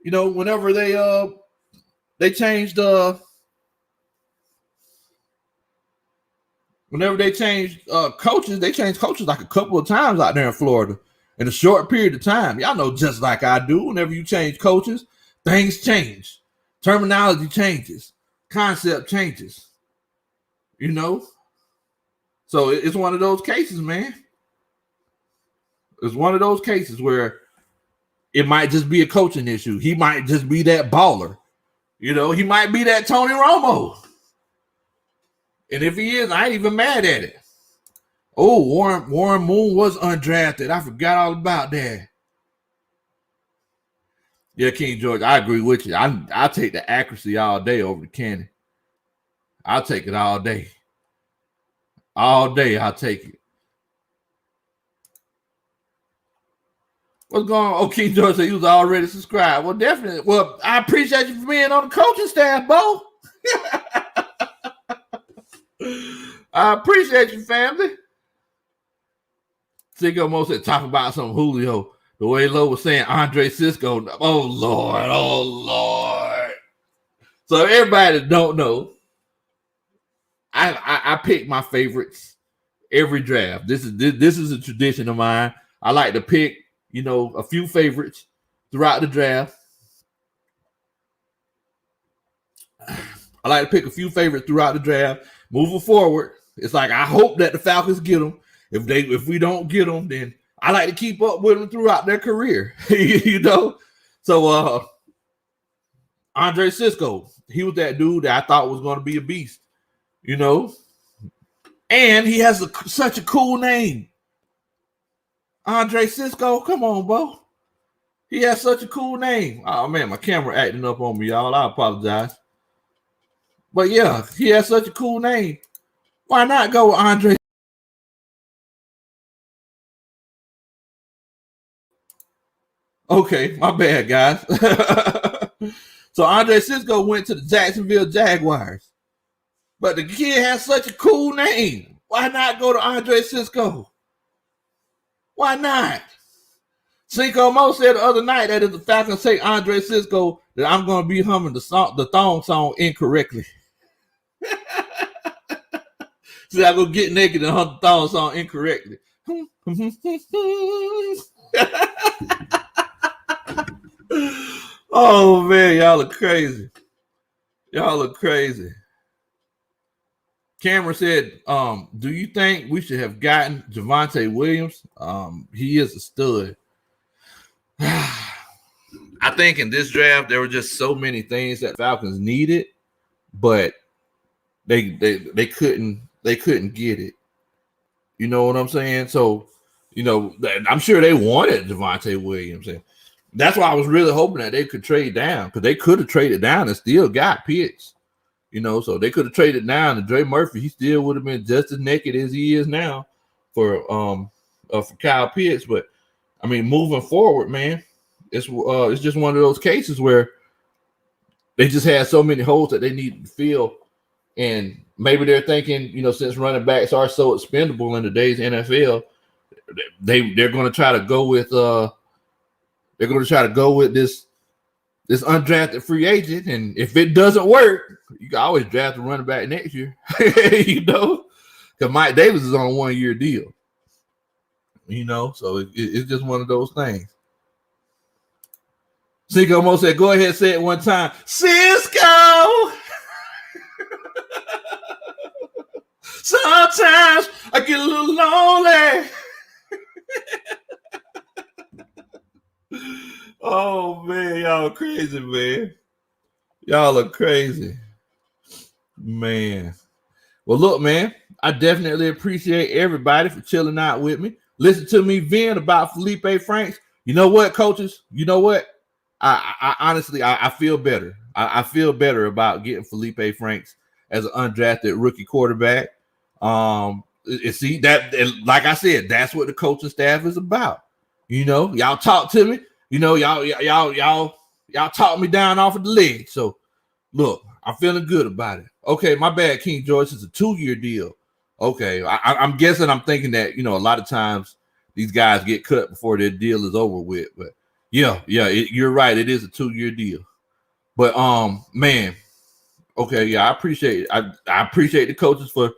whenever they changed coaches, they changed coaches like a couple of times out there in Florida in a short period of time. Y'all know just like I do, whenever you change coaches, things change. Terminology changes. Concept changes. So it's one of those cases, man. It's one of those cases where it might just be a coaching issue. He might just be that baller. He might be that Tony Romo. And if he is, I ain't even mad at it. Oh, Warren Moon was undrafted. I forgot all about that. Yeah, King George, I agree with you. I'll take the accuracy all day over the cannon. I'll take it all day. All day, I'll take it. What's going on? Oh, King George said he was already subscribed. Well, definitely. Well, I appreciate you for being on the coaching staff, Bo. I appreciate you, family. Cisco Mo said, talk about some Julio. The way Lo was saying Andre Cisco. Oh, Lord. So everybody that don't know, I pick my favorites every draft. This is a tradition of mine. I like to pick, a few favorites throughout the draft. Moving forward, it's like I hope that the Falcons get them. If we don't get them, then I like to keep up with them throughout their career. So Andre Cisco, he was that dude that I thought was going to be a beast. And he has such a cool name. Andre Cisco, come on, Bo. He has such a cool name. Oh, man, my camera acting up on me, y'all. I apologize. But, yeah, he has such a cool name. Why not go with Andre? Okay, my bad, guys. So Andre Cisco went to the Jacksonville Jaguars. But the kid has such a cool name. Why not go to Andre Cisco? Why not? Cinco Mo said the other night that if the Falcons say Andre Cisco, that I'm going to be humming the thong song incorrectly. See, I go get naked and hum the thong song incorrectly. Oh, man, y'all are crazy. Cameron said, do you think we should have gotten Javonte Williams? He is a stud. I think in this draft, there were just so many things that Falcons needed, but they couldn't get it. You know what I'm saying? So, I'm sure they wanted Javonte Williams. And that's why I was really hoping that they could trade down, because they could have traded down and still got Pitts. You know, so they could have traded now, and Dre Murphy, he still would have been just as naked as he is now for Kyle Pitts. But I mean, moving forward, man, it's just one of those cases where they just had so many holes that they needed to fill, and maybe they're thinking, you know, since running backs are so expendable in today's NFL, they're going to try to go with this undrafted free agent, and if it doesn't work, you can always draft a running back next year. You know, because Mike Davis is on a 1-year deal. You know, so it's just one of those things. Cisco almost said, "Go ahead, say it one time, Cisco." Sometimes I get a little lonely. Oh man, y'all crazy, man. Y'all are crazy, man. Well, look, man, I definitely appreciate everybody for chilling out with me. Listen to me vent about Felipe Franks. You know what, coaches? You know what? I honestly feel better. I feel better about getting Felipe Franks as an undrafted rookie quarterback. See that, like I said, that's what the coaching staff is about. You know, y'all talk to me. You know, y'all talk me down off of the ledge. So, look, I'm feeling good about it. Okay, my bad, King George. It's a 2-year deal. Okay, I'm guessing I'm thinking that, you know, a lot of times these guys get cut before their deal is over with. But yeah, you're right. It is a 2-year deal. But man, okay, yeah, I appreciate it. I appreciate the coaches for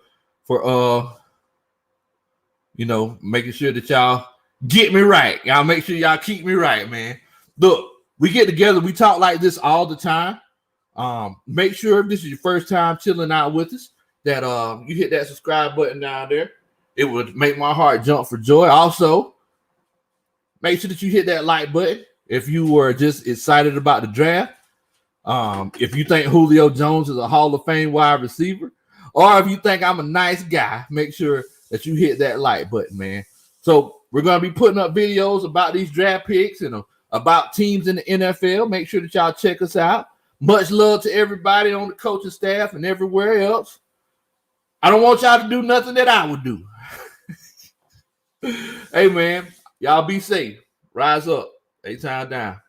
you know, making sure that y'all get me right. Y'all make sure y'all keep me right, man. Look, we get together, we talk like this all the time. Make sure if this is your first time chilling out with us, that you hit that subscribe button down there. It would make my heart jump for joy. Also, make sure that you hit that like button if you were just excited about the draft. If you think Julio Jones is a Hall of Fame wide receiver, or if you think I'm a nice guy, make sure that you hit that like button, man. So we're going to be putting up videos about these draft picks and about teams in the NFL. Make sure that y'all check us out. Much love to everybody on the coaching staff and everywhere else. I don't want y'all to do nothing that I would do. Hey, man, y'all be safe. Rise up. A-time down.